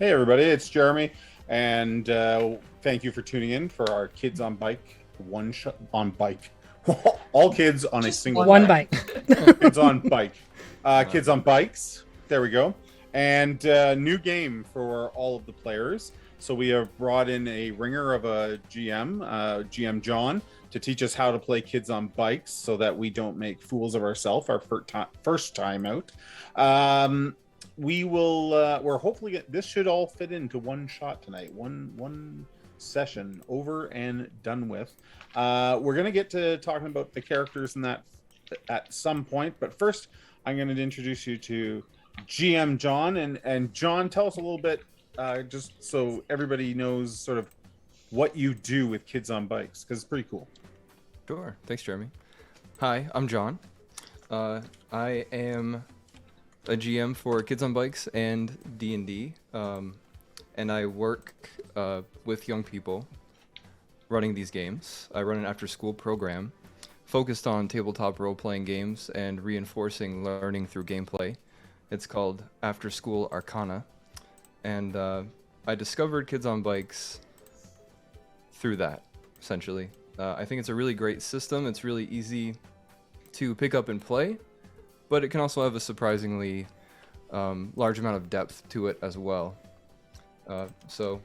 Hey everybody, it's Jeremy, and thank you for tuning in for our Kids on Bike one shot on bike. All kids on a single one bike. Kids on bike. Kids on bikes. There we go. And new game for all of the players. So we have brought in a ringer of a GM, GM John, to teach us how to play Kids on Bikes so that we don't make fools of ourselves our first time out. We will we're hopefully this should all fit into one shot tonight, one session over and done with. We're gonna get to talking about the characters and that at some point, but first I'm going to introduce you to GM John. And John, tell us a little bit, just so everybody knows sort of what you do with Kids on Bikes, because it's pretty cool. Sure. Thanks, Jeremy. Hi, I'm John. I am a GM for Kids on Bikes and D&D, and I work with young people running these games. I run an after-school program focused on tabletop role-playing games and reinforcing learning through gameplay. It's called After School Arcana, and I discovered Kids on Bikes through that, essentially. I think it's a really great system. It's really easy to pick up and play, but it can also have a surprisingly large amount of depth to it as well. So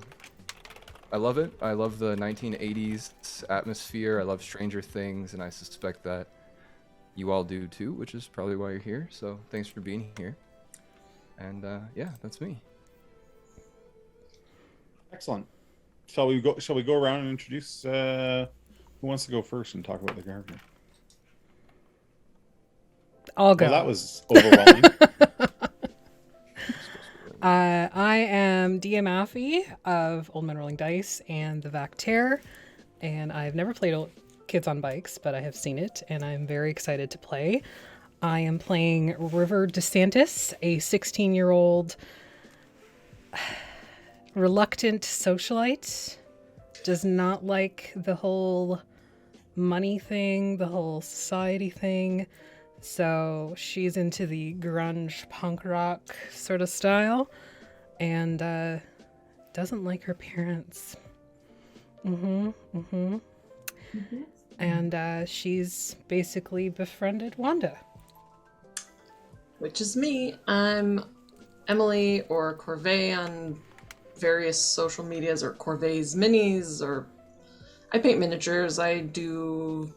I love it. I love the 1980s atmosphere. I love Stranger Things, and I suspect that you all do too, which is probably why you're here. So thanks for being here. And yeah, that's me. Excellent. Shall we go around and introduce who wants to go first and talk about the character? I'll go. Well, that was overwhelming. I am DM Affy of Old Men Rolling Dice and the Vac Tear, and I've never played Kids on Bikes, but I have seen it, and I'm very excited to play. I am playing River DeSantis, a 16-year-old reluctant socialite. Does not like the whole money thing, the whole society thing. So she's into the grunge punk rock sort of style and doesn't like her parents. And she's basically befriended Wanda. Which is me. I'm Emily, or Corvée on various social medias, or Corvée's minis, or I paint miniatures, I do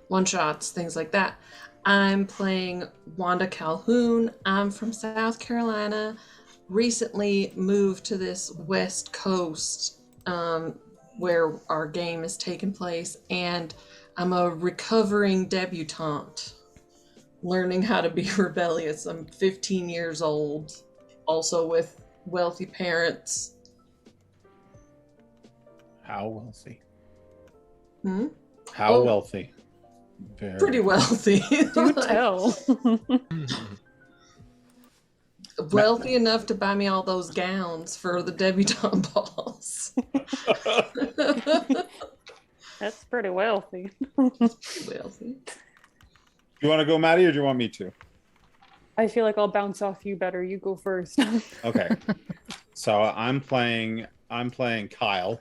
one-shots, things like that. I'm playing Wanda Calhoun. I'm from South Carolina. Recently moved to this West Coast where our game is taking place, and I'm a recovering debutante, learning how to be rebellious. I'm 15 years old, also with wealthy parents. How wealthy? How wealthy? Very pretty wealthy. Do tell. Wealthy enough to buy me all those gowns for the debutante balls. That's pretty wealthy. Wealthy. You want to go, Maddie, or do you want me to? I feel like I'll bounce off you better. You go first. Okay. So I'm playing Kyle.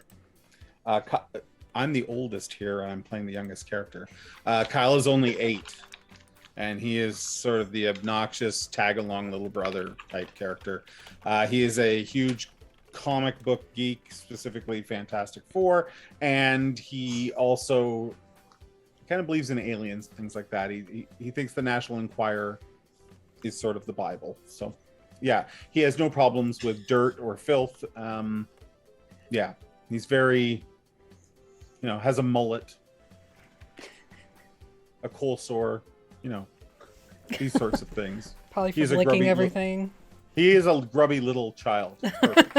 I'm the oldest here, and I'm playing the youngest character. Kyle is only 8, and he is sort of the obnoxious tag-along little brother type character. He is a huge comic book geek, specifically Fantastic Four, and he also kind of believes in aliens, things like that. He thinks the National Enquirer is sort of the Bible. So, yeah, he has no problems with dirt or filth. Yeah, he's very... has a mullet, a coal sore, these sorts of things. Probably for licking everything. He is a grubby little child. Perfect.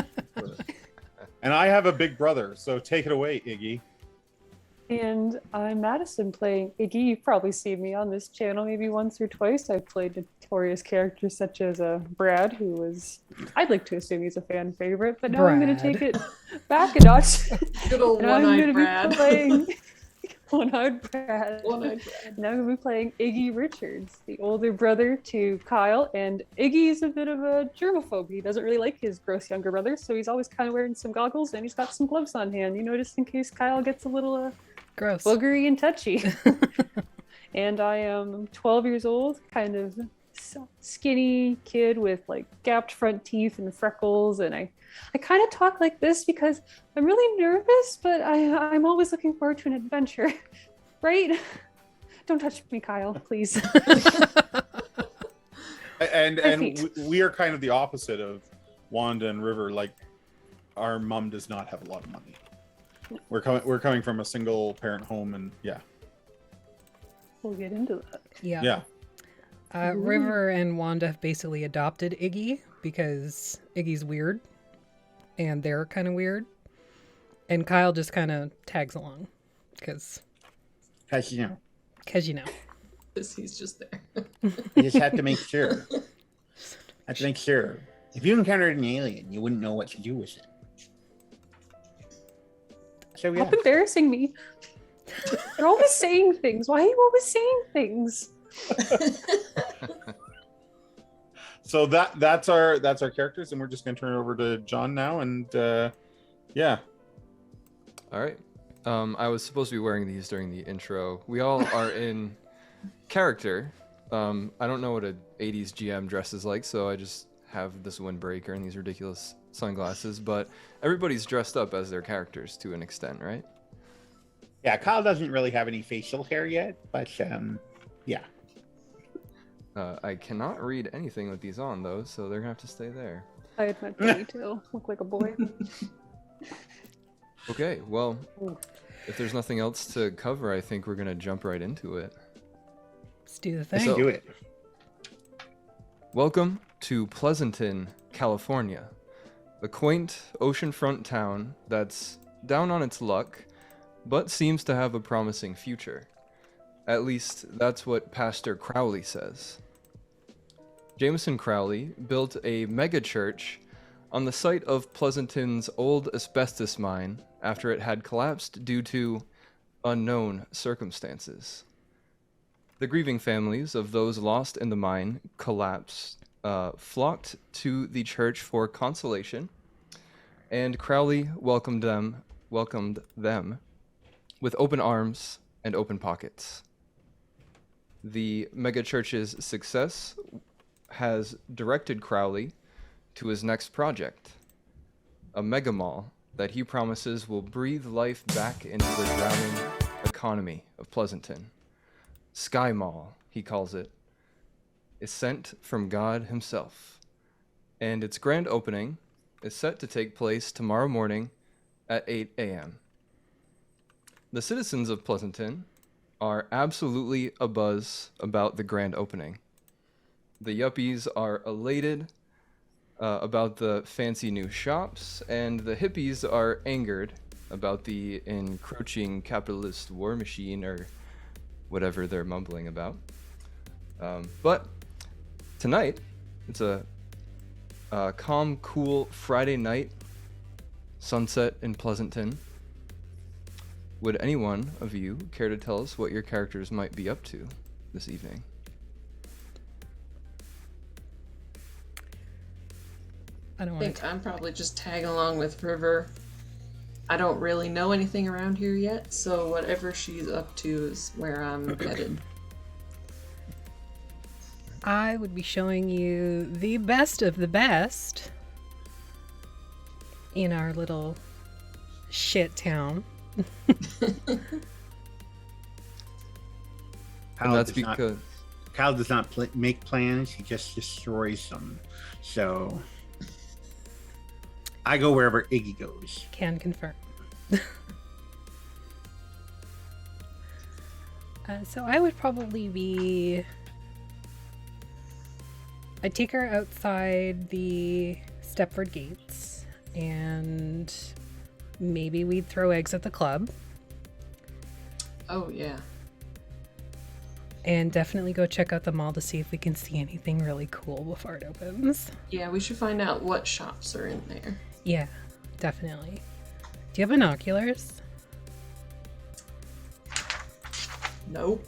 And I have a big brother, so take it away, Iggy. And I'm Madison playing Iggy. You've probably seen me on this channel maybe once or twice. I've played notorious characters such as Brad, who was, I'd like to assume he's a fan favorite, but now I'm going to take it back a notch. Good old one-eyed Brad. One-eyed Brad. One-eyed Brad. Now I'm going to be playing Iggy Richards, the older brother to Kyle. And Iggy's a bit of a germaphobe. He doesn't really like his gross younger brother, so he's always kind of wearing some goggles, and he's got some gloves on hand, just in case Kyle gets a little Gross. boogery and touchy. And I am 12 years old, kind of skinny kid with like gapped front teeth and freckles, and I kind of talk like this because I'm really nervous, but I'm always looking forward to an adventure. Right? Don't touch me, Kyle, please. and we are kind of the opposite of Wanda and River. Like, our mom does not have a lot of money. We're coming from a single parent home, and yeah. We'll get into that. Yeah. River and Wanda have basically adopted Iggy because Iggy's weird and they're kind of weird. And Kyle just kind of tags along because you know. Because you know. Because he's just there. You just have to make sure. If you encountered an alien, you wouldn't know what to do with it. So yeah. Stop embarrassing me. You're always saying things. Why are you always saying things? So that's our characters, and we're just gonna turn it over to John now, and yeah. All right. I was supposed to be wearing these during the intro. We all are in character. I don't know what an 80s GM dresses like, so I just have this windbreaker and these ridiculous sunglasses, but everybody's dressed up as their characters to an extent, right? Yeah, Kyle doesn't really have any facial hair yet, but yeah. I cannot read anything with these on, though, so they're gonna have to stay there. I had my ponytail. Look like a boy. Okay, well, if there's nothing else to cover, I think we're gonna jump right into it. Let's do the thing. So- Do it. Welcome to Pleasanton, California, a quaint oceanfront town that's down on its luck, but seems to have a promising future. At least, that's what Pastor Crowley says. Jameson Crowley built a megachurch on the site of Pleasanton's old asbestos mine after it had collapsed due to unknown circumstances. The grieving families of those lost in the mine flocked to the church for consolation, and Crowley welcomed them with open arms and open pockets. The megachurch's success has directed Crowley to his next project, a mega mall that he promises will breathe life back into the drowning economy of Pleasanton. Sky Mall, he calls it, is sent from God himself, and its grand opening is set to take place tomorrow morning at 8 a.m. The citizens of Pleasanton are absolutely abuzz about the grand opening. The yuppies are elated about the fancy new shops, and the hippies are angered about the encroaching capitalist war machine, or whatever they're mumbling about. But tonight, it's a calm, cool Friday night, sunset in Pleasanton. Would anyone of you care to tell us what your characters might be up to this evening? I don't I want think to. I'm probably just tagging along with River. I don't really know anything around here yet, so whatever she's up to is where I'm headed. I would be showing you the best of the best in our little shit town. And that's because Kyle does not make plans; he just destroys them. So I go wherever Iggy goes. Can confirm. So I would probably be... I'd take her outside the Stepford gates, and maybe we'd throw eggs at the club. Oh, yeah. And definitely go check out the mall to see if we can see anything really cool before it opens. Yeah, we should find out what shops are in there. Yeah, definitely. Do you have binoculars? Nope.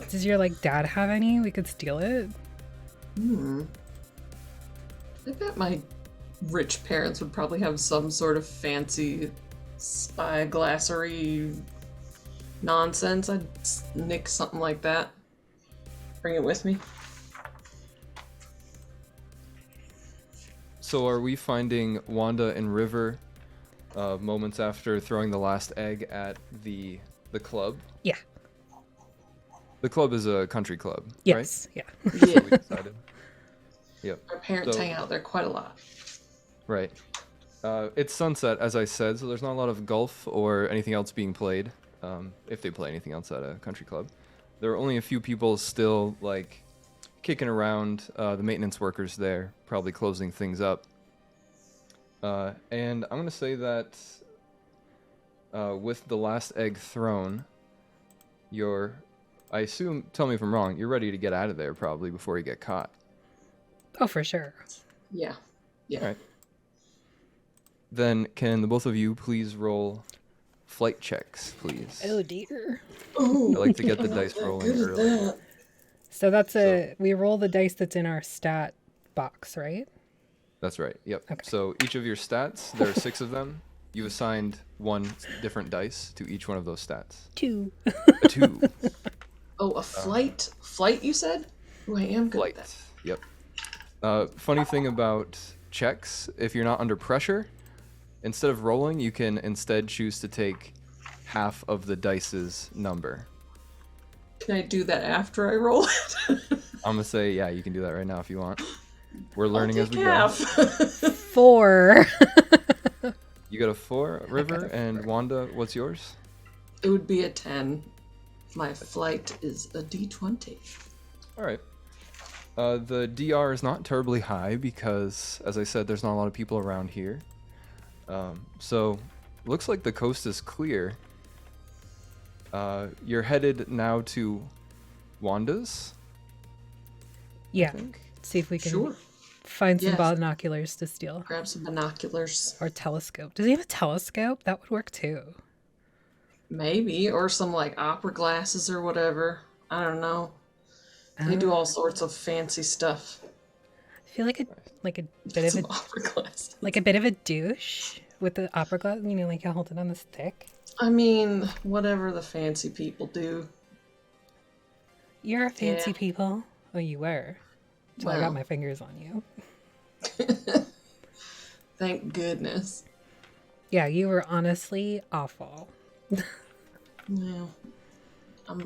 Does your dad have any? We could steal it. I bet my rich parents would probably have some sort of fancy spyglassery nonsense. I'd nick something like that. Bring it with me. So are we finding Wanda and River moments after throwing the last egg at the club? Yeah. The club is a country club, Yes. Yeah. right? Yeah. So we decided. Yep. Our parents So- hang out there quite a lot. Right. It's sunset, as I said, so there's not a lot of golf or anything else being played, if they play anything else at a country club. There are only a few people still, kicking around, the maintenance workers there, probably closing things up. And I'm going to say that with the last egg thrown, I assume, tell me if I'm wrong, you're ready to get out of there probably before you get caught. Oh, for sure. Yeah. Yeah. All right. Then can the both of you please roll flight checks, please? Oh dear. I Ooh, like to get the I'm not dice that rolling good at early. that. So that's we roll the dice that's in our stat box, right? That's right. Yep. Okay. So each of your stats, there are 6 of them. You assigned 1 different dice to each one of those stats. 2. A 2. Oh, a flight? Flight, you said? Oh, I am good Flight. at that. Yep. Funny thing about checks, if you're not under pressure, instead of rolling, you can instead choose to take half of the dice's number. Can I do that after I roll it? I'm gonna say, yeah, you can do that right now if you want. We're I'll learning as take we half. go. 4. You got a 4, River, a and 4. Wanda, what's yours? It would be a 10. My flight is a d20. All right. The DR is not terribly high because, as I said, there's not a lot of people around here. So, looks like the coast is clear. You're headed now to Wanda's, I Yeah. think. See if we can Sure. find some Yes. binoculars to steal. Grab some binoculars. Or telescope. Does he have a telescope? That would work too. Maybe. Or some opera glasses or whatever. I don't know. They do all sorts of fancy stuff. I feel like a bit of Some a opera glasses. a bit of a douche with the opera glass. You hold it on the stick. I mean, whatever the fancy people do. You're a fancy Yeah. people. Oh, you were. So I Well. got my fingers on you. Thank goodness. Yeah, you were honestly awful. Yeah.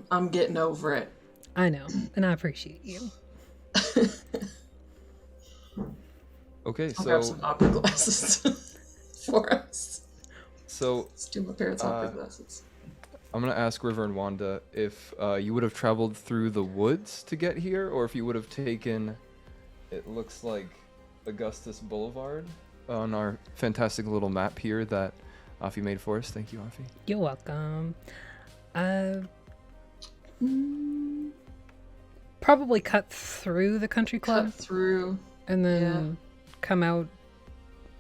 I'm getting over it. I know, and I appreciate you. Okay, I'll grab so some opera glasses for us. so Steal my parents' opera glasses. I'm gonna ask River and Wanda if you would have traveled through the woods to get here, or if you would have taken, it looks like Augustus Boulevard on our fantastic little map here that Afi made for us. Thank you, Afi. You're welcome. Probably cut through the country club Cut through. and then come out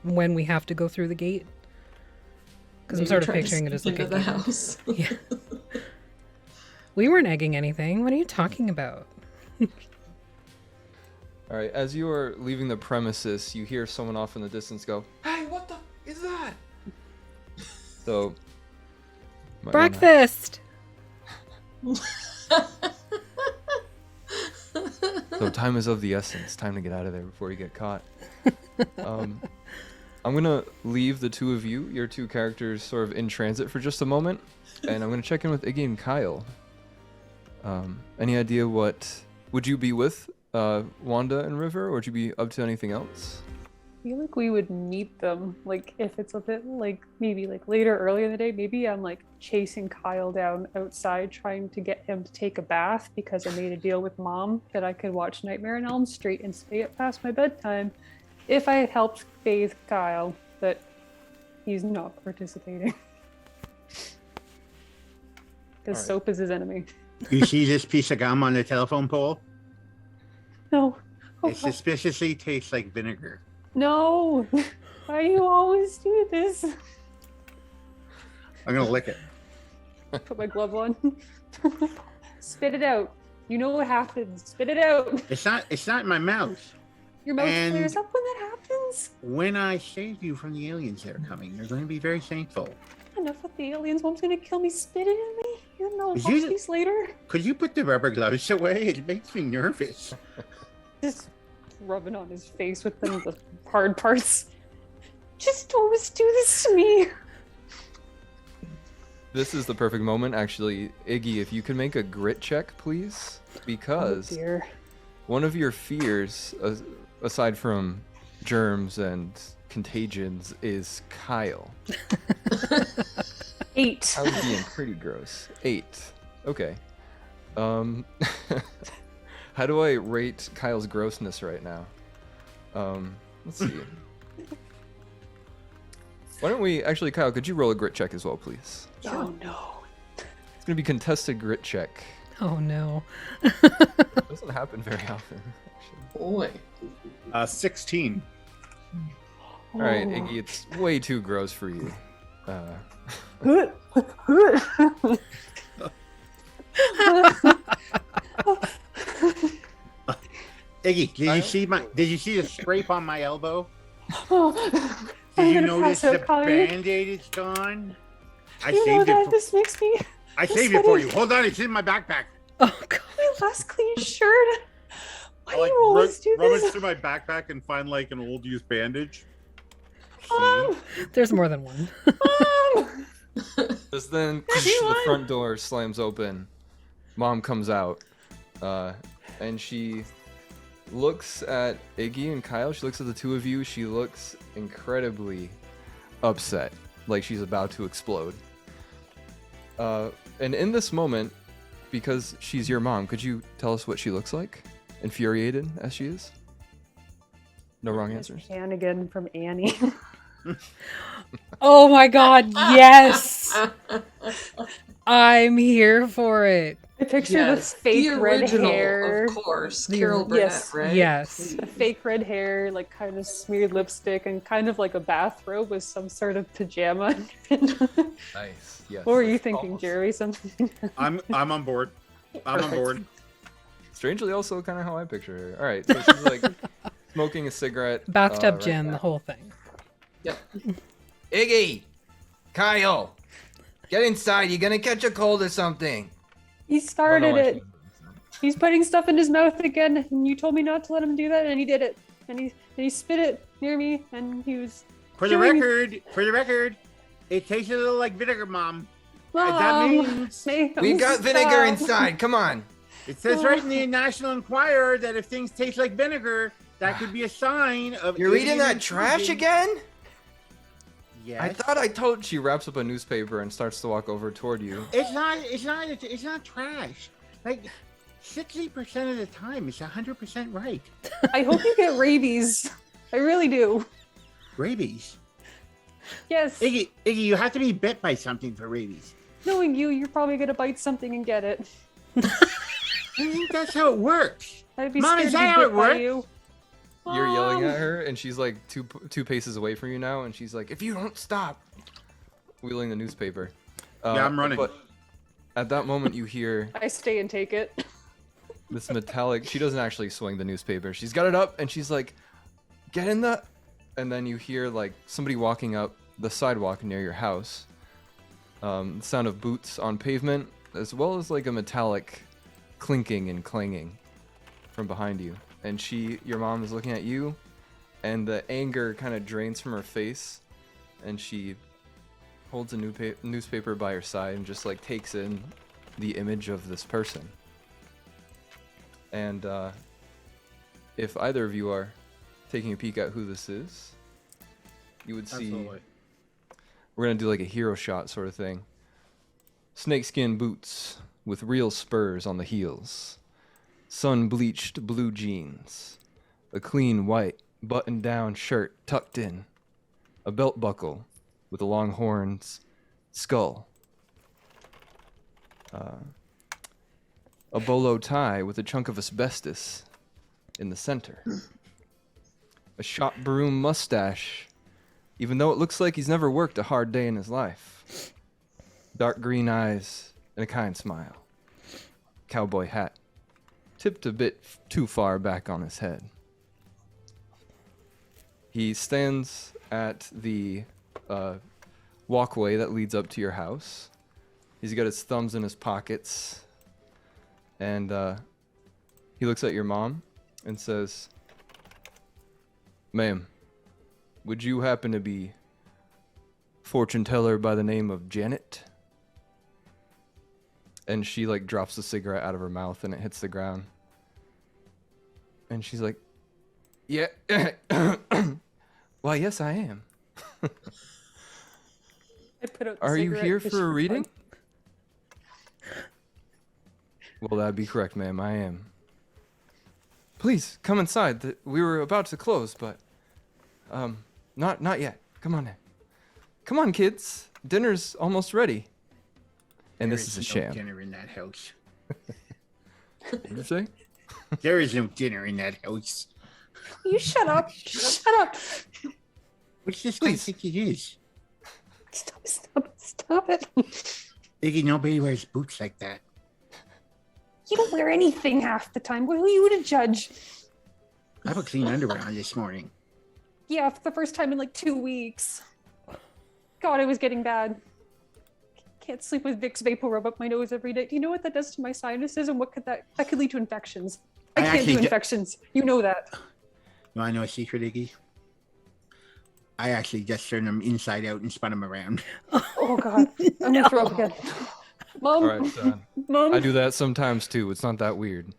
when we have to go through the gate. Because I'm Maybe sort of try to picturing it as sneak like a into the gate. house. Yeah. We weren't egging anything. What are you talking about? All right, as you are leaving the premises, you hear someone off in the distance go, "Hey, what the is that?" So, might wanna- Breakfast! So time is of the essence. Time to get out of there before you get caught. I'm gonna leave the two of you, your two characters, sort of in transit for just a moment, and I'm gonna check in with Iggy and Kyle. Any idea what would you be with Wanda and River, or would you be up to anything else? I feel like we would meet them, if it's a bit maybe later early in the day. Maybe I'm chasing Kyle down outside trying to get him to take a bath because I made a deal with Mom that I could watch Nightmare on Elm Street and stay up past my bedtime if I helped bathe Kyle, but he's not participating. Because Alright. soap is his enemy. You see this piece of gum on the telephone pole? No. Oh, It suspiciously tastes like vinegar. no. Why do you always do this? I'm gonna lick it. Put my glove on. Spit it out. You know what happens. Spit it out. It's not in my mouth. Your mouth And- flares up when that happens. When I save you from the aliens that are coming, they're going to be very thankful. Enough with the aliens. Mom's gonna kill me. Spit it in me. You know, Is I'll you- these later. Could you put the rubber gloves away? It makes me nervous. Just rubbing on his face with them, the hard parts. Just always do this to me. This is the perfect moment, actually. Iggy, if you could make a grit check, please, because Oh dear. one of your fears, aside from germs and contagions, is Kyle. 8. I was being pretty gross. 8. Okay. How do I rate Kyle's grossness right now? Let's see. Why don't we actually, Kyle? Could you roll a grit check as well, please? Oh no. It's gonna be contested grit check. Oh no. Doesn't happen very often. Actually. Boy. 16. All right, Iggy, it's way too gross for you. Iggy, did you see the scrape on my elbow? Did you notice the band-aid is gone? I You know saved that it. this makes me I saved it for you. Hold on, it's in my backpack. Oh god. my last clean shirt. Why do Like, you always do rummage this? through my backpack and find like an old used bandage. Mom! There's more than one. Mom! Just then, She the won. front door slams open. Mom comes out, and she looks at Iggy and Kyle. She looks at the two of you. She looks incredibly upset, like she's about to explode. And in this moment, because she's your mom, could you tell us what she looks like? Infuriated as she is? No wrong answers? Hannigan from Annie. Oh my god, yes! I'm here for it. I picture Yes, the fake the red original, hair. of course. The- Carol Burnett, yes, right? yes. The fake red hair, like kind of smeared lipstick, and kind of like a bathrobe with some sort of pajama. Nice. Yes. What were you that's thinking, almost- Jerry? Something? I'm on board. I'm on Perfect. board. Strangely, also kind of how I picture her. All right, so she's like smoking a cigarette. Bathtub right gin, now. the whole thing. Yep. Iggy! Kyle! Get inside, you're gonna catch a cold or something. He I don't know started why it. she- He's putting stuff in his mouth again, and you told me not to let him do that, and he did it. And he spit it near me, and he was. For the Showing- record, it tastes a little like vinegar, Mom. Mom, That means We got vinegar stop." inside, come on. it says right in the National Enquirer that if things taste like vinegar, that could be a sign of. You're eating alien that trash intrusion. again? Yes. I thought I told. She wraps up a newspaper and starts to walk over toward you. It's not trash. Like 60% of the time, it's 100% right. I hope you get rabies. I really do. Rabies. Yes. Iggy, you have to be bit by something for rabies. Knowing you, you're probably gonna bite something and get it. I think that's how it works. I'd be Mom, scared is to be that how bit it by works? you. You're yelling Mom! at her, and she's like two paces away from you now, and she's like, "If you don't stop," wheeling the newspaper. Yeah, I'm running. But at that moment, you hear I stay and take it. this metallic. She doesn't actually swing the newspaper. She's got it up, and she's like, "Get in the," and then you hear like somebody walking up the sidewalk near your house. The sound of boots on pavement, as well as like a metallic clinking and clanging from behind you. And your mom is looking at you, and the anger kind of drains from her face, and she holds a newspaper by her side and just like takes in the image of this person. And if either of you are taking a peek at who this is, you would see Absolutely. we're gonna do like a hero shot sort of thing. Snakeskin boots with real spurs on the heels, sun-bleached blue jeans, a clean white button-down shirt tucked in, a belt buckle with a longhorn's skull, a bolo tie with a chunk of asbestos in the center, a shop broom mustache, even though it looks like he's never worked a hard day in his life. dark green eyes, and a kind smile. Cowboy hat, tipped a bit too far back on his head. He stands at the walkway that leads up to your house. He's got his thumbs in his pockets, and he looks at your mom and says, "Ma'am, would you happen to be fortune teller by the name of Janet?" And she like drops the cigarette out of her mouth and it hits the ground. And she's like, "Yeah, why, yes, I am." I put out the Are you cigarette here just for a fun. reading? Well, that'd be correct, ma'am. I am. Please come inside. We were about to close, but not yet. Come on in. Come on, kids. Dinner's almost ready. And There this is a no sham. dinner in that house. What did you say? There is no dinner in that house. You shut up. Shut up. What's this guy Please. think it is? Stop it. Iggy, nobody wears boots like that. You don't wear anything half the time. What are you to judge? I have a clean underwear on this morning. Yeah, for the first time in like 2 weeks. God, it was getting bad. Can't sleep with Vicks Vapor Rub up my nose every day. Do you know what that does to my sinuses and what could that could lead to infections? I can't actually do infections. You know that. You want to know a secret, Iggy? I actually just turned them inside out and spun them around. Oh God, I'm gonna throw up again. Mom, All right, son. Mom. I do that sometimes too. It's not that weird.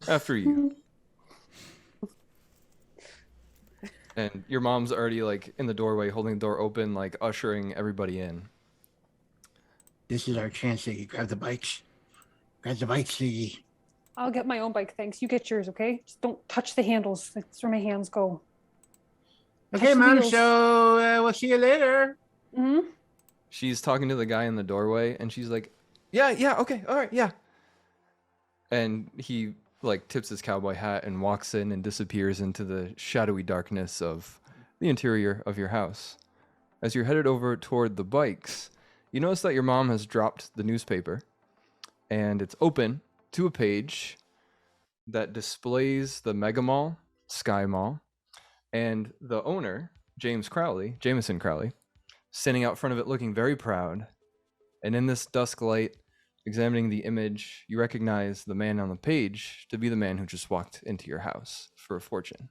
After you. And your mom's already like in the doorway, holding the door open, like ushering everybody in. This is our chance, Iggy. Grab the bikes. Grab the bikes, Iggy. I'll get my own bike, thanks. You get yours, okay? Just don't touch the handles. That's where my hands go. Okay, Touch the Mom, wheels. so we'll see you later. Hmm? She's talking to the guy in the doorway, and she's like, yeah, okay, all right, yeah. And he like tips his cowboy hat and walks in and disappears into the shadowy darkness of the interior of your house. As you're headed over toward the bikes, you notice that your mom has dropped the newspaper, and it's open to a page that displays the Mega Mall, Sky Mall, and the owner, Jameson Crowley, standing out front of it looking very proud. And in this dusk light, examining the image, you recognize the man on the page to be the man who just walked into your house for a fortune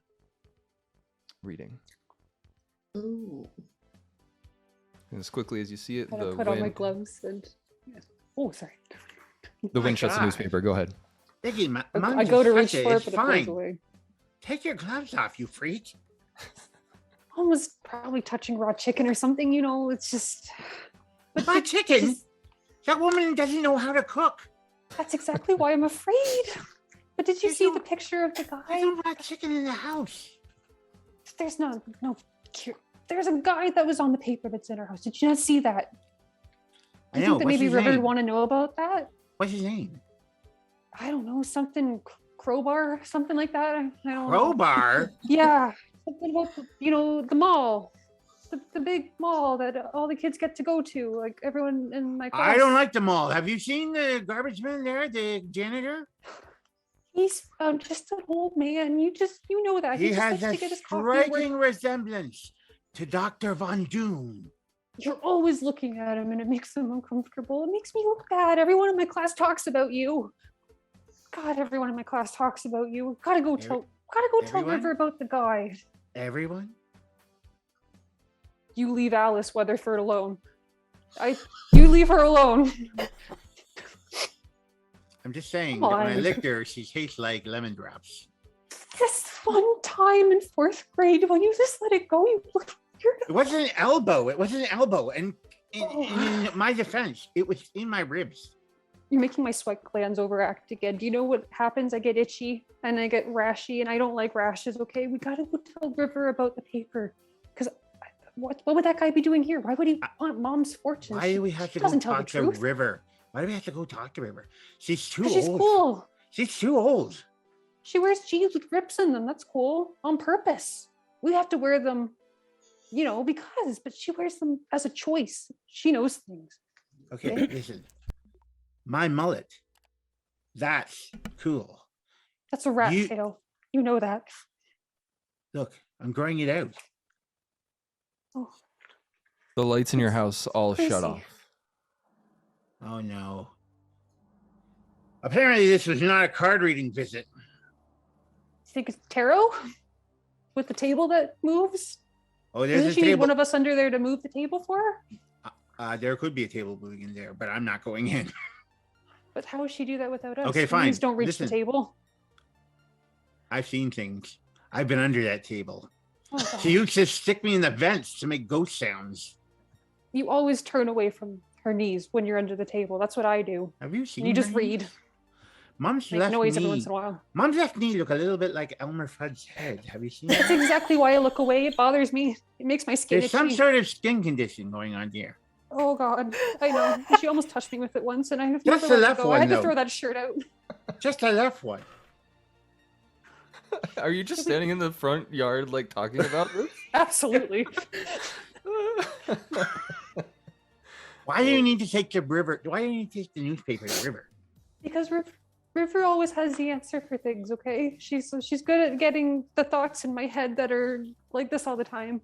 reading. Ooh. And as quickly as you see it, Gotta the put on my wind, gloves and. Oh, sorry. the My wind shuts the God. newspaper. Go ahead. Iggy, Mom I go to reach it. for it, It's but it pulls fine. away. Take your gloves off, you freak. Mom was probably touching raw chicken or something, you know, it's just. But My chicken? just- That woman doesn't know how to cook. That's exactly why I'm afraid. But did you There's see no- the picture of the There's guy? no raw chicken in the house. There's no. There's a guy that was on the paper that's in our house. Did you not see that? I Do you know. think that What's maybe his River would name? want to know about that? What's his name? I don't know, something crowbar, something like that. I don't know. Crowbar? Yeah, something about the mall, the big mall that all the kids get to go to. Like everyone in my class. I don't like the mall. Have you seen the garbage man there, the janitor? He's just an old man. You know that. He just has likes a to get his coffee. and work. striking resemblance to Dr. Von Doom. You're always looking at him, and it makes him uncomfortable. It makes me look bad. Everyone in my class talks about you. God, everyone in my class talks about you. Gotta go tell everyone? River about the guy. Everyone? You leave Alice Weatherford alone. You leave her alone. I'm just saying Come that when I on. licked her, she tastes like lemon drops. This one time in 4th grade, when you just let it go, It wasn't an elbow. It wasn't an elbow. And in my defense, it was in my ribs. You're making my sweat glands overact again. Do you know what happens? I get itchy and I get rashy, and I don't like rashes. Okay, we gotta go tell River about the paper. Because what would that guy be doing here? Why would he want Mom's fortune? Why do we have to go doesn't tell the talk to truth. River? Why do we have to go talk to River? She's too Because old. she's cool. She's too old. She wears jeans with rips in them. That's cool. On purpose. We have to wear them, because, but she wears them as a choice. She knows things. Okay, listen. My mullet. That's cool. That's a rat You- tail. You know that. Look, I'm growing it out. Oh, The lights in your house all shut Crazy. off. Oh no. Apparently, this was not a card reading visit. you think it's tarot? With the table that moves? Oh, there's Doesn't a she need table. one of us under there to move the table for her? There could be a table moving in there, but I'm not going in. But how would she do that without us? Okay, Humans fine. don't reach Listen. the table. I've seen things. I've been under that table. Oh, God. She used to stick me in the vents to make ghost sounds. You always turn away from her knees when you're under the table. That's what I do. Have you seen? And you just her read. knees? Mom's Make left noise every knee. once in a while. Mom's left knee look a little bit like Elmer Fudd's head. Have you seen That's that? exactly why I look away. It bothers me. It makes my skin There's some itchy. sort of skin condition going on here. Oh God, I know. And she almost touched me with it once, and I have Just never the let it left go. one, I had to though. throw that shirt out. Just the left one. Are you just standing in the front yard, like talking about this? Absolutely. Why do you need to take the river? Why do you need to take the newspaper to the river? Because River always has the answer for things. Okay, she's good at getting the thoughts in my head that are like this all the time,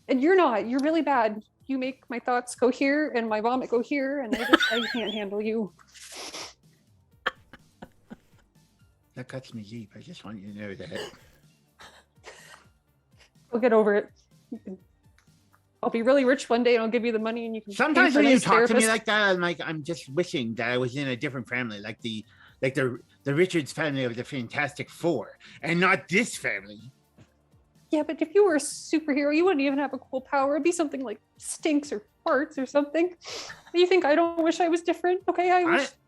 and you're not. You're really bad. You make my thoughts go here and my vomit go here, and I can't handle you. That cuts me deep. I just want you to know that. I'll get over it. I'll be really rich one day, and I'll give you the money, and you can. pay Sometimes for a when you nice talk to me therapist. like that, I'm just wishing that I was in a different family, like the Richards family of the Fantastic Four, and not this family. Yeah, but if you were a superhero, you wouldn't even have a cool power. It'd be something like stinks or farts or something. You think I don't wish I was different? Okay,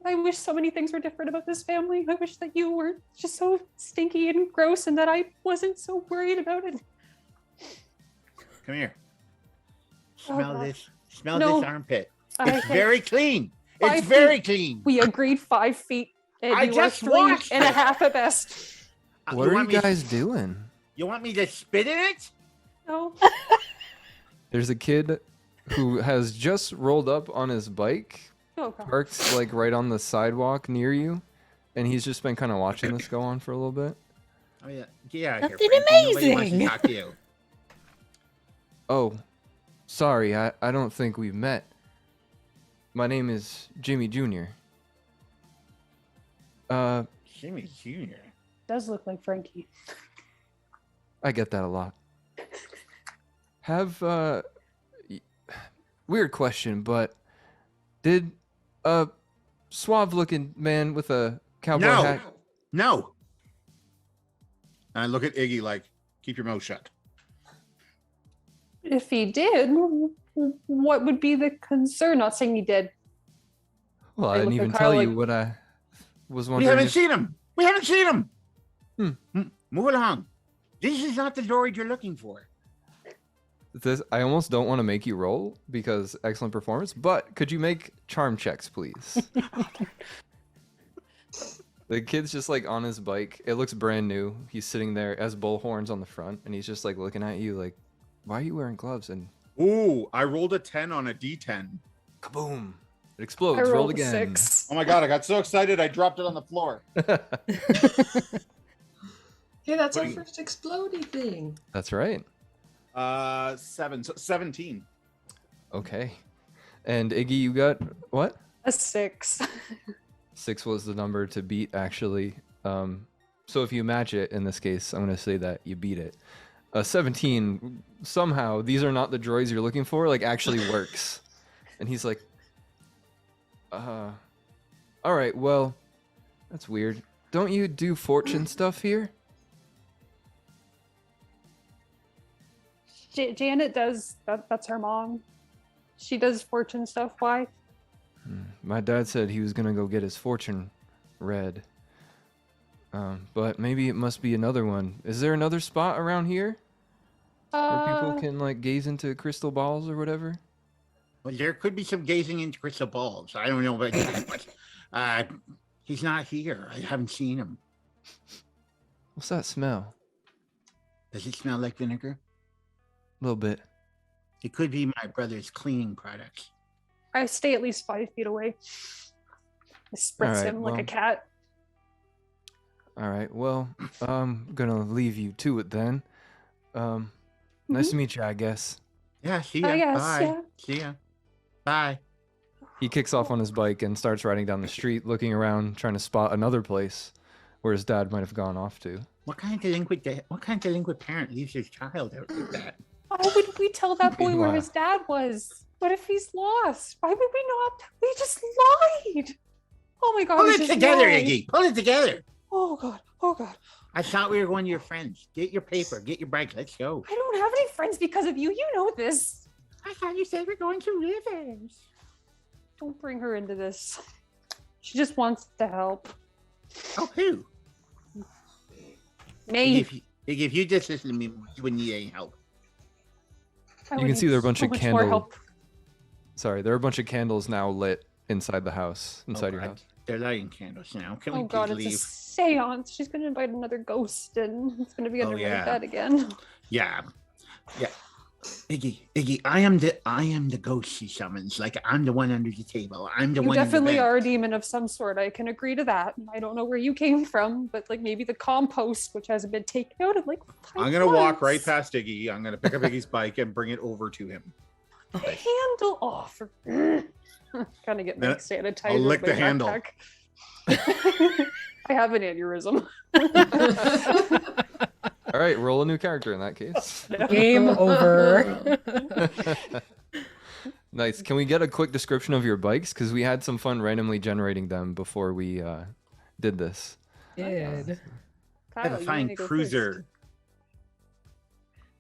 I wish so many things were different about this family. I wish that you weren't just so stinky and gross, and that I wasn't so worried about it. Come here. Oh, Smell God. this. Smell No. this armpit. I It's think very clean. 5 It's very feet. clean. We agreed 5 feet, and I you were just 3 watched and a it. half at best. What are want you me- guys doing? You want me to spit in it? No, There's a kid who has just rolled up on his bike, oh God. parked like right on the sidewalk near you, and he's just been kind of watching this go on for a little bit. Oh yeah. Get out of Something here, Frankie. Nobody wants to amazing. talk to you. Oh, sorry, I don't think we've met. My name is Jimmy Jr. Jimmy Jr. Does look like Frankie. I get that a lot. Have weird question, but did a suave-looking man with a cowboy No. hat? No. And I look at Iggy like, keep your mouth shut. If he did, what would be the concern? Not saying he did. Well, I I didn't look at even Kyle tell you like- what I was We wondering. haven't if- seen him. We haven't seen him. Hmm. Move along. This is not the droid you're looking for. I almost don't want to make you roll because excellent performance, but could you make charm checks, please? The kid's just like on his bike. It looks brand new. He's sitting there as bull horns on the front, and he's just like looking at you like, why are you wearing gloves? And Ooh, I rolled a 10 on a D10. kaboom! It explodes. I Roll rolled a again. 6. Oh my god, I got so excited I dropped it on the floor. Hey, that's our Putting- first explodey thing. That's right. 17. Okay. And Iggy, you got what? A 6. 6 was the number to beat, actually. So if you match it, in this case, I'm going to say that you beat it. 17, somehow, these are not the droids you're looking for, like, actually works. And he's like, all right, well, that's weird. Don't you do fortune stuff here? Janet does. That's her mom. She does fortune stuff. Why? My dad said he was going to go get his fortune read. But maybe it must be another one. Is there another spot around here where people can, like, gaze into crystal balls or whatever? Well, there could be some gazing into crystal balls. I don't know about that, but he's not here. I haven't seen him. What's that smell? Does it smell like vinegar? A little bit. It could be my brother's cleaning products. I stay at least 5 feet away. I spritz Alright, him like a well. cat. All right. Well, I'm gonna leave you to it then. Nice to meet you, I guess. Yeah, see ya. Yes, Bye. yeah. See ya. Bye. He kicks off on his bike and starts riding down the street, looking around, trying to spot another place where his dad might have gone off to. What kind of delinquent parent leaves his child out like that? Why would we tell that boy where Meanwhile. his dad was? What if he's lost? Why would we not? We just lied. Oh my god. Pull we it just together, lied. Iggy. Pull it together. Oh god. Oh god. I thought we were going to your friends. Get your paper. Get your bike. Let's go. I don't have any friends because of you. You know this. I thought you said we're going to Rivers. Don't bring her into this. She just wants to help. Oh, who? Me. If you just listen to me, you wouldn't need any help. I You would can see need there are a bunch so of much more candles. help. Sorry, there are a bunch of candles now lit inside the house, inside your God. house. They're lighting candles now. Can Oh we god, please it's a leave? seance. She's gonna invite another ghost and it's gonna be Oh, under my yeah. bed again. Yeah. Iggy, I am the ghost she summons. Like I'm the one under the table. I'm the You one. in the definitely bed. are a demon of some sort. I can agree to that. I don't know where you came from, but like maybe the compost, which hasn't been taken out in like 5 I'm gonna walk months. right past Iggy. I'm gonna pick up Iggy's bike and bring it over to him. Handle off. Kind of get my Then sanitizer. I'll lick in my the handle. backpack. I have an aneurysm. All right, roll a new character in that case. Game over. Nice. Can we get a quick description of your bikes? Because we had some fun randomly generating them before we did this. Good. I have Kyle, a you fine wanna go cruiser.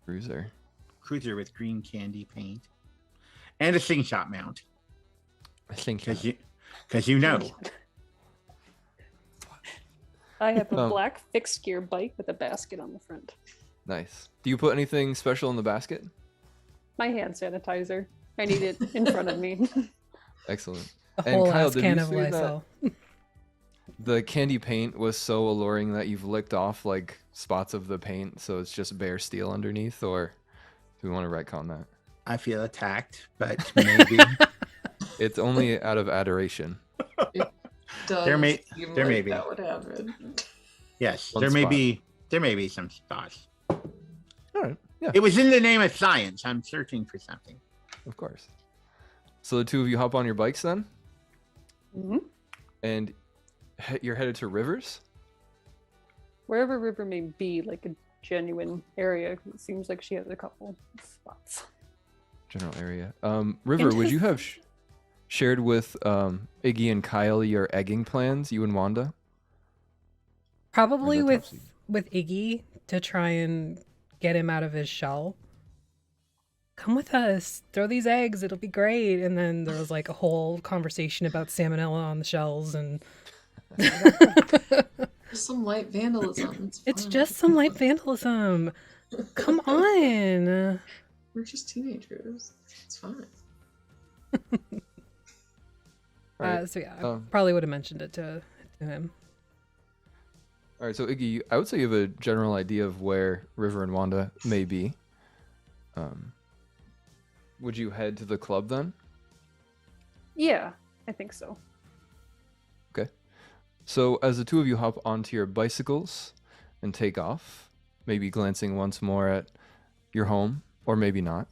Cruiser. Cruiser with green candy paint. And a slingshot mount. I think. Because you know. first? I have a Um, black fixed gear bike with a basket on the front. Nice. Do you put anything special in the basket? My hand sanitizer. I need it in front of me. Excellent. A And whole Kyle, ass did can you of say that- Lysol. The candy paint was so alluring that you've licked off like spots of the paint, so it's just bare steel underneath, or do we want to retcon that? I feel attacked, but maybe. It's only out of adoration. Does There may- seem there like may be. that would happen. Yes, One there may spot. be some spots. All right. Yeah, It was in the name of science. I'm searching for something. of course. So the two of you hop on your bikes then, Mhm. and you're headed to Rivers. Wherever River may be, like a genuine area. It seems like she has a couple spots. General area. River, would you have shared with Iggy and Kyle your egging plans, you and Wanda? Probably Or with Topsy? Iggy to try and get him out of his shell. Come with us. Throw these eggs. It'll be great. And then there was like a whole conversation about salmonella on the shells, and Just some light vandalism. it's fine. just some light vandalism. Come on. We're just teenagers. It's fine. Alright. So yeah, I Um, probably would have mentioned it to him. All right, so Iggy, I would say you have a general idea of where River and Wanda may be. Would you head to the club then? Yeah, I think so. Okay. So as the two of you hop onto your bicycles and take off, maybe glancing once more at your home, or maybe not.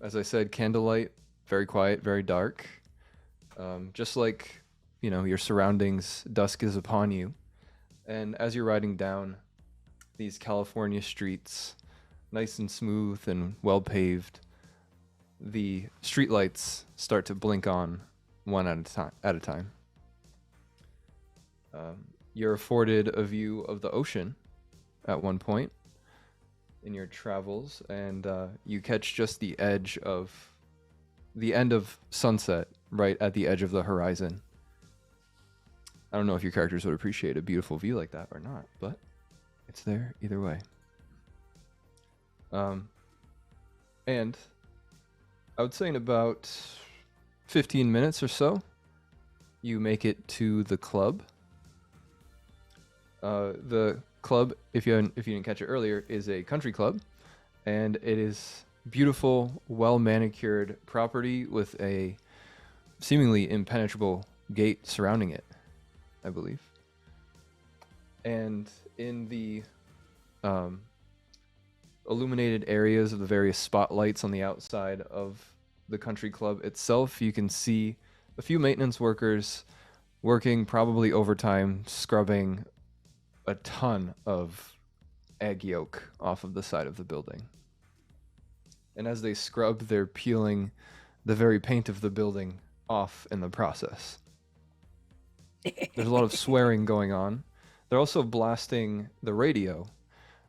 As I said, candlelight, very quiet, very dark. Just like, your surroundings, dusk is upon you. And as you're riding down these California streets, nice and smooth and well paved, the streetlights start to blink on one at a time. You're afforded a view of the ocean at one point in your travels, and you catch just the end of sunset right at the edge of the horizon. I don't know if your characters would appreciate a beautiful view like that or not, but it's there either way. And I would say in about 15 minutes or so, you make it to the club. The club, if you didn't catch it earlier, is a country club, and it is beautiful, well manicured property with a seemingly impenetrable gate surrounding it, I believe. And in the illuminated areas of the various spotlights on the outside of the country club itself, you can see a few maintenance workers working probably overtime, scrubbing a ton of egg yolk off of the side of the building. And as they scrub, they're peeling the very paint of the building off in the process. There's a lot of swearing going on. They're also blasting the radio,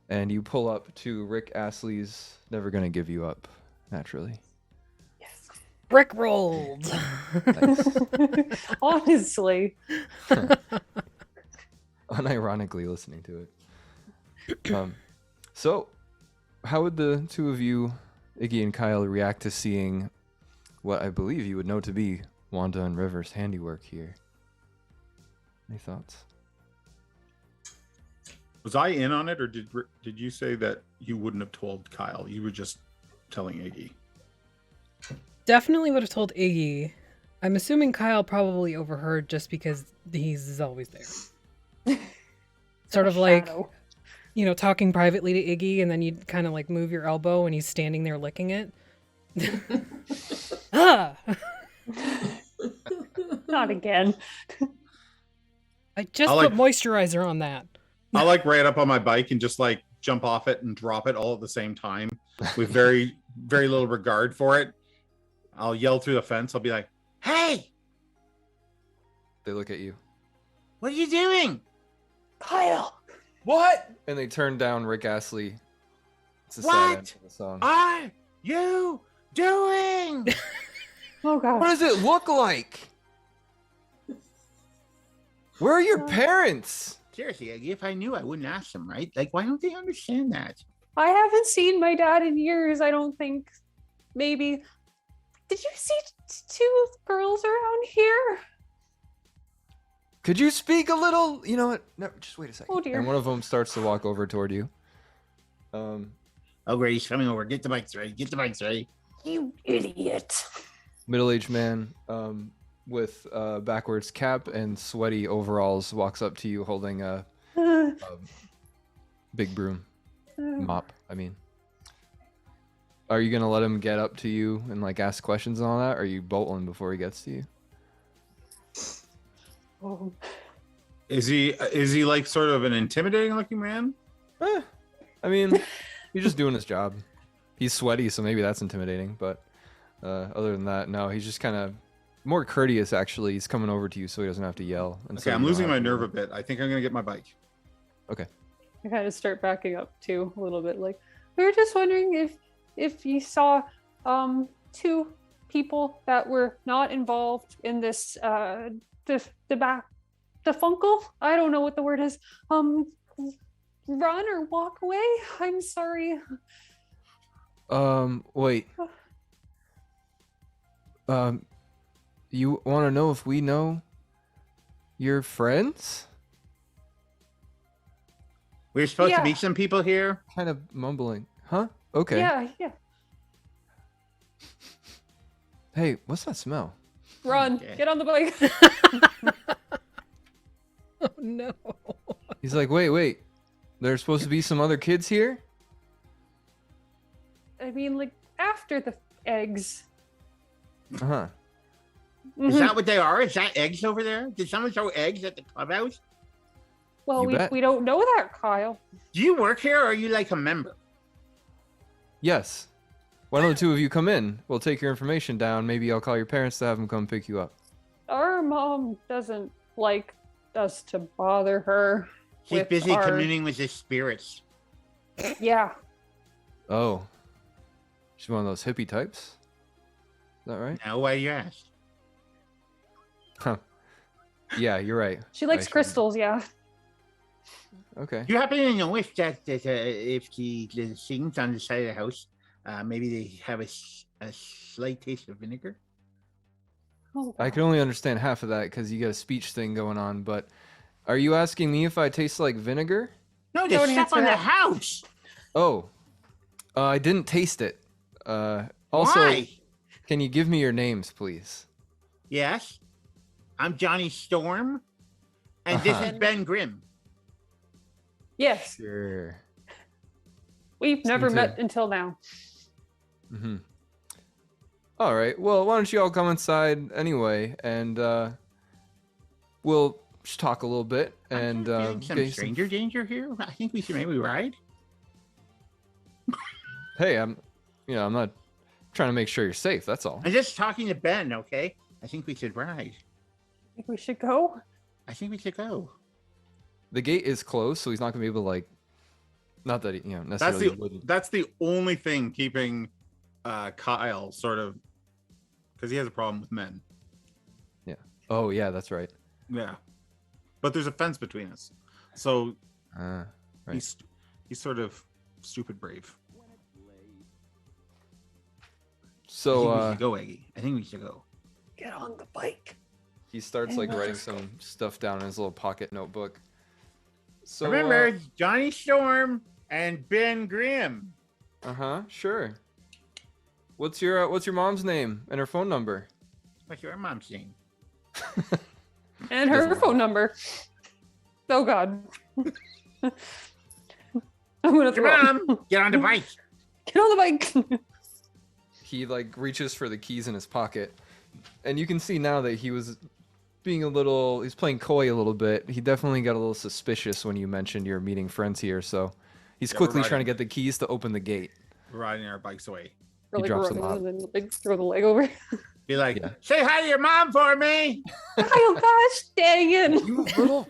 and you pull up to Rick Astley's Never Gonna Give You Up, naturally. Yes. Brick rolled. Nice. Honestly. Unironically listening to it. So, how would the two of you, Iggy and Kyle, react to seeing what I believe you would know to be Wanda and River's handiwork here? Any thoughts? Was I in on it, or did you say that you wouldn't have told Kyle? You were just telling Iggy. Definitely would have told Iggy. I'm assuming Kyle probably overheard just because he's always there. Sort of like, you know, talking privately to Iggy, and then you'd kind of like move your elbow and he's standing there licking it. Ah! Not again. I just I like- put moisturizer on that. I like ride up on my bike and just like jump off it and drop it all at the same time with very, very little regard for it. I'll yell through the fence. I'll be like, Hey, They look at you. what are you doing? Kyle. What? And they turn down Rick Astley. It's the What? sad end of the song. Are you doing? Oh What god. does it look like? Where are your parents? Seriously, if I knew, I wouldn't ask them, right? Like, why don't they understand that? I haven't seen my dad in years, I don't think. Maybe. Did you see two girls around here? Could you speak a little? You know what? No, just wait a second. Oh, dear. And one of them starts to walk over toward you. Oh, great, he's coming over. Get the bikes ready. Get the bikes ready. You idiot. Middle-aged man with backwards cap and sweaty overalls walks up to you holding a big broom. Mop, I mean. Are you going to let him get up to you and like ask questions and all that? Or are you bolting before he gets to you? Oh. is he like sort of an intimidating looking man? I mean, he's just doing his job. He's sweaty, so maybe that's intimidating. But other than that, no, he's just kind of more courteous, actually. He's coming over to you so he doesn't have to yell. And so Okay, I'm you don't losing have my to nerve a worry. bit. I think I'm gonna get my bike. Okay. I kind of start backing up too a little bit. Like, we were just wondering if you saw two people that were not involved in this the funkle. I don't know what the word is. Run or walk away. I'm sorry. Wait. You want to know if we know your friends? We're supposed Yeah. to meet some people here. Kind of mumbling. Huh? Okay. Yeah. Hey, what's that smell? Run. Okay. Get on the bike. Oh no. He's like, wait. There's supposed to be some other kids here? I mean, like, after the eggs. Uh-huh. Is Mhm. that what they are? Is that eggs over there? Did someone throw eggs at the clubhouse? Well, You bet. we don't know that, Kyle. Do you work here or are you like a member? Yes. Why don't the two of you come in? We'll take your information down. Maybe I'll call your parents to have them come pick you up. Our mom doesn't like us to bother her. She's with busy our- communing with the spirits. Yeah. Oh. She's one of those hippie types? Is that right? Now, why do you ask? Huh. Yeah, you're right. She likes I should- crystals, yeah. Okay. Do you happen to know if if the things on the side of the house, maybe they have a slight taste of vinegar? Oh, I God. can only understand half of that because you got a speech thing going on, but are you asking me if I taste like vinegar? No, the Don't stuff answer on the that. house. Oh. I didn't taste it. Also, Why? can you give me your names, please? Yes. I'm Johnny Storm. And this is Ben Grimm. Yes, Sure. we've never too. met until now. Mm-hmm. All right. Well, why don't you all come inside anyway, and we'll just talk a little bit and Feeling some get you stranger danger here. I think we should maybe ride. Hey, I'm not trying to make sure you're safe. That's all. I'm just talking to Ben, okay? I think we should ride. I think we should go. I think we should go. The gate is closed, so he's not gonna be able to like. Not that he, necessarily wouldn't. That's the only thing keeping Kyle sort of, because he has a problem with men. Yeah. Oh yeah, that's right. Yeah, but there's a fence between us, so Right. he's sort of stupid brave. So I think we should go, Iggy. I think we should go. Get on the bike. he starts like writing some stuff down in his little pocket notebook. So Remember, it's Johnny Storm and Ben Grimm. sure. What's your mom's name and her phone number? What's your mom's name? And her phone number. Oh God. I'm gonna Your throw up. mom, get on the bike. Get on the bike. He like reaches for the keys in his pocket, and you can see now that he was he's playing coy a little bit. He definitely got a little suspicious when you mentioned you're meeting friends here, so he's Yeah, quickly we're trying to riding. get the keys to open the gate. We're riding our bikes away. Or, like, drops them running out. and then like throw the leg over. Be like, Yeah. say hi to your mom for me. Oh gosh, dang it. You little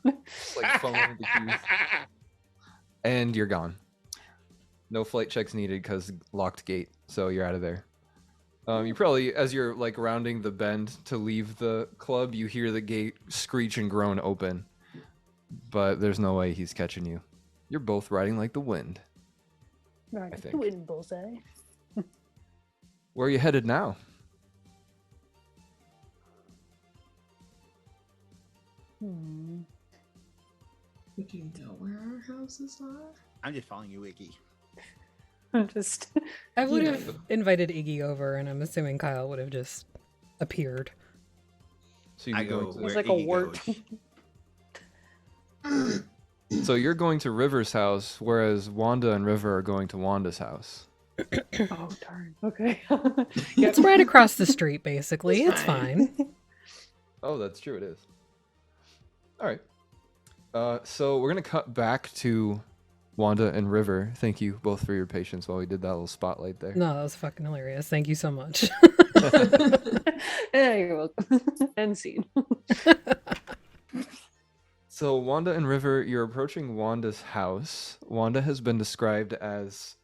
like fumbling with the keys. And you're gone. No flight checks needed because locked gate, so you're out of there. You probably, as you're like rounding the bend to leave the club, you hear the gate screech and groan open. But there's no way he's catching you. You're both riding like the wind. Right, I think. win bullseye. Where are you headed now? Hmm. Would you know where our houses are? I'm just following you, Iggy. I'm just. I would have invited Iggy over, and I'm assuming Kyle would have just appeared. So you'd I be go going to- It's where like a Iggy wart. goes. So you're going to River's house, whereas Wanda and River are going to Wanda's house. Oh darn. Okay. It's right across the street, basically. It's fine. Oh, that's true. It is. All right. So we're gonna cut back to Wanda and River. Thank you both for your patience while we did that little spotlight there. No, that was fucking hilarious. Thank you so much. Yeah, you're welcome. End scene. So Wanda and River, you're approaching Wanda's house. Wanda has been described as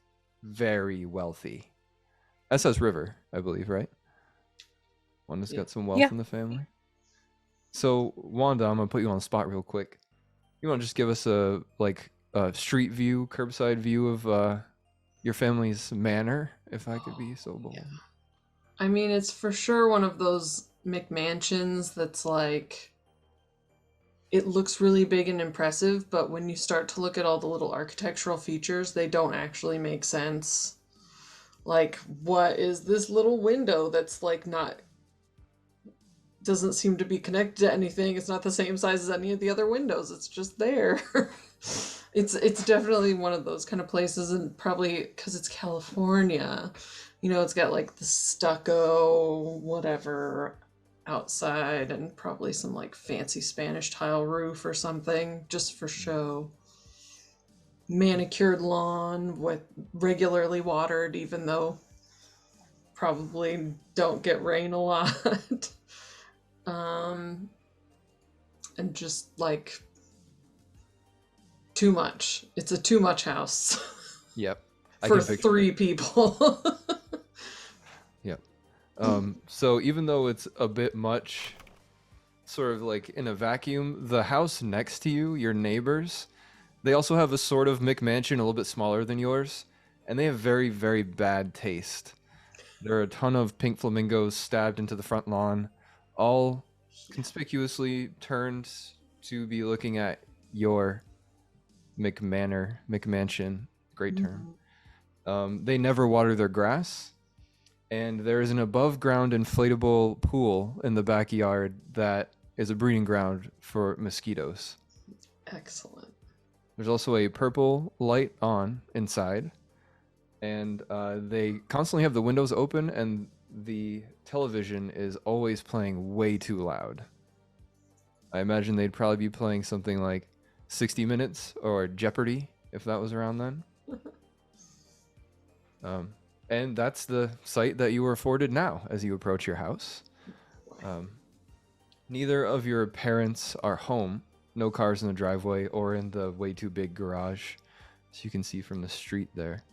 very wealthy. As has River, I believe, right? Wanda's got some wealth Yeah. in the family. So Wanda, I'm gonna put you on the spot real quick. You want to just give us a street view, curbside view of your family's manor, if I could be so bold. I mean, it's for sure one of those McMansions that's like, it looks really big and impressive, but when you start to look at all the little architectural features, they don't actually make sense. Like, what is this little window that's like not, doesn't seem to be connected to anything. It's not the same size as any of the other windows. It's just there. It's definitely one of those kind of places, and probably because it's California, you know, it's got like the stucco, whatever, outside, and probably some like fancy Spanish tile roof or something, just for show. Manicured lawn with regularly watered, even though probably don't get rain a lot. And just like too much. It's a too much house Yep. I for can picture 3 people. Yep. So even though it's a bit much, sort of like in a vacuum, the house next to you, your neighbors, they also have a sort of McMansion a little bit smaller than yours, and they have very, very bad taste. There are a ton of pink flamingos stabbed into the front lawn, all conspicuously turned to be looking at your McMansion. Great term. They never water their grass. And there is an above-ground inflatable pool in the backyard that is a breeding ground for mosquitoes. Excellent. There's also a purple light on inside, and they constantly have the windows open, and the television is always playing way too loud. I imagine they'd probably be playing something like 60 Minutes or Jeopardy, if that was around then. And that's the sight that you were afforded now as you approach your house. Neither of your parents are home. No cars in the driveway or in the way too big garage, as you can see from the street there.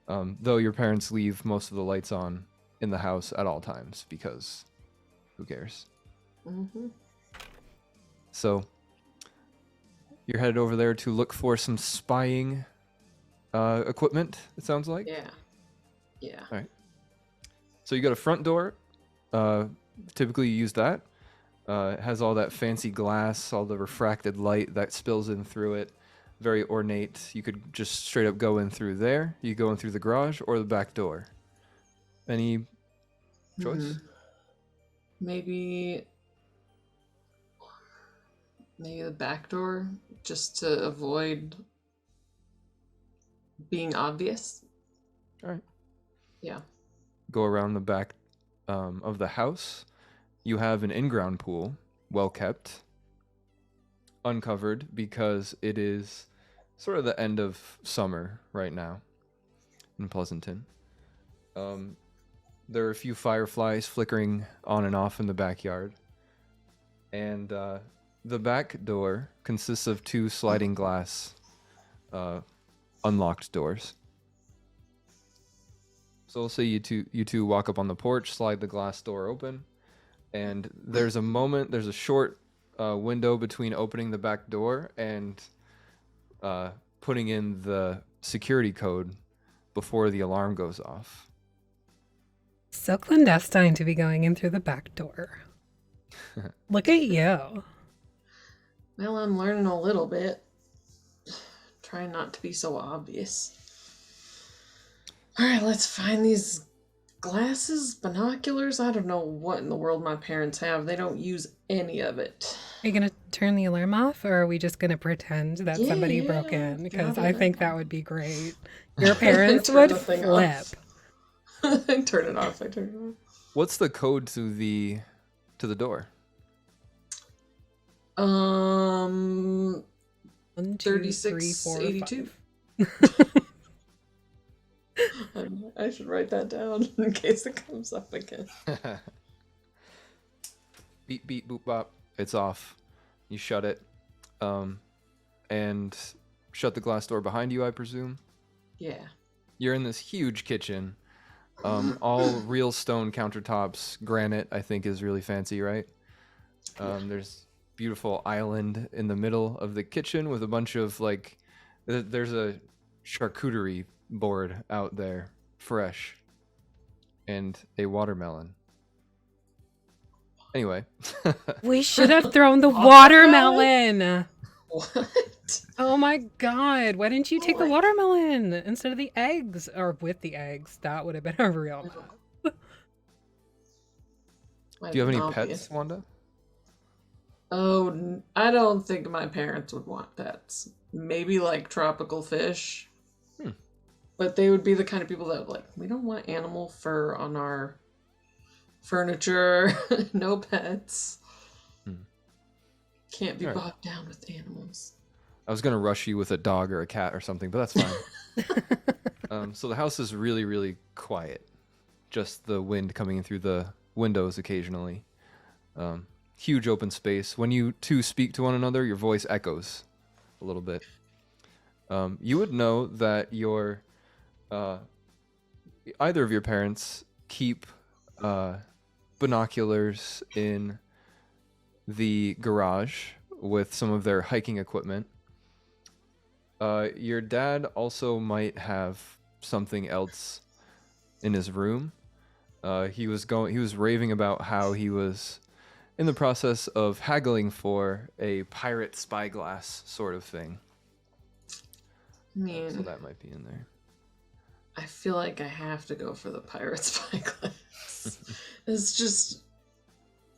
Though your parents leave most of the lights on in the house at all times, because who cares? Mm-hmm. So you're headed over there to look for some spying equipment, it sounds like? Yeah. All right. So you got a front door. Typically you use that. It has all that fancy glass, all the refracted light that spills in through it. Very ornate. You could just straight up go in through there. You go in through the garage or the back door. Any choice? Maybe the back door, just to avoid being obvious. All right. Yeah. Go around the back of the house. You have an in-ground pool, well kept, uncovered because it is sort of the end of summer right now in Pleasanton. There are a few fireflies flickering on and off in the backyard. And the back door consists of 2 sliding glass unlocked doors. So we'll say you two walk up on the porch, slide the glass door open, and there's a short window between opening the back door and putting in the security code before the alarm goes off. So clandestine to be going in through the back door. Look at you. Well, I'm learning a little bit. Trying not to be so obvious. Alright, let's find these glasses, binoculars. I don't know what in the world my parents have. They don't use any of it. Are you going to turn the alarm off, or are we just going to pretend that somebody broke in? Because I think that would be great. Your parents would flip. I turn it off. What's the code to the door? 1, 2, 3682. I should write that down in case it comes up again. Beep, beep, boop, bop. It's off. You shut it. And shut the glass door behind you, I presume? Yeah. You're in this huge kitchen. All real stone countertops. Granite, I think, is really fancy, right? There's beautiful island in the middle of the kitchen with a bunch of, like, there's a charcuterie board out there, fresh, and a watermelon. Anyway. We should have thrown the watermelon. What? Oh my god, why didn't you take the watermelon instead of the eggs? Or with the eggs, that would have been a real mess. Do you have any pets, Wanda? Oh, I don't think my parents would want pets. Maybe like tropical fish. But they would be the kind of people that would like, we don't want animal fur on our furniture. No pets. Can't be bogged down with animals. I was going to rush you with a dog or a cat or something, but that's fine. So the house is really, really quiet. Just the wind coming in through the windows occasionally. Huge open space. When you two speak to one another, your voice echoes a little bit. You would know that your either of your parents keep binoculars in the garage with some of their hiking equipment. Your dad also might have something else in his room. He was raving about how he was in the process of haggling for a pirate spyglass sort of thing. Man. So that might be in there. I feel like I have to go for the pirate spyglass. It's just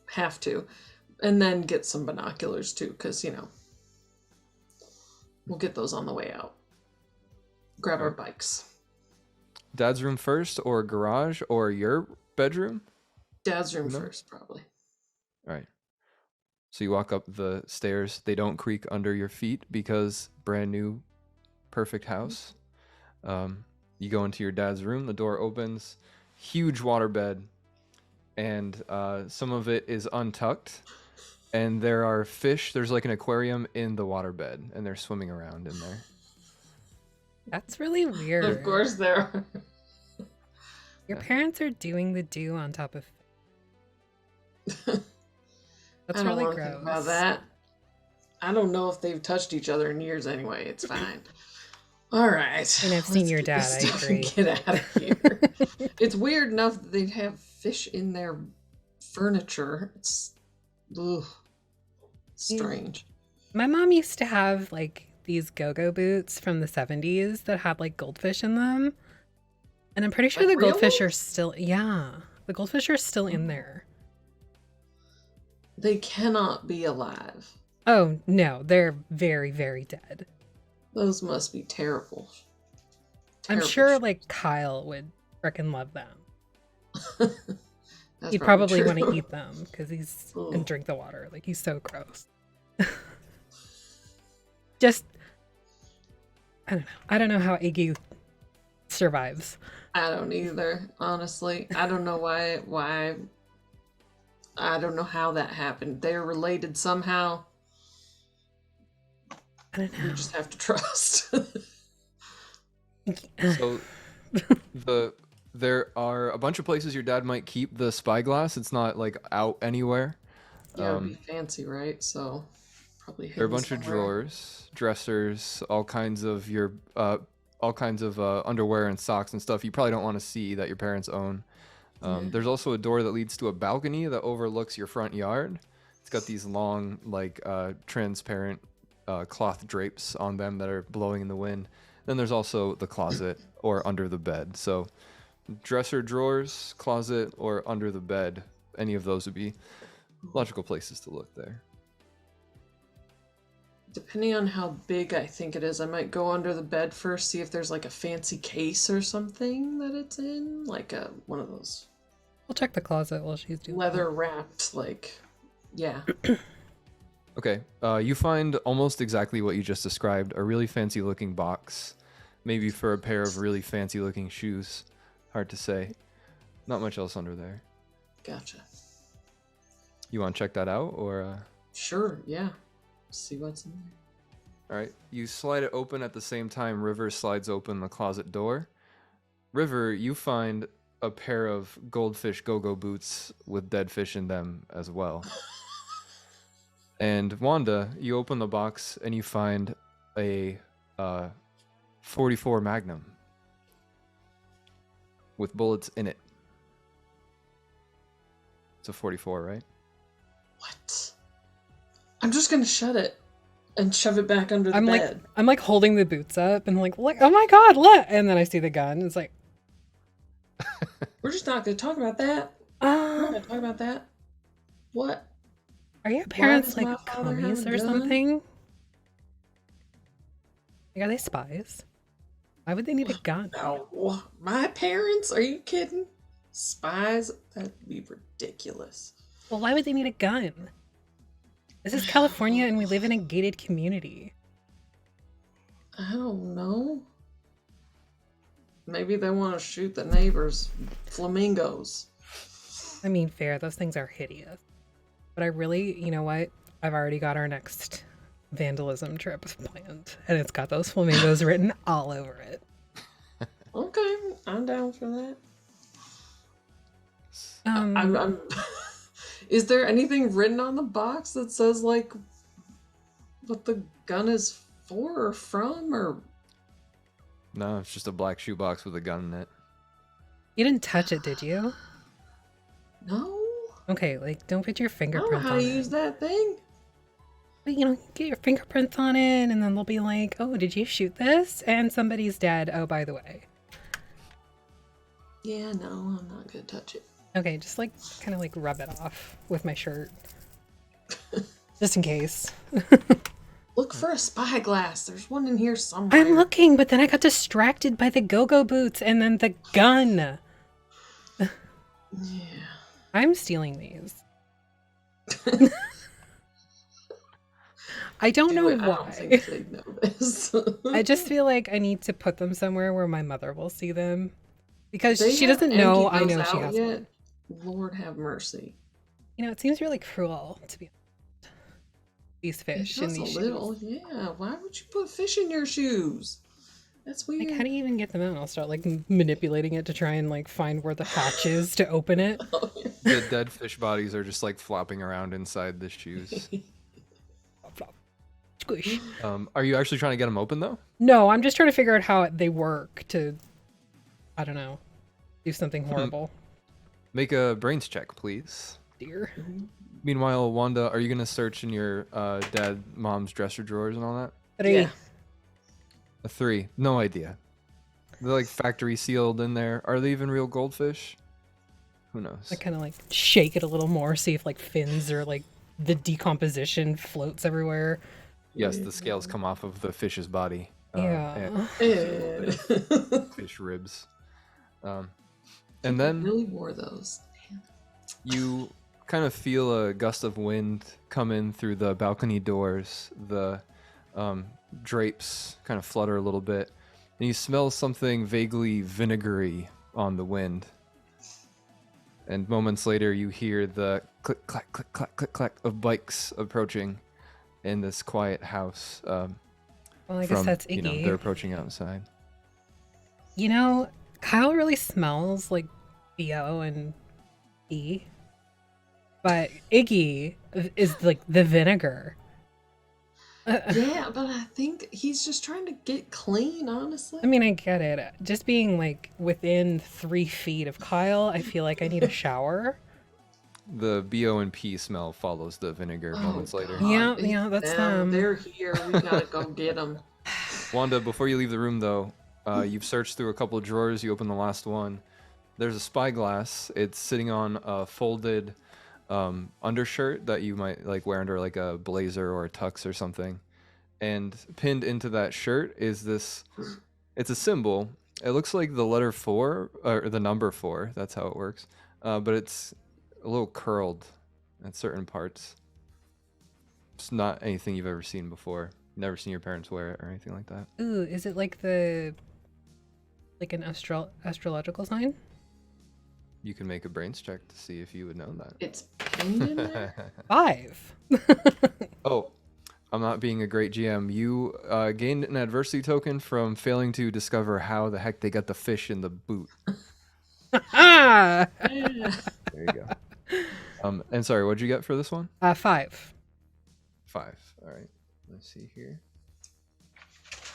have to. And then get some binoculars too, because, you know, we'll get those on the way out. Grab our bikes. Dad's room first, or garage, or your bedroom? Dad's room first, probably. All right. So you walk up the stairs. They don't creak under your feet because brand new, perfect house. You go into your dad's room. The door opens. Huge waterbed. And some of it is untucked. And there are fish. There's like an aquarium in the waterbed. And they're swimming around in there. That's really weird. Of course there are. Your parents are doing the do on top of... That's I don't really want to gross. think about that. I don't know if they've touched each other in years anyway. It's fine. All right. And I've seen your dad, I agree. Get out of here. It's weird enough that they'd have fish in their furniture. It's strange. My mom used to have like these go-go boots from the 70s that had like goldfish in them. And I'm pretty sure Like the real goldfish are ones? still, yeah, the goldfish are still in there. They cannot be alive. Oh, no, they're very, very dead. Those must be terrible. I'm Terrible sure shit. like Kyle would frickin' love them. That's He'd probably true. want to eat them because he's Ugh. and drink the water. Like he's so gross. Just, I don't know. I don't know how Iggy survives. I don't either, honestly. I don't know why. I don't know how that happened. They're related somehow. I don't You know. just have to trust. So there are a bunch of places your dad might keep the spyglass. It's not like out anywhere. Yeah, it'd be fancy, right? So probably There are a hidden bunch of somewhere. drawers, dressers, all kinds of underwear and socks and stuff you probably don't want to see that your parents own. There's also a door that leads to a balcony that overlooks your front yard. It's got these long, like transparent cloth drapes on them that are blowing in the wind. Then there's also the closet or under the bed. So dresser, drawers, closet, or under the bed. Any of those would be logical places to look there. Depending on how big I think it is, I might go under the bed first, see if there's like a fancy case or something that it's in, like one of those We'll check the closet while she's doing leather wrapped, like, yeah. Okay, you find almost exactly what you just described, a really fancy looking box, maybe for a pair of really fancy looking shoes. Hard to say. Not much else under there. Gotcha. You want to check that out, or? Sure, yeah. See what's in there. All right, you slide it open at the same time River slides open the closet door. River, you find a pair of goldfish go-go boots with dead fish in them as well. And Wanda, you open the box and you find a 44 Magnum with bullets in it. It's a 44, right? What? I'm just gonna shut it and shove it back under the bed. I'm like holding the boots up and like, oh my god, look! And then I see the gun. It's like, We're just not gonna talk about that. We're not gonna talk about that. What? are your parents does like my father have commies a or gun? something? Like, are they spies? Why would they need a gun? No, my parents? Are you kidding? Spies? That'd be ridiculous. Well, why would they need a gun? This is California and we live in a gated community. I don't know. Maybe they want to shoot the neighbors' flamingos. I mean, fair, those things are hideous. But I really, you know what? I've already got our next vandalism trip planned. And it's got those flamingos written all over it. Okay, I'm down for that. Um, Is there anything written on the box that says like what the gun is for or from or? No, it's just a black shoebox with a gun in it. You didn't touch it, did you? No. Okay, like, don't put your I don't know fingerprints how on to it. use that thing. But, you know, get your fingerprints on it, and then they'll be like, oh, did you shoot this? And somebody's dead. Oh, by the way. Yeah, no, I'm not gonna touch it. Okay, just like kind of like rub it off with my shirt. Just in case. Look for a spyglass. There's one in here somewhere. I'm looking, but then I got distracted by the go-go boots and then the gun. Yeah. I'm stealing these. I don't know I why. don't think they know this. I just feel like I need to put them somewhere where my mother will see them. Because They she haven't doesn't know emptied I know those she out has yet. one. Lord have mercy. You know, it seems really cruel to be these fish in Just these a little, shoes. yeah. Why would you put fish in your shoes? That's weird. Like, how do you even get them out? I'll start like manipulating it to try and like find where the hatch is to open it. Oh, yeah. The dead fish bodies are just like flopping around inside the shoes. Flop, flop. Squish. Are you actually trying to get them open though? No, I'm just trying to figure out how they work to, I don't know, do something horrible. Make a brains check, please. Dear. Meanwhile, Wanda, are you gonna search in your mom's dresser drawers and all that? 3. Yeah. A 3. No idea. They're like factory sealed in there. Are they even real goldfish? Who knows? I kind of like shake it a little more, see if like fins or like the decomposition floats everywhere. Yes, the scales come off of the fish's body. Yeah. Ew. Fish ribs. And then really wore those. Man. you kind of feel a gust of wind come in through the balcony doors. The drapes kind of flutter a little bit, and you smell something vaguely vinegary on the wind. And moments later, you hear the click, clack, click, clack, click, clack of bikes approaching in this quiet house. Well, I guess that's Iggy. You know, they're approaching outside. You know, Kyle really smells like Theo and E. But Iggy is like the vinegar. Yeah, but I think he's just trying to get clean, honestly. I mean, I get it. Just being like within 3 feet of Kyle, I feel like I need a shower. The BO and P smell follows the vinegar moments later. Yeah, It's yeah, that's them. them. They're here. We gotta go get them. Wanda, before you leave the room, though, you've searched through a couple of drawers. You open the last one. There's a spyglass. It's sitting on a folded undershirt that you might like wear under like a blazer or a tux or something. And pinned into that shirt is this. It's a symbol. It looks like the letter 4 or the number 4. That's how it works. But it's a little curled at certain parts. It's not anything you've ever seen before. Never seen your parents wear it or anything like that. Ooh, is it like like an astrological sign? You can make a brains check to see if you would know that. It's pinned in there. 5. Oh, I'm not being a great GM. You gained an adversity token from failing to discover how the heck they got the fish in the boot. Ah! Yeah. There you go. And sorry, what'd you get for this one? 5. 5. All right. Let's see here.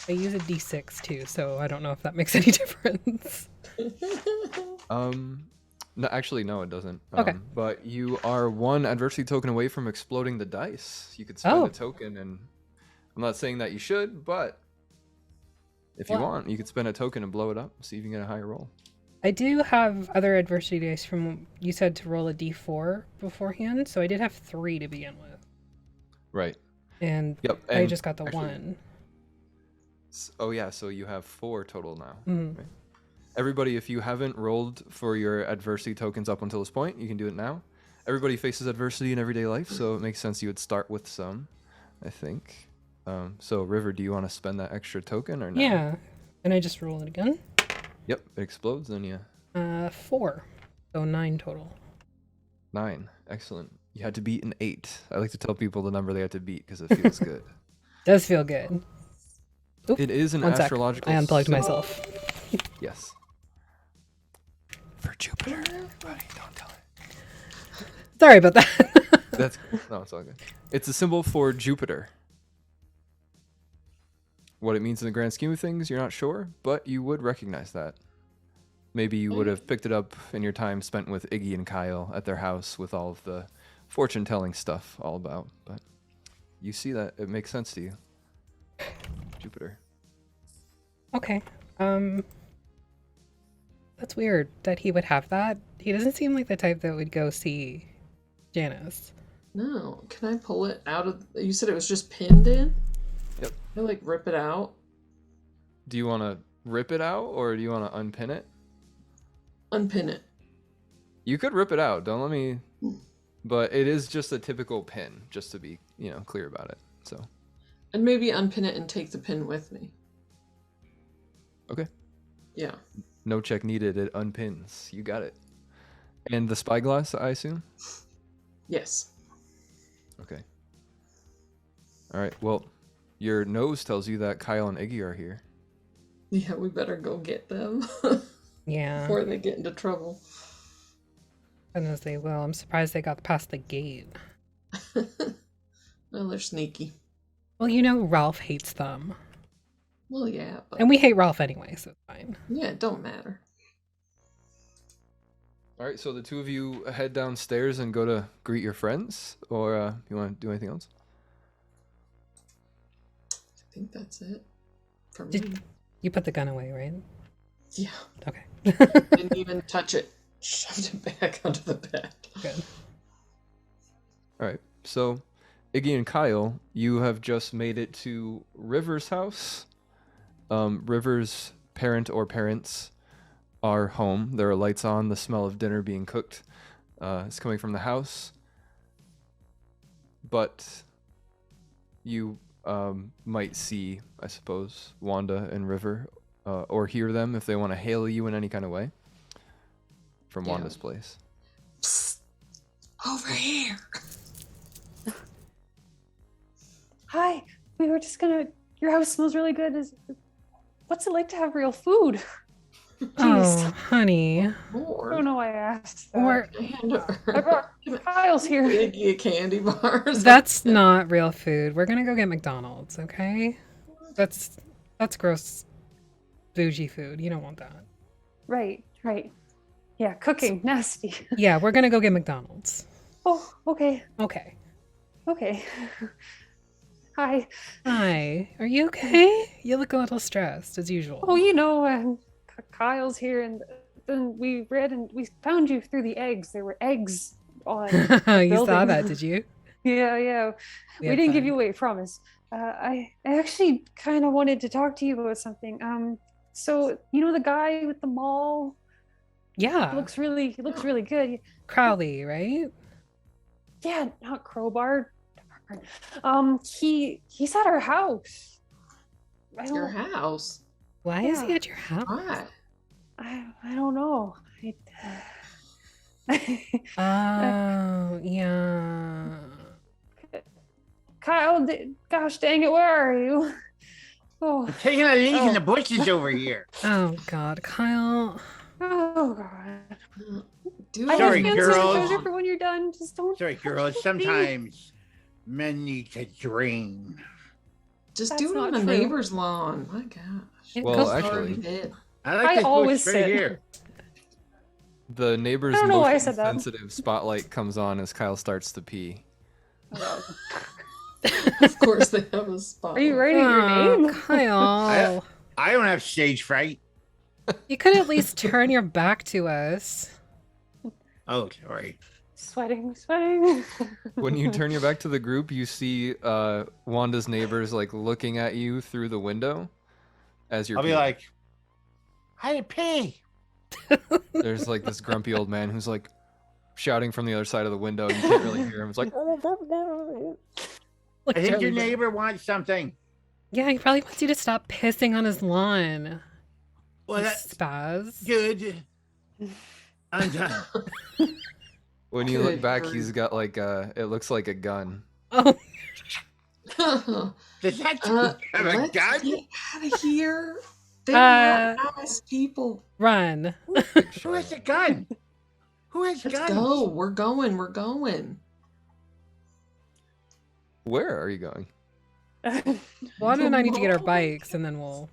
I use a d6 too, so I don't know if that makes any difference. No, actually, no, it doesn't. Okay. But you are 1 adversity token away from exploding the dice. You could spend Oh. a token, and I'm not saying that you should, but if you Well- want, you could spend a token and blow it up, see if you can get a higher roll. I do have other adversity dice from, you said to roll a d4 beforehand, so I did have 3 to begin with. Right. And Yep. I and just got the actually- 1. Oh yeah, so you have 4 total now. Mhm. Right? Everybody, if you haven't rolled for your adversity tokens up until this point, you can do it now. Everybody faces adversity in everyday life, so it makes sense you would start with some, I think. So River, do you want to spend that extra token or no? Yeah. And I just roll it again. Yep, it explodes, and yeah. 4. So 9 total. 9. Excellent. You had to beat an 8. I like to tell people the number they have to beat because it feels good. Does feel good. Oop, It is an 1 sec. astrological I unplugged symbol. myself. Yes. For Jupiter, everybody, don't tell it. Sorry about that. That's no, it's all good. It's a symbol for Jupiter. What it means in the grand scheme of things, you're not sure, but you would recognize that. Maybe you would have picked it up in your time spent with Iggy and Kyle at their house with all of the fortune-telling stuff all about. But you see that it makes sense to you. Jupiter. Okay. That's weird that he would have that. He doesn't seem like the type that would go see Janice. No, can I pull it out of? You said it was just pinned in. Yep. Can I like rip it out? Do you want to rip it out or do you want to unpin it? Unpin it. You could rip it out. Don't let me. But it is just a typical pin, just to be, clear about it. So. And maybe unpin it and take the pin with me. Okay. Yeah. No check needed. It unpins. You got it. And the spyglass, I assume? Yes. Okay. All right. Well, your nose tells you that Kyle and Iggy are here. Yeah, we better go get them. Yeah. Before they get into trouble. Goodness, they will. I'm surprised they got past the gate. Well, they're sneaky. Well, Ralph hates them. Well, yeah. But... And we hate Ralph anyway, so it's fine. Yeah, it don't matter. All right. So the two of you head downstairs and go to greet your friends? Or you want to do anything else? I think that's it. For me. You put the gun away, right? Yeah. Okay. Didn't even touch it. Shoved it back under the bed. Good. All right. So, Iggy and Kyle, you have just made it to River's house. River's parent or parents are home. There are lights on. The smell of dinner being cooked is coming from the house. But you might see, I suppose, Wanda and River, or hear them if they want to hail you in any kind of way from Wanda's place. Psst. Over here. Hi, we were just gonna. Your house smells really good. What's it like to have real food? Oh, honey. I don't know why I asked that. Or I brought Kyle's here. Iggy candy bars. that's not real food. We're gonna go get McDonald's, okay? That's gross, bougie food. You don't want that. Right. Yeah, cooking, nasty. Yeah, we're gonna go get McDonald's. Oh, okay. Okay. Hi. Hi. Are you okay? You look a little stressed, as usual. Oh, Kyle's here, and then we read and we found you through the eggs. There were eggs on the You saw building. that, did you? Yeah. We had didn't give fun. you away, promise. I actually kind of wanted to talk to you about something. So the guy with the mall? Yeah. He looks really good. Crowley, right? Yeah, not Crowbar. He's at our house. Your house? Why is he at your house? Why? I don't know. Oh, yeah. Kyle, gosh dang it, where are you? Oh, I'm taking a leak in the bushes over here. Oh, God. Kyle. oh God. Do I Sorry, have girls. hands for when you're done. Just don't. Sorry, girls. Sometimes men need to drain. Just That's do it on not the true. neighbor's lawn. My gosh. Well, It's actually- already dead. I like I this always bush right said- here. The neighbor's I don't know why I motion said that. sensitive spotlight comes on as Kyle starts to pee. Of course they have a spot. Are you writing your name? Kyle. I don't have stage fright. You could at least turn your back to us. Oh, sorry. Sweating. When you turn your back to the group, you see Wanda's neighbors looking at you through the window as you're I'll be peeing. like, I pee. There's this grumpy old man who's shouting from the other side of the window. You can't really hear him. It's like, Look, I think your Joey. neighbor wants something. Yeah, he probably wants you to stop pissing on his lawn. Well, You that's spaz. good. I'm done. when you look Good back, grief. he's got it looks like a gun. Oh, Does that have a Let's gun? get out of here. They're not nice people. run. Who has a gun? Who has Let's guns? go. We're going. Where are you going? Wanda and I need to get our bikes, and then we'll...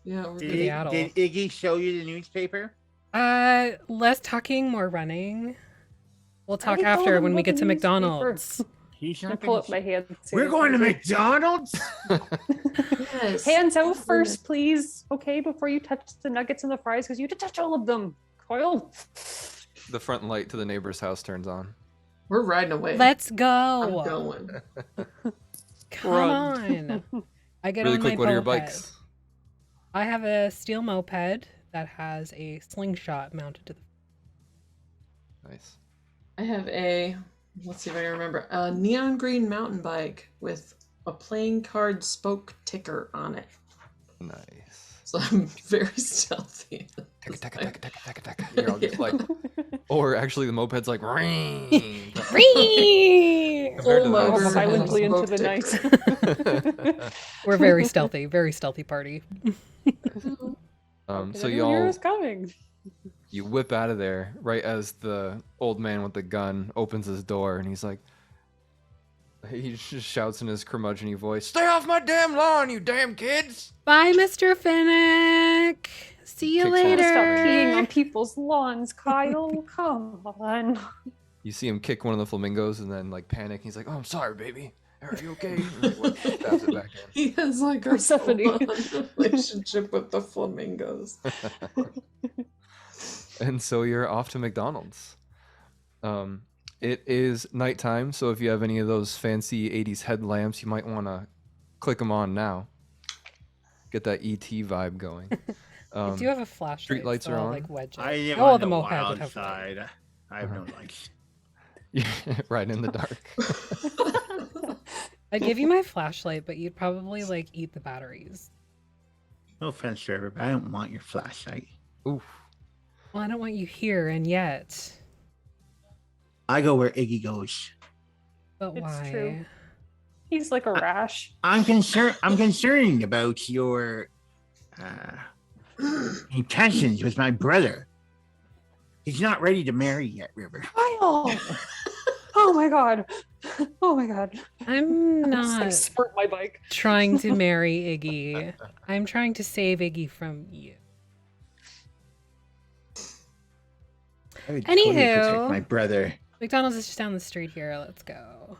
Yeah, we're Did, good. Seattle. did Iggy show you the newspaper? Less talking, more running. We'll talk already told after him when we about get to the newspaper. McDonald's. He's I not pull gonna up my hand. We're going to McDonald's? Yes. Hands out first, please. Okay, before you touch the nuggets and the fries, because you have to touch all of them. Kyle. The front light to the neighbor's house turns on. We're riding away. Let's I'm go. going. Come Run. on. I get Really on quick, my what are your moped. bikes? I have a steel moped that has a slingshot mounted to the. Nice. I have let's see if I can remember, a neon green mountain bike with a playing card spoke ticker on it. Nice. So I'm very stealthy. You're all just like, or actually the moped's like, ring. Whee! Compared to Pull that. over. Silently and into the smoke night. We're very stealthy party. So Anyone hear y'all, us coming. you whip out of there right as the old man with the gun opens his door, and he's like, he just shouts in his curmudgeon-y voice, "Stay off my damn lawn, you damn kids!" Bye, Mr. Finnick. See you Kicks one of the Stop later. peeing on people's lawns, Kyle. Come on. You see him kick one of the flamingos and then like panic. He's like, "Oh, I'm sorry, baby. Are you okay?" And, like, stabs it back in. He has like a Persephone. full-on relationship with the flamingos. And so you're off to McDonald's. It is nighttime, so if you have any of those fancy 80s headlamps, you might want to click them on now. Get that ET vibe going. I do have a flashlight. street lights so are I'll, on. like wedge it. I live Oh, on the the moped wild would have light. side. I have no lights. Right in the dark. I'd give you my flashlight, but you'd probably like eat the batteries. No offense, Trevor, but I don't want your flashlight. Oof. Well, I don't want you here, and yet. I go where Iggy goes. But It's why? true. He's like a rash. I'm concerned about your intentions with my brother. He's not ready to marry yet, River. Kyle! Oh my god. Oh my god. I'm I not squirt my bike. trying to marry Iggy. I'm trying to save Iggy from you. I would totally Anywho. protect my brother. McDonald's is just down the street here. Let's go.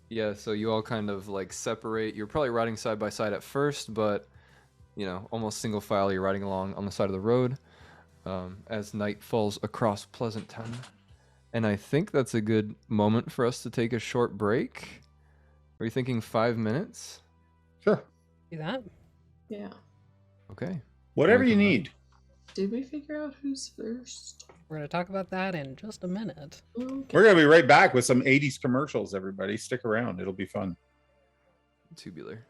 Yeah, so you all kind of like separate. You're probably riding side by side at first, but you know, almost single file. You're riding along on the side of the road as night falls across Pleasanton. And I think that's a good moment for us to take a short break. Are you thinking 5 minutes? Sure. Do that. Yeah. Okay. Whatever you Welcome back. need. Did we figure out who's first? We're going to talk about that in just a minute. Okay. We're gonna be right back with some 80s commercials, everybody. Stick around. It'll be fun. Tubular.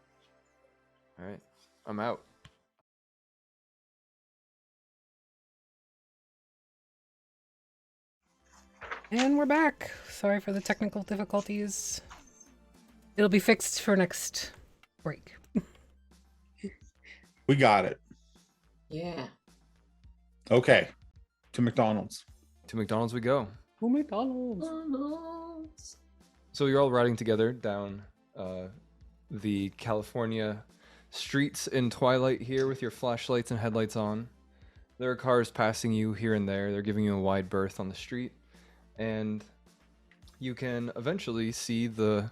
All right. I'm out. And we're back. Sorry for the technical difficulties. It'll be fixed for next break. We got it. Yeah. Okay. To McDonald's. To McDonald's we go. Oh, McDonald's. McDonald's. So you're all riding together down the California streets in twilight here with your flashlights and headlights on. There are cars passing you here and there. They're giving you a wide berth on the street. And you can eventually see the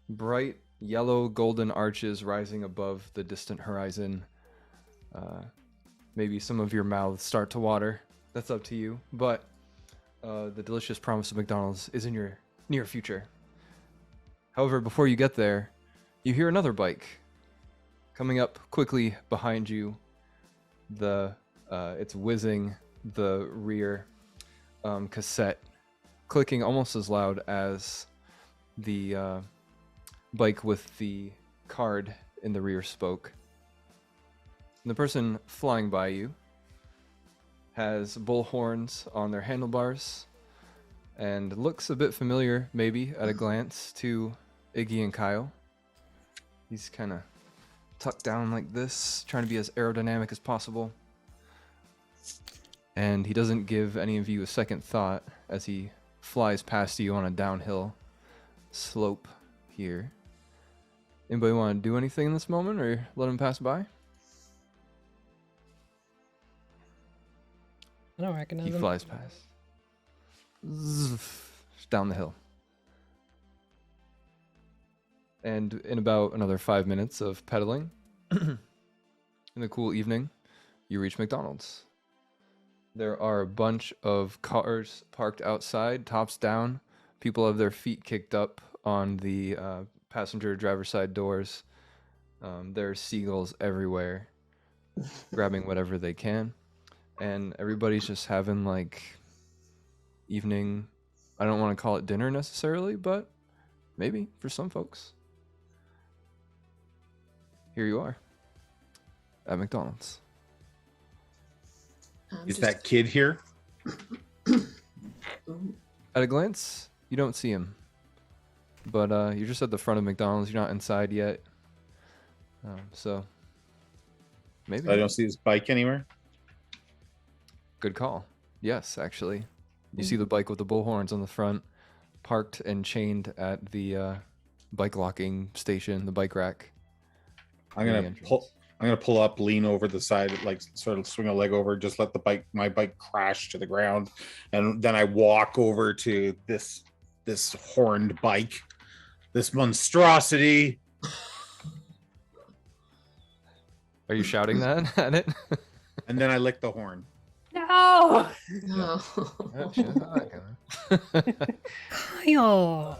bright yellow golden arches rising above the distant horizon. Maybe some of your mouths start to water. That's up to you. But the delicious promise of McDonald's is in your near future. However, before you get there, you hear another bike coming up quickly behind you. It's whizzing the rear cassette, clicking almost as loud as the bike with the card in the rear spoke. And the person flying by you has bull horns on their handlebars and looks a bit familiar, maybe, at a glance to Iggy and Kyle. He's kind of tucked down like this, trying to be as aerodynamic as possible. And he doesn't give any of you a second thought as he flies past you on a downhill slope here. Anybody want to do anything in this moment or let him pass by? I don't recognize He him. flies past. Zzz, down the hill. And in about another 5 minutes of pedaling, in the cool evening, you reach McDonald's. There are a bunch of cars parked outside, tops down. People have their feet kicked up on the passenger driver side doors. There are seagulls everywhere, grabbing whatever they can. And everybody's just having like evening, I don't want to call it dinner necessarily, but maybe for some folks. Here you are at McDonald's. Is that kid here? At a glance, you don't see him. But you're just at the front of McDonald's. You're not inside yet. So maybe. I don't see his bike anywhere. Good call. Yes, actually. You see the bike with the bullhorns on the front, parked and chained at the bike locking station, the bike rack. I'm gonna pull up, lean over the side, like sort of swing a leg over, just let my bike crash to the ground, and then I walk over to this horned bike, this monstrosity. Are you shouting that at it? And then I lick the horn. No! No. Kyle.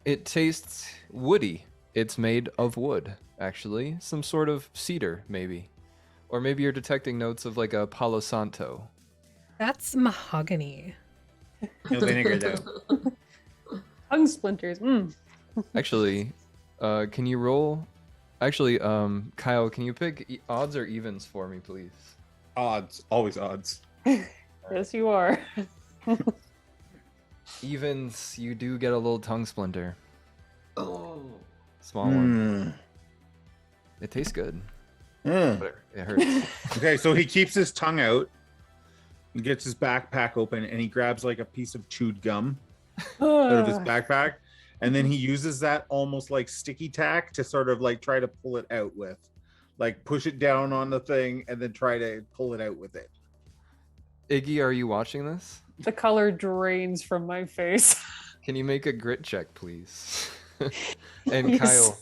It tastes woody. It's made of wood, actually. Some sort of cedar, maybe. Or maybe you're detecting notes of like a Palo Santo. That's mahogany. No vinegar, though. Tongue splinters. Actually, can you roll? Actually, Kyle, can you pick odds or evens for me, please? Odds, always odds. Yes, you are. Evens, you do get a little tongue splinter. Oh. Small one. It tastes good. But it hurts. Okay, so he keeps his tongue out. He gets his backpack open and he grabs like a piece of chewed gum out of his backpack. And then he uses that almost like sticky tack to sort of like try to pull it out with. Like push it down on the thing and then try to pull it out with it. Iggy, are you watching this? The color drains from my face. Can you make a grit check, please? And Yes.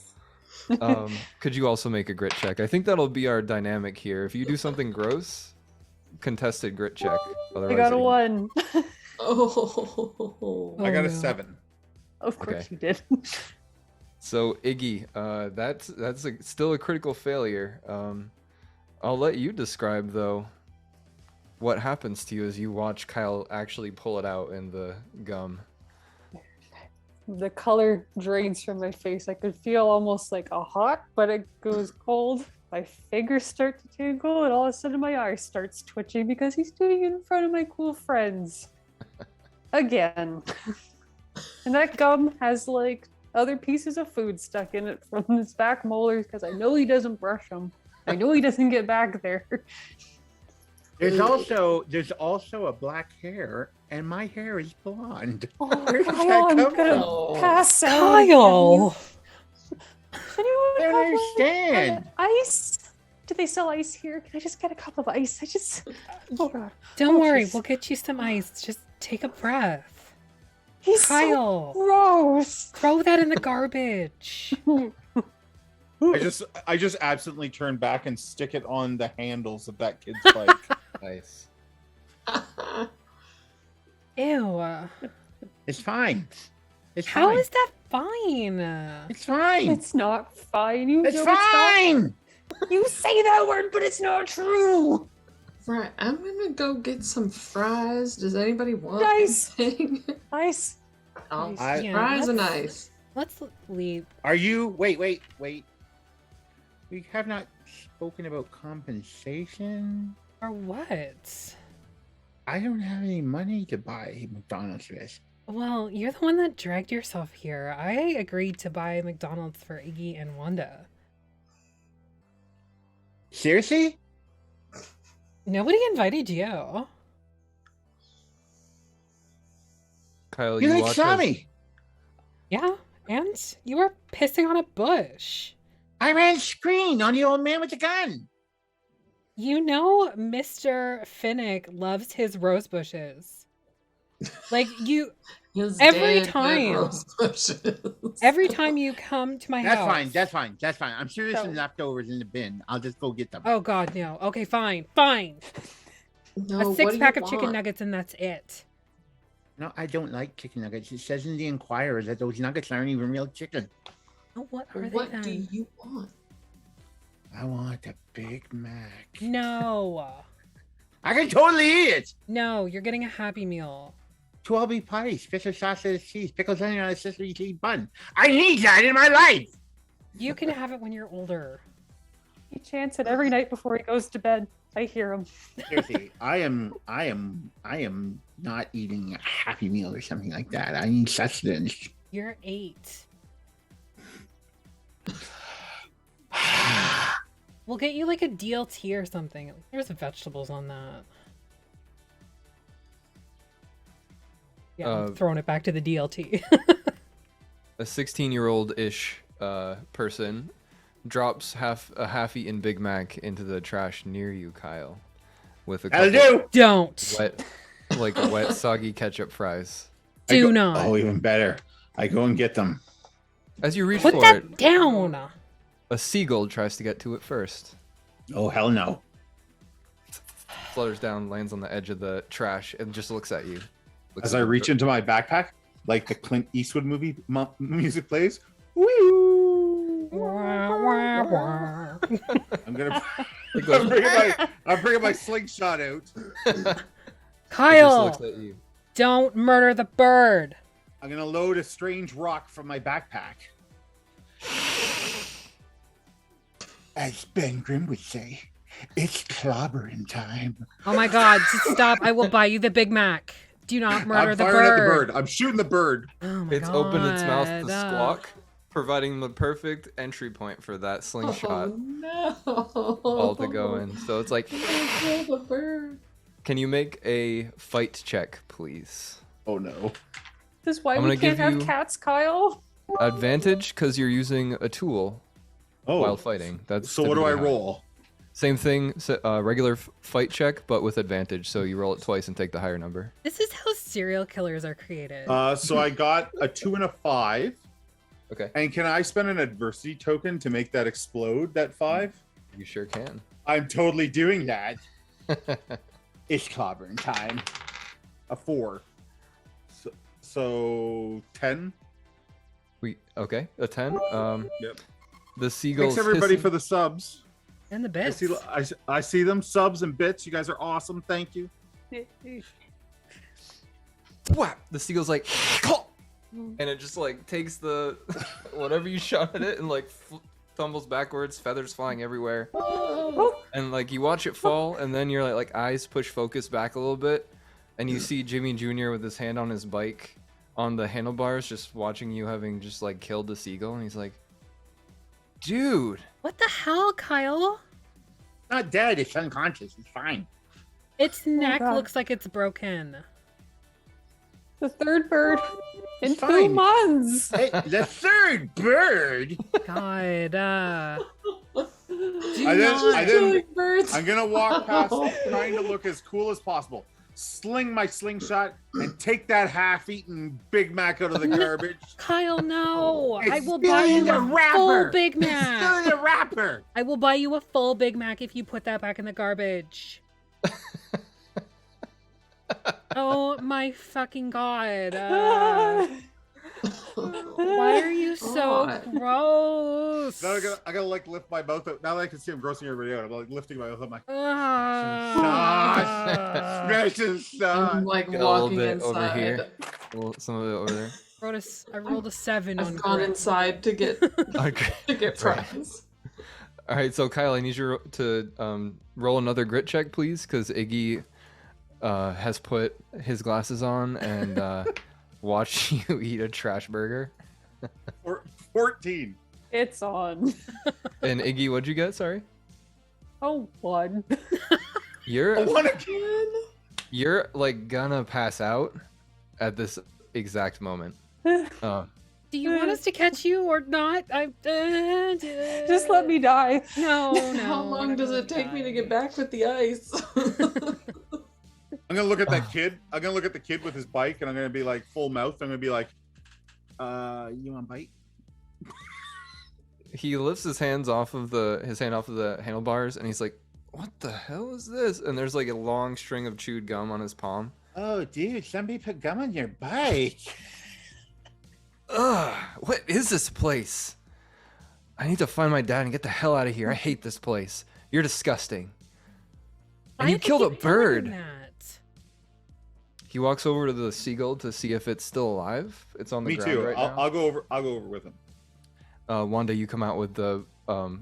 Kyle, could you also make a grit check? I think that'll be our dynamic here. If you do something gross, contested grit check. I got a 1. Oh. I got a no. 7. Of course Okay. you did. So Iggy, that's still a critical failure. I'll let you describe though what happens to you as you watch Kyle actually pull it out in the gum. The color drains from my face. I could feel almost like a hot, but it goes cold. My fingers start to tingle, and all of a sudden my eye starts twitching because he's doing it in front of my cool friends. Again. And that gum has like other pieces of food stuck in it from his back molars because I know he doesn't brush them. I know he doesn't get back there. There's also a black hair, and my hair is blonde. Oh, Where does Kyle, that I'm come gonna from? pass out. Kyle. Anyone I don't understand. Ice? Do they sell ice here? Can I just get a cup of ice? Oh god. Don't Oh, worry, jeez. we'll get you some ice. Just take a breath. He's so Kyle, gross. throw that in the garbage. I just absently turn back and stick it on the handles of that kid's bike. Nice. Ew. It's fine. It's How fine. is that fine? It's fine. It's not fine. You It's know not. fine. You say that word, but it's not true. Right, I'm gonna go get some fries. Does anybody want Nice. anything? Ice. Oh, I- Yeah, fries and let's- ice. Let's leave. Are you? Wait. We have not spoken about compensation. Or what? I don't have any money to buy McDonald's with. Well, you're the one that dragged yourself here. I agreed to buy McDonald's for Iggy and Wanda. Seriously? Nobody invited you. Kyle, You you like watch saw as- me. Yeah, and you were pissing on a bush. I ran screen on the old man with the gun. You know Mr. Finnick loves his rose bushes. Like you His Every dead time. rose bushes. every time you come to my That's house. fine. That's fine. That's fine. I'm sure there's So- some leftovers in the bin. I'll just go get them. Oh god, no. Okay, fine. Fine. No, A what do 6-pack you of chicken want? nuggets and that's it. No, I don't like chicken nuggets. It says in the Inquirer that those nuggets aren't even real chicken. Oh, what are What they do then? you want? I want a Big Mac. No. I can totally eat it. No, you're getting a Happy Meal. 12 beef patty, special sausage, cheese, pickles, onion on a sesame seed bun. I need that in my life. You can have it when you're older. He chants it every night before he goes to bed. I hear him. Seriously, I am not eating a Happy Meal or something like that. I need sustenance. You're 8. We'll get you like a DLT or something. There's vegetables on that. Yeah, I'm throwing it back to the DLT. A 16-year-old-ish person drops a half-eaten Big Mac into the trash near you, Kyle, with a That'll couple do. Don't. wet, soggy ketchup fries. Do not. Oh, even better. I go and get them. As you reach Put for that it, down. a seagull tries to get to it first. Oh, hell no. Flutters down, lands on the edge of the trash, and just looks at you. Looks As at I you. reach into my backpack, like the Clint Eastwood movie music plays. Woo! I'm gonna. It goes- I'm bringing my slingshot out. it just Kyle, looks at you. don't murder the bird. I'm gonna load a strange rock from my backpack. As Ben Grimm would say, it's clobbering time. Oh my god, stop. I will buy you the Big Mac. Do not murder I'm the firing bird. at the bird. I'm shooting the bird. Oh my It's opened its mouth to God. squawk, providing the perfect entry point for that slingshot Oh no! all to go in. So it's like, Kill the bird. can you make a fight check, please? Oh no. This is why I'm we gonna can't give have you- cats, Kyle. Advantage because you're using a tool Oh. while fighting. That's So what do I typically how- roll? Same thing, regular fight check, but with advantage. So you roll it twice and take the higher number. This is how serial killers are created. So I got a 2 and a 5. Okay, And can I spend an adversity token to make that explode? That 5? you sure can. I'm totally doing that. It's clobbering time. A 4. So 10. Okay, a 10. Yep. The seagulls. Thanks everybody hissing- for the subs. and the I bits. I see them subs and bits. You guys are awesome. Thank you. Whap! The seagull's like, and it just like takes the whatever you shot at it and like tumbles backwards, feathers flying everywhere, and like you watch it fall, and then your like eyes push focus back a little bit, and you see Jimmy Jr. with his hand on his bike on the handlebars, just watching you having just like killed the seagull, and he's like, dude. What the hell, Kyle? Not dead. It's unconscious. It's fine. Its neck God. looks like it's broken. The third bird in It's 2 fine. months. Hey, the third bird. God. I didn't. Killing birds. I'm gonna walk past, trying to look as cool as possible. Sling my slingshot and take that half-eaten Big Mac out of the garbage. Kyle, no. I It's will still buy in you the a full wrapper. Big It's still Mac. in the wrapper. I will buy you a full Big Mac if you put that back in the garbage. Oh my fucking god. Why are you so God. gross? Now I gotta like lift my mouth out. Now that I can see I'm grossing everybody out, I'm like lifting my mouth. I'm like, Ah. precious son. I'm like Get a little walking bit over inside. here. Well, some of it over there. I rolled a 7 on I've gone grit. inside to get Okay. to get Right. fries. All right, so Kyle, I need you to roll another grit check, please, because Iggy has put his glasses on and watched you eat a trash burger. 14. It's on. And Iggy, what'd you get? Sorry, Oh, 1. you're One again. you're like gonna pass out at this exact moment. Do you want us to catch you or not? Just let me die. No, no. How long does it take me to get back with the ice? I'm gonna look at that kid. I'm gonna look at the kid with his bike, and I'm gonna be like full mouth. I'm gonna be like, you want a bite? He lifts his hand off of the handlebars, and he's like, what the hell is this? And there's like a long string of chewed gum on his palm. Oh, dude, somebody put gum on your bike. Ugh, what is this place? I need to find my dad and get the hell out of here. I hate this place. You're disgusting. And Why you do killed a keep doing bird. that? He walks over to the seagull to see if it's still alive. It's on the Me ground too. right I'll go over. I'll go over with him. now. Wanda, you come out with the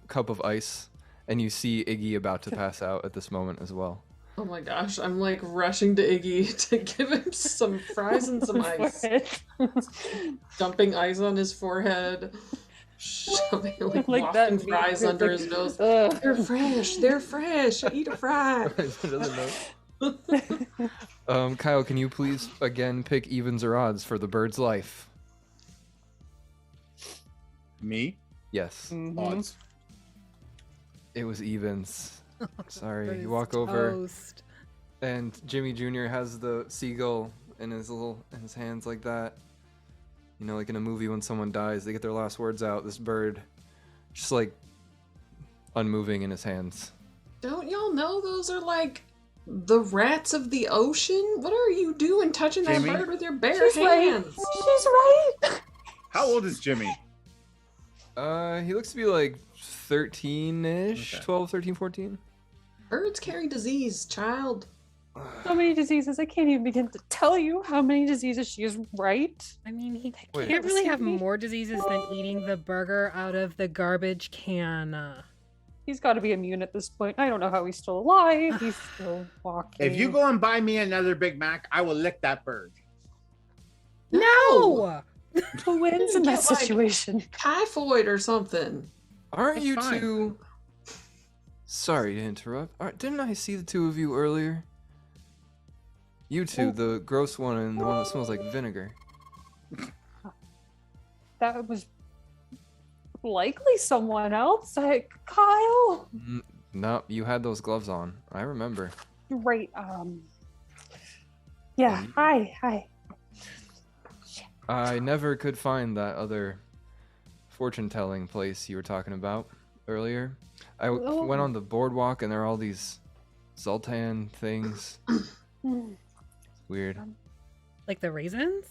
cup of ice, and you see Iggy about to pass out at this moment as well. Oh my gosh, I'm like rushing to Iggy to give him some fries and some ice. Dumping ice on his forehead. Shoving like Like that wafting fries under his nose. Ugh. They're fresh. They're fresh. Eat a fry. Kyle, can you please again pick evens or odds for the bird's life? Me? Yes. Mhm. Odds. It was evens. Sorry. Bird You is walk over, toast. and Jimmy Jr. has the seagull in his hands like that. You know, like in a movie when someone dies, they get their last words out. This bird, just like unmoving in his hands. Don't y'all know those are like the rats of the ocean? What are you doing touching that Jimmy? bird with your bare She's right. hands? She's right. How old is Jimmy? He looks to be like 13-ish, Okay. 12, 13, 14. Birds carry disease, child. So many diseases. I can't even begin to tell you how many diseases she is right. I mean, he Wait. can't really have See me? more diseases than eating the burger out of the garbage can. He's got to be immune at this point. I don't know how he's still alive. He's still walking. If you go and buy me another Big Mac, I will lick that bird. No! who wins in Get, that like, situation? Typhoid or something. Aren't It's you fine. two? Sorry to interrupt. Didn't I see the two of you earlier? You two, the gross one and the one that smells like vinegar. That was likely someone else. Kyle. No, you had those gloves on. I remember. Right. Yeah. Hi. I never could find that other fortune-telling place you were talking about earlier. I Oh. went on the boardwalk and there are all these Zoltan things. Weird. Like the raisins?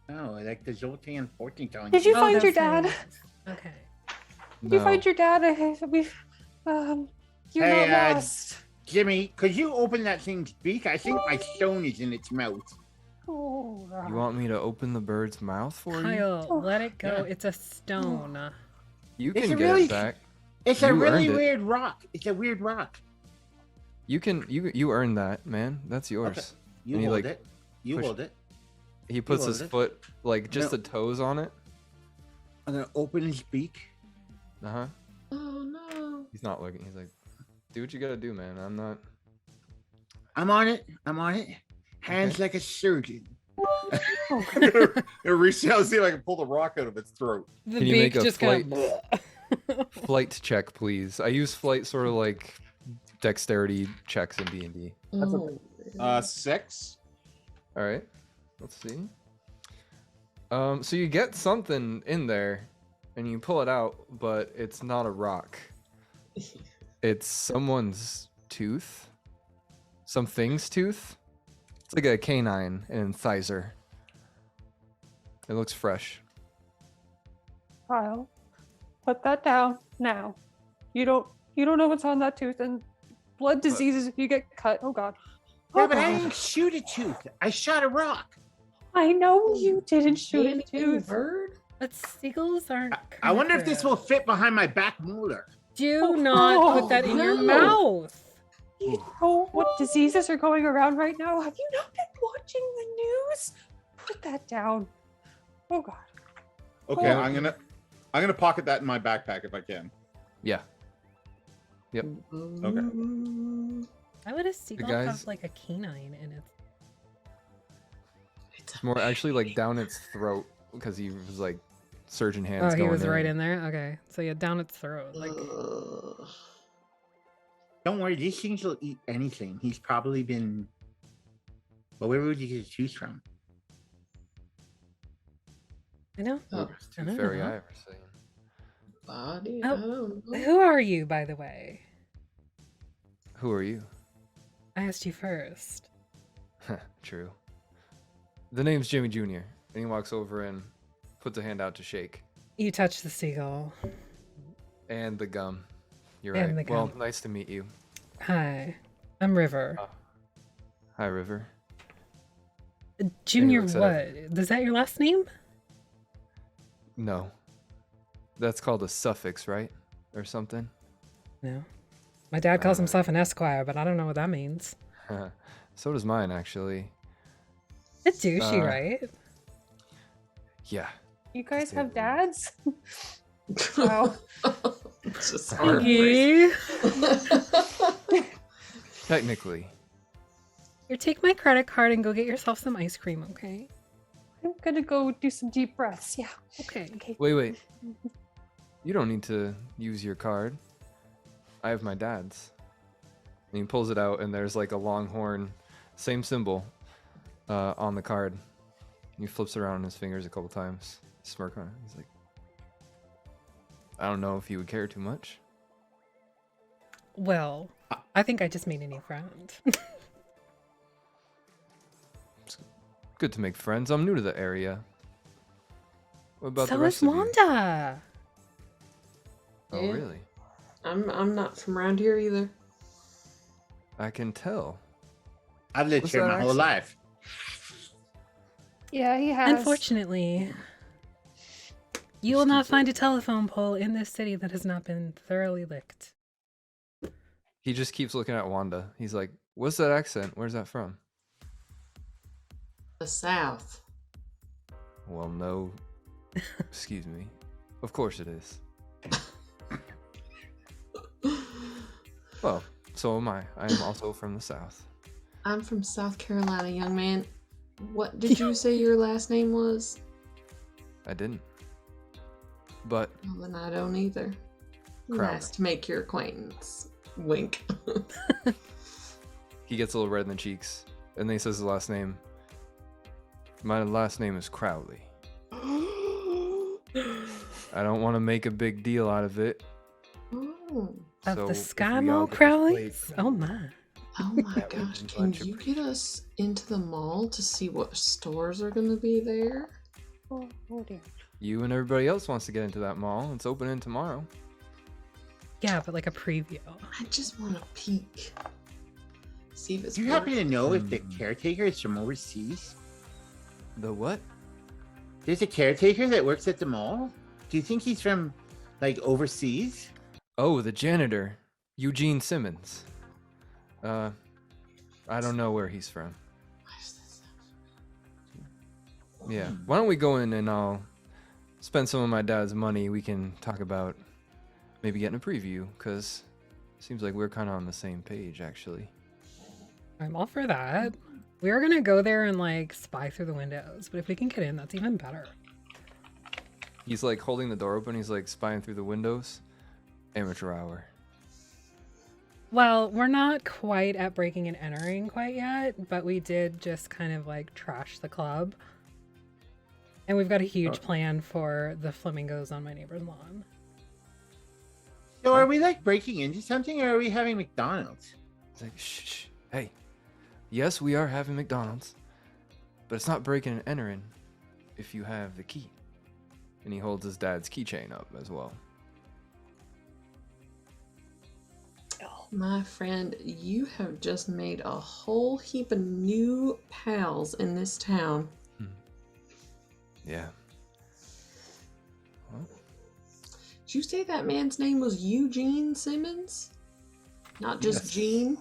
Oh, I like the Zoltan fortune telling. Did you Oh, find your those dad? things. Okay. Did you No. find your dad? We've you're Hey, not lost. Jimmy, could you open that thing's beak? I think my stone is in its mouth. Oh, You want me to open the bird's mouth for you? Kyle, let it go. Yeah. It's a stone. You It's can a get really- it back. It's a You really earned it. weird rock. It's a weird rock. You earned that, man. That's yours. You And he, hold like, it. You push- hold it. He puts hold his it. foot like just No. the toes on it. I'm gonna open his beak. Uh-huh. Oh no. He's not looking. He's like, do what you gotta do, man. I'm not. I'm on it. Hands like a surgeon. Reach out and see if I can pull the rock out of its throat. The Can you beak make a just kind of. Flight check, please. I use flight sort of like dexterity checks in D&D. Oh, 6. All right. Let's see. So you get something in there, and you pull it out, but it's not a rock. It's someone's tooth. Something's tooth. It's like a canine incisor. It looks fresh. Kyle, put that down now. You don't know what's on that tooth, and blood diseases if you get cut. Oh God. Yeah, Oh, but I God. didn't shoot a tooth. I shot a rock. I know you didn't shoot a Damn tooth. bird. But seagulls aren't. I wonder if this will carnivorous. fit behind my back molar. Do not put that in your no. mouth. You know what diseases are going around right now? Have you not been watching the news? Put that down. Oh God. Okay, Oh. I'm gonna pocket that in my backpack if I can. Yeah. Okay. Why would a seagull guys- have like a canine in it? It's more actually like down its throat because he was like surgeon hands. Oh, he going was right in. in there. Okay, so yeah, down its throat. Like, Don't worry, these things will eat anything. He's probably been. Well, where would you get his tooth from? I know. Oh, Tooth I don't fairy know. I ever seen. body. Oh, I don't know. Who are you, by the way? Who are you? I asked you first. True. The name's Jimmy Jr. And he walks over and puts a hand out to shake. You touched the seagull. And the gum. You're And right. the Well, gum. nice to meet you. Hi, I'm River. Hi, River. Junior, looks at what? Is that your last name? No. That's called a suffix, right? Or something? No. My dad calls know. himself an Esquire, but I don't know what that means. So does mine, actually. It's douchey, Uh, right? Yeah. You guys Yeah. have dads? Wow. It's just hard. Iggy, Technically. here, take my credit card and go get yourself some ice cream, okay? I'm gonna go do some deep breaths. Yeah. Okay. Okay. Wait. You don't need to use your card. I have my dad's. And he pulls it out, and there's like a longhorn, same symbol, on the card. He flips it around in his fingers a couple times. Smirk on it. He's like, I don't know if you would care too much. Well, I think I just made a new friend. Good to make friends. I'm new to the area. What about So the rest is of you? Wanda. Oh, Yeah. really? I'm not from around here either. I can tell. I've lived What's here that my whole accent? life. Yeah, he has. Unfortunately, you will not find a telephone pole in this city that has not been thoroughly licked. He just keeps looking at Wanda. He's like, what's that accent? Where's that from? The South. Well, no. Excuse me. Of course it is. Well, so am I. I am also from the South. I'm from South Carolina, young man. What did you say your last name was? I didn't. But Well, then I don't either. Crowder. Nice to make your acquaintance. Wink. he gets a little red in the cheeks. And then he says his last name. My last name is Crowley. I don't want to make a big deal out of it. Oh. Of So the if we all Skymo get Crowleys? displayed- Oh my. Oh my That would gosh, be a can bunch of you get us into the mall to see what stores are gonna be there? Oh dear. You and everybody else wants to get into that mall. It's opening tomorrow. Yeah, but like a preview. I just want to peek. See if it's Do you happen to know if the Hmm. caretaker is from overseas? The what? There's a caretaker that works at the mall. Do you think he's from, like, overseas? Oh, the janitor. Eugene Simmons. I don't know where he's from. Yeah. Why don't we go in and I'll spend some of my dad's money. We can talk about maybe getting a preview, because it seems like we're kind of on the same page, actually. I'm all for that. We were gonna go there and like spy through the windows, but if we can get in, that's even better. He's like holding the door open. He's like spying through the windows. Amateur hour. Well, we're not quite at breaking and entering quite yet, but we did just kind of like trash the club. And we've got a huge plan for the flamingos on my neighbor's lawn. So are we, like, breaking into something, or are we having McDonald's? It's like, shh, shh. Hey. Yes, we are having McDonald's, but it's not breaking and entering if you have the key. And he holds his dad's keychain up as well. My friend, you have just made a whole heap of new pals in this town. Yeah. Well, Did you say that man's name was Eugene Simmons? Not just Yes. Gene?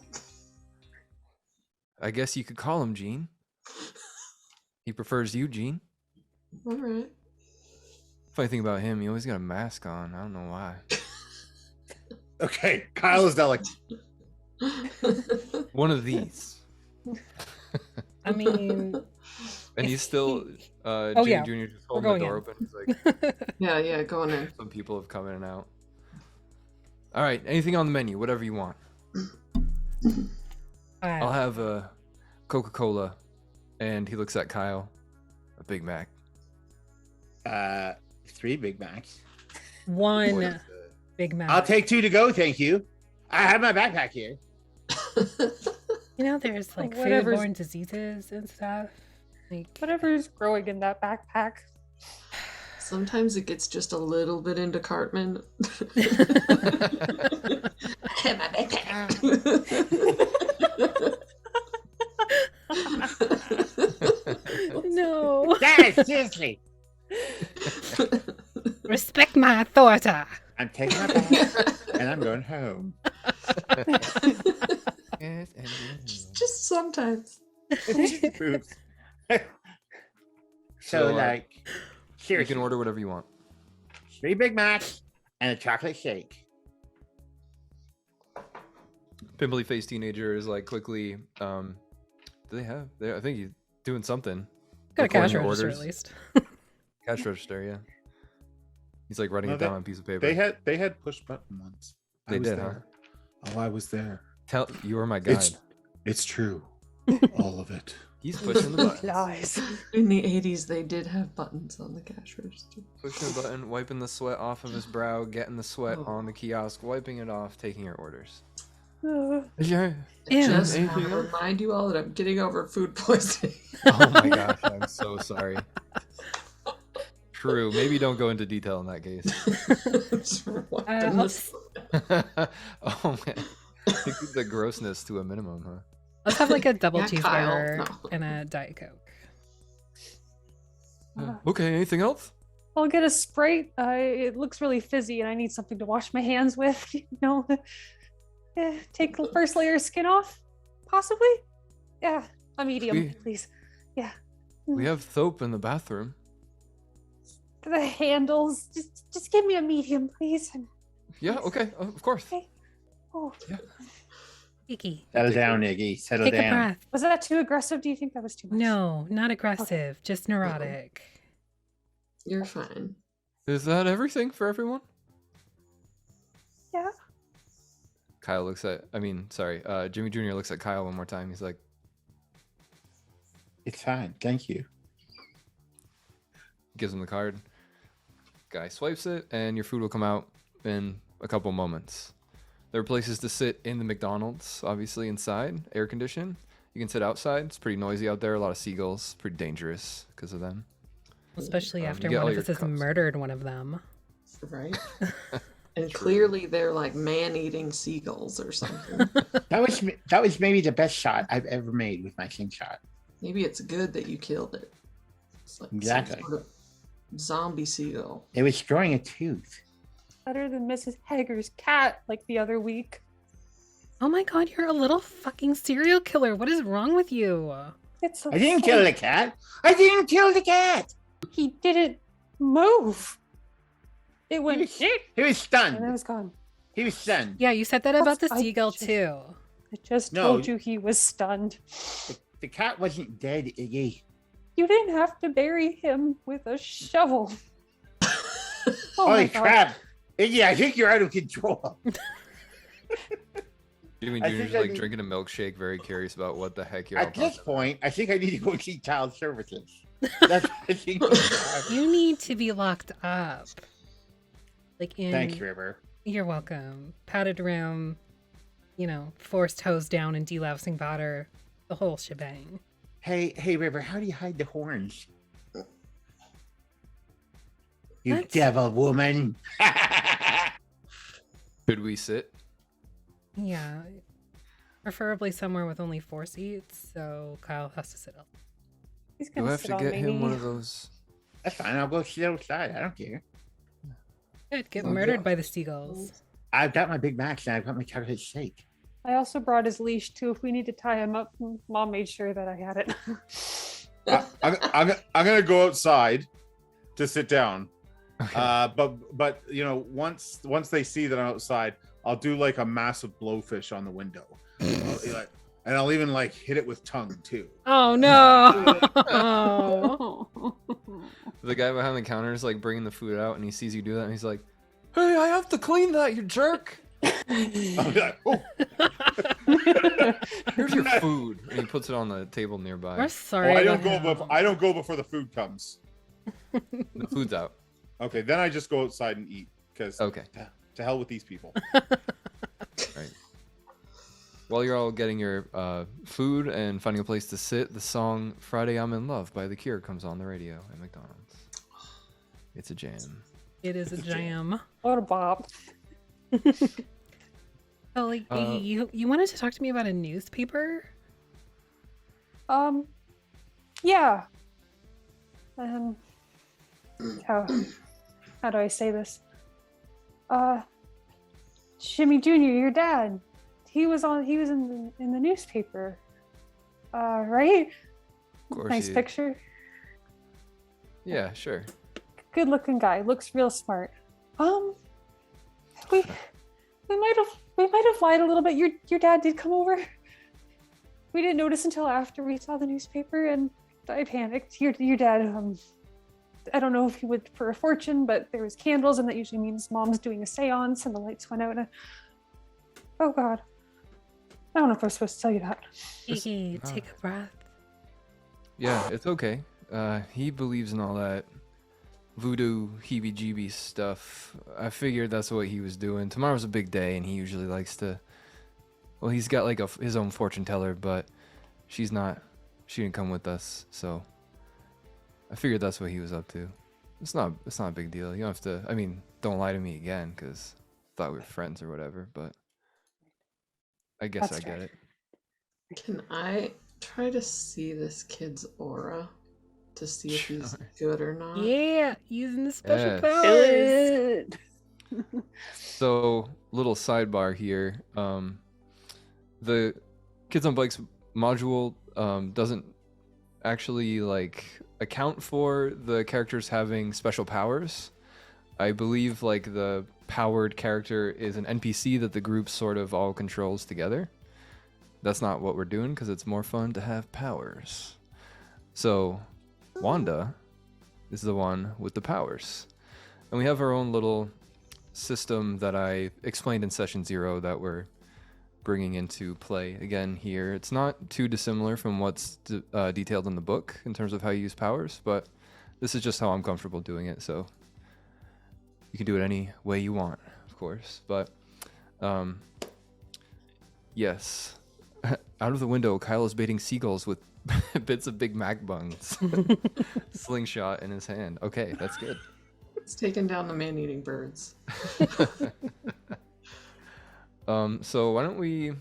I guess you could call him Gene. He prefers Eugene. Alright. Funny thing about him, he always got a mask on. I don't know why. Okay, Kyle is now like, One of these. I mean, And he's still Oh, Jimmy yeah. Jr. just We're holding the going door in. open. He's like, yeah, going in. some people have come in and out. All right, anything on the menu, whatever you want. I'll have a Coca-Cola, and he looks at Kyle, a Big Mac. 3 Big Macs. one Big Mac. I'll take 2 to go, thank you. I have my backpack here. You know, there's like Whatever's- foodborne diseases and stuff. Like, Whatever's growing in that backpack. Sometimes it gets just a little bit into Cartman. My backpack. no. Guys, seriously. Respect my authority. I'm taking my bag and I'm going home. Just sometimes. Oops. So, like, You seriously, can order whatever you want. 3 Big Macs and a chocolate shake. Pimply faced teenager is like quickly. Do they have? I think he's doing something. Got a Recording cash your register orders. at least. Cash register, yeah. He's like writing No, it down on a piece of paper. They had push button ones. I They was did, huh? there. Oh, I was there. Tell you were my guide. It's true. All of it. He's pushing the button. Lies. In the 80s, they did have buttons on the cash register. Pushing the button, wiping the sweat off of his brow, getting the sweat Oh. on the kiosk, wiping it off, taking your orders. Uh, Yeah. Ew. Just want Anything to else? remind you all that I'm getting over food poisoning. Oh my gosh, I'm so sorry. True. Maybe don't go into detail in that case. Just rewinding this. Oh man. Keep the grossness to a minimum, huh? Let's have like a double Yeah, Kyle, cheeseburger no. and a Diet Coke. Okay, anything else? I'll get a Sprite. It looks really fizzy, and I need something to wash my hands with. You know, take the first layer of skin off, possibly. Yeah, a medium, We- please. Yeah, We have soap in the bathroom. the handles. Just give me a medium, please. Yeah, okay, of course. Oh, Iggy, Settle down, Iggy. Settle take a down. breath. was that too aggressive? Do you think that was too much? No, not aggressive, just neurotic. You're fine. Is that everything for everyone? Yeah. Kyle looks at, Jimmy Jr. looks at Kyle one more time. He's like, It's fine. Thank you. gives him the card. Guy swipes it, and your food will come out in a couple moments. There are places to sit in the McDonald's, obviously inside, air conditioned. You can sit outside. It's pretty noisy out there. A lot of seagulls. Pretty dangerous because of them. Especially you after get all one of your us has cups. murdered one of them. Right? And clearly they're like man-eating seagulls or something. That was maybe the best shot I've ever made with my slingshot. Maybe it's good that you killed it. It's like some Exactly. sort of zombie seagull. It was growing a tooth. Better than Mrs. Hager's cat like the other week. Oh my god, you're a little fucking serial killer. What is wrong with you? It's I didn't kill the cat. I didn't kill the cat. He didn't move. It went He was and it stunned. was gone. He was stunned. Yeah, you said that about the I seagull just- too. I just No. told you he was stunned. The cat wasn't dead, Iggy. You didn't have to bury him with a shovel. Oh Holy my God. crap. Iggy, I think you're out of control. Jimmy I Jr. think is I like need- drinking a milkshake, very curious about what the heck you're all At this talking point, I think I need to go see child services. That's what I think. You need to be locked up. Like in Thanks, River. You're welcome. Padded room, forced hose down and delousing powder, the whole shebang. Hey, River, how do you hide the horns? You What? devil woman. Should we sit? Yeah. Preferably somewhere with only 4 seats, so Kyle has to sit up. He's Do I gonna have sit to on get my him one knee. of those? That's fine. I'll go sit outside. I don't care. Good, get Oh, murdered yeah. by the seagulls. I've got my Big Macs and I've got my chocolate shake. I also brought his leash too. If we need to tie him up, Mom made sure that I had it. I'm gonna go outside to sit down. But once they see that I'm outside, I'll do like a massive blowfish on the window, and I'll even like hit it with tongue too. Oh no! The guy behind the counter is like bringing the food out, and he sees you do that, and he's like, "Hey, I have to clean that, you jerk! I'll be like, oh, Here's your food." And he puts it on the table nearby. We're sorry. I about don't go. him. I don't go before the food comes. The food's out. Okay, then I just go outside and eat because Okay. to hell with these people. Right. while you're all getting your food and finding a place to sit, the song "Friday I'm in Love" by The Cure comes on the radio at McDonald's. It's a jam. It is a jam. What a bop. Oh, like you wanted to talk to me about a newspaper? Yeah. How do I say this? Shimmy Jr., your dad. He was in the newspaper. Right? Of course. Nice picture. Yeah, sure. Good looking guy. Looks real smart. We might have lied a little bit. Your dad did come over. We didn't notice until after we saw the newspaper, and I panicked. Your dad, I don't know if he would for a fortune, but there was candles, and that usually means mom's doing a seance, and the lights went out. And oh God, I don't know if I was supposed to tell you that. Iggy, take a breath. Yeah, it's okay. He believes in all that voodoo heebie-jeebie stuff. I figured that's what he was doing. Tomorrow's a big day, and he usually likes to. Well, he's got like his own fortune teller, but she didn't come with us, so I figured that's what he was up to. It's not a big deal. You don't have to. I mean, don't lie to me again, because I thought we were friends or whatever. But I guess That's I get it. Can I try to see this kid's aura to see if he's good or not? Yeah, using the special Yes. powers. So, little sidebar here. The Kids on Bikes module doesn't actually like account for the characters having special powers. I believe like the powered character is an NPC that the group sort of all controls together. That's not what we're doing because it's more fun to have powers. So, Wanda is the one with the powers. And we have our own little system that I explained in session 0 that we're bringing into play again here. It's not too dissimilar from what's detailed in the book in terms of how you use powers, but this is just how I'm comfortable doing it, so you can do it any way you want, of course. But yes, out of the window, Kyle is baiting seagulls with bits of Big Mac buns. Slingshot in his hand. Okay, that's good. It's taking down the man-eating birds. So why don't we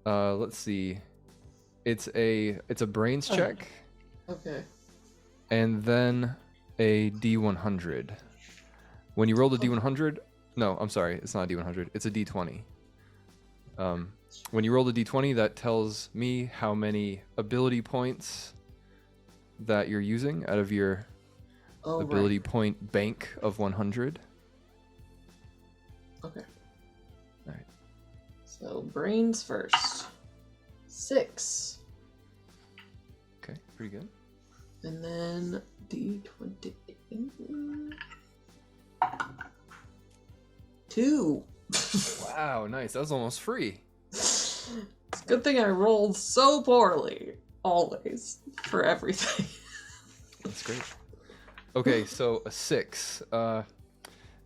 let's see. It's a brains check Okay. and then a D100. When you roll the D100, no, I'm sorry, it's not a D100, it's a D20. When you roll the D20, that tells me how many ability points that you're using out of your ability point bank of 100. Okay. All right. So brains first. 6. Okay, pretty good. And then D20. 2. Wow, nice. That was almost free. It's a good thing I rolled so poorly. Always. For everything. That's great. Okay, so a 6.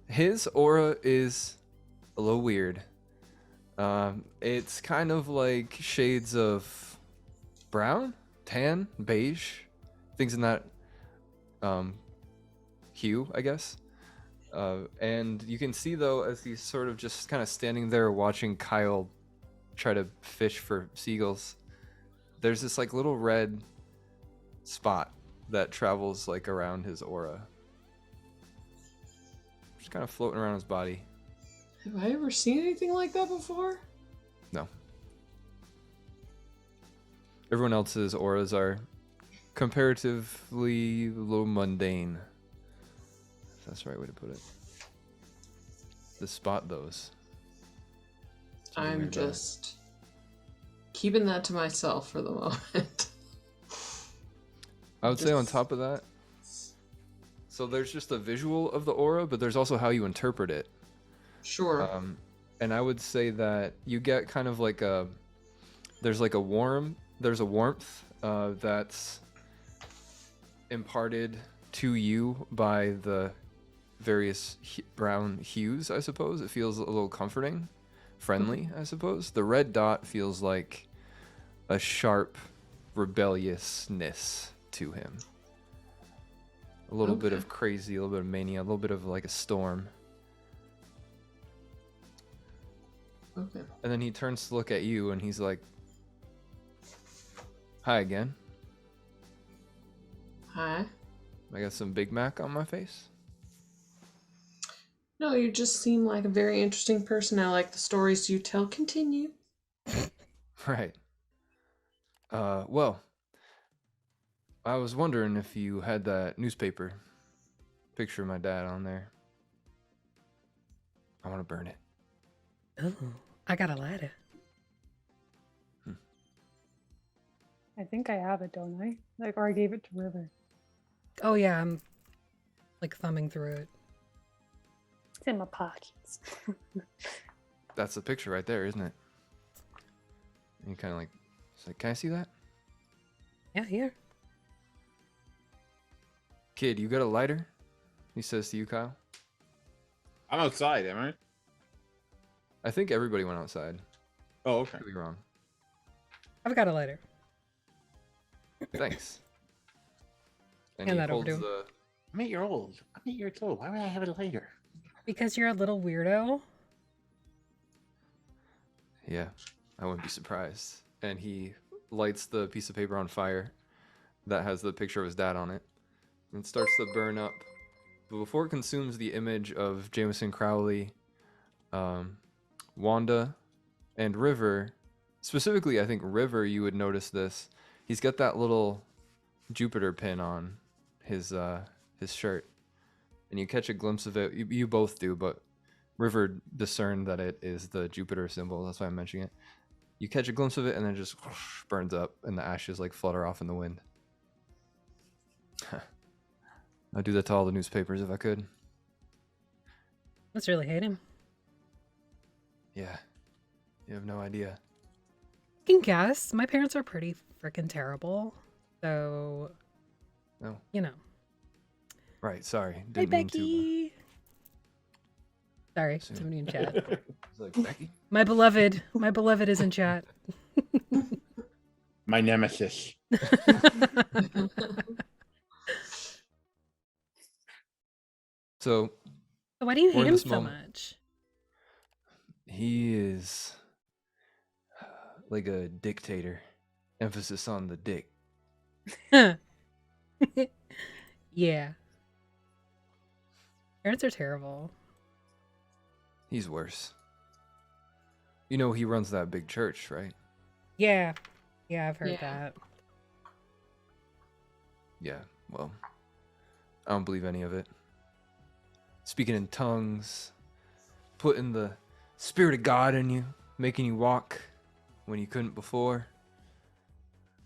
His aura is a little weird. It's kind of like shades of brown, tan, beige, things in that hue, I guess. And you can see, though, as he's sort of just kind of standing there watching Kyle try to fish for seagulls, there's this like little red spot that travels like around his aura. Just kind of floating around his body. Have I ever seen anything like that before? No. Everyone else's auras are comparatively a little mundane. If that's the right way to put it. To spot those. I'm just keeping that to myself for the moment. I would say on top of that, so there's just a visual of the aura, but there's also how you interpret it. Sure. And I would say that you get kind of like there's a warmth that's imparted to you by the various brown hues, I suppose. It feels a little comforting friendly, I suppose. The red dot feels like a sharp rebelliousness to him. A little bit of crazy, a little bit of mania, a little bit of like a storm. Okay. And then he turns to look at you and he's like, hi again. Hi. I got some Big Mac on my face. No, you just seem like a very interesting person. I like the stories you tell. Continue. Right. Well, I was wondering if you had that newspaper picture of my dad on there. I want to burn it. Oh, I got a lighter. I think I have it, don't I? Like, or I gave it to River. Oh yeah, I'm like thumbing through it. It's in my pockets. That's the picture right there, isn't it? And you kind of like, it's like, can I see that? Yeah, here. Kid, you got a lighter? He says to you, Kyle. I'm outside, am I? I think everybody went outside. Oh, okay. Could be wrong. I've got a lighter. Thanks. And Hand he that over to holds him. the. I'm 8 years old. I'm 8 years old. Why would I have a lighter? Because you're a little weirdo. Yeah, I wouldn't be surprised. And he lights the piece of paper on fire that has the picture of his dad on it. And it starts to burn up. But before it consumes the image of Jameson Crowley, Wanda, and River, specifically, I think River, you would notice this. He's got that little Jupiter pin on his shirt. And you catch a glimpse of it. You both do, but River discerned that it is the Jupiter symbol. That's why I'm mentioning it. You catch a glimpse of it, and then it just burns up, and the ashes like flutter off in the wind. I'd do that to all the newspapers if I could. Let's really hate him. Yeah, you have no idea. I can guess. My parents are pretty freaking terrible. So, No. you know. Right, sorry. Hey, Didn't mean to. Becky. Sorry, Soon. somebody in chat. It's like, Becky? My beloved is in chat. My nemesis. So, So why do you We're hate in him this so moment. much? he is like a dictator. Emphasis on the dick. Yeah. Parents are terrible. He's worse. You know he runs that big church, right? Yeah. Yeah, I've heard Yeah. that. Yeah, well, I don't believe any of it. Speaking in tongues, putting the Spirit of God in you, making you walk when you couldn't before.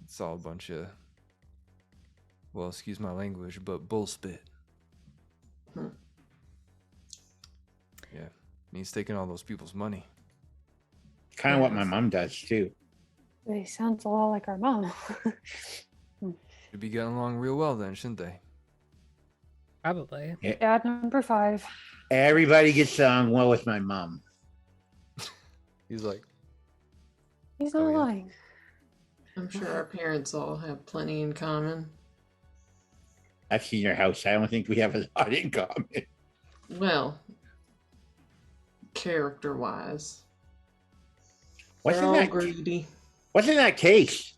It's all a bunch of, well, excuse my language, but bullspit. Hmm. Yeah, and he's taking all those people's money. Kind of what my mom does too. They sound a lot like our mom. Should be getting along real well then, shouldn't they? Probably. Dad number 5. Everybody gets along well with my mom. He's like, He's not Oh, yeah. lying. I'm sure our parents all have plenty in common. I've seen your house. I don't think we have a lot in common. Well, character-wise, What's they're in all that? greedy. What's in that case?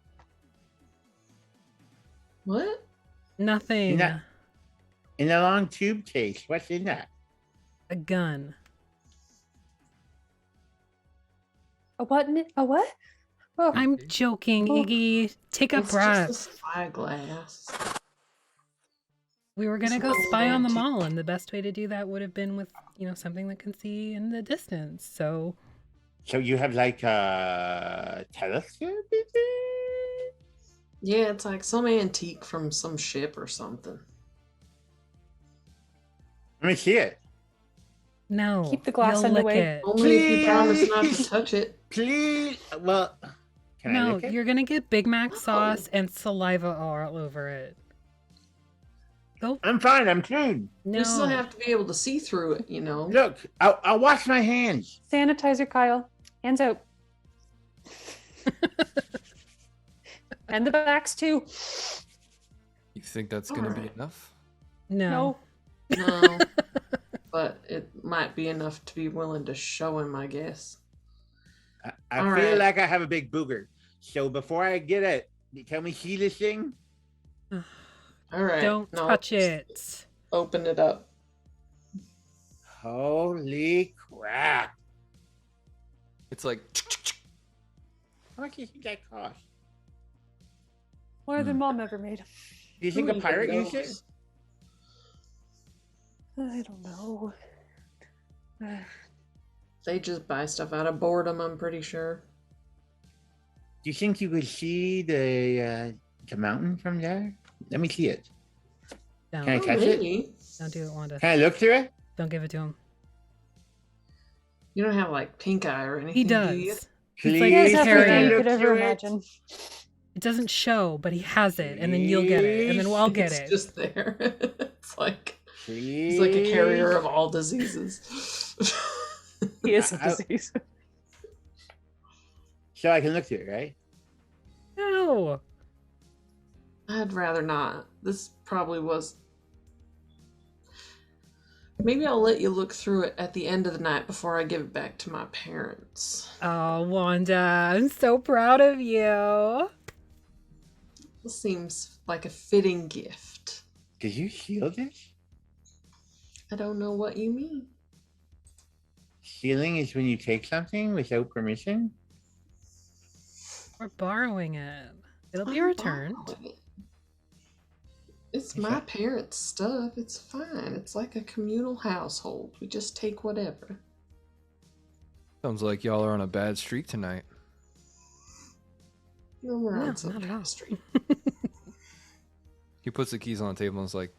What? Nothing. No. In the long tube case. What's in that? A gun. A what? A what? Oh, I'm joking, Oh. Iggy. Take a It's breath. just a spyglass. We were gonna It's go a spy on the antique. mall, and the best way to do that would have been with, something that can see in the distance. So So you have like a telescope? Is it? Yeah, it's like some antique from some ship or something. Let me see it. no. Keep the glass you'll on the lick way. it. Only if you promise not to Please. touch it. Please. Well, can I No, lick it? you're gonna get Big Mac Oh. sauce and saliva all over it. Go. I'm fine. I'm clean. No. You still have to be able to see through it, Look, I'll wash my hands. sanitizer, Kyle. Hands out. And the backs too. You think that's gonna be Alright. enough? No. No, but it might be enough to be willing to show him, I guess. I All feel right. like I have a big booger. So before I get it, you tell me see this thing? All right. Don't no, touch it. Open it up. Holy crap. It's like How much do you think that cost? More than Mom ever made. Do you think a Who pirate even used it? knows? I don't know. They just buy stuff out of boredom, I'm pretty sure. Do you think you could see the mountain from there? Let me see it. Don't. Can I touch it? Maybe. Don't do it, Wanda. Can I look through it? Don't give it to him. You don't have like pink eye or anything. He do you? does. Please, He's like He has can I everything carrying you look could ever through it? imagine. It doesn't show, but he has it, and then you'll get it, and then I'll get It's it. just there. It's like Please. he's like a carrier of all diseases. He is a I- disease. So I can look through it, right? No. I'd rather not. This probably was. Maybe I'll let you look through it at the end of the night before I give it back to my parents. Oh, Wanda, I'm so proud of you. This seems like a fitting gift. Did you seal this? I don't know what you mean. Sealing is when you take something without permission? We're borrowing it. It'll be I'm returned. borrowing it. It's Is my that- parents' stuff. It's fine. It's like a communal household. We just take whatever. sounds like y'all are on a bad streak tonight. No, we're No, on some not at kind all. of street. He puts the keys on the table and is like,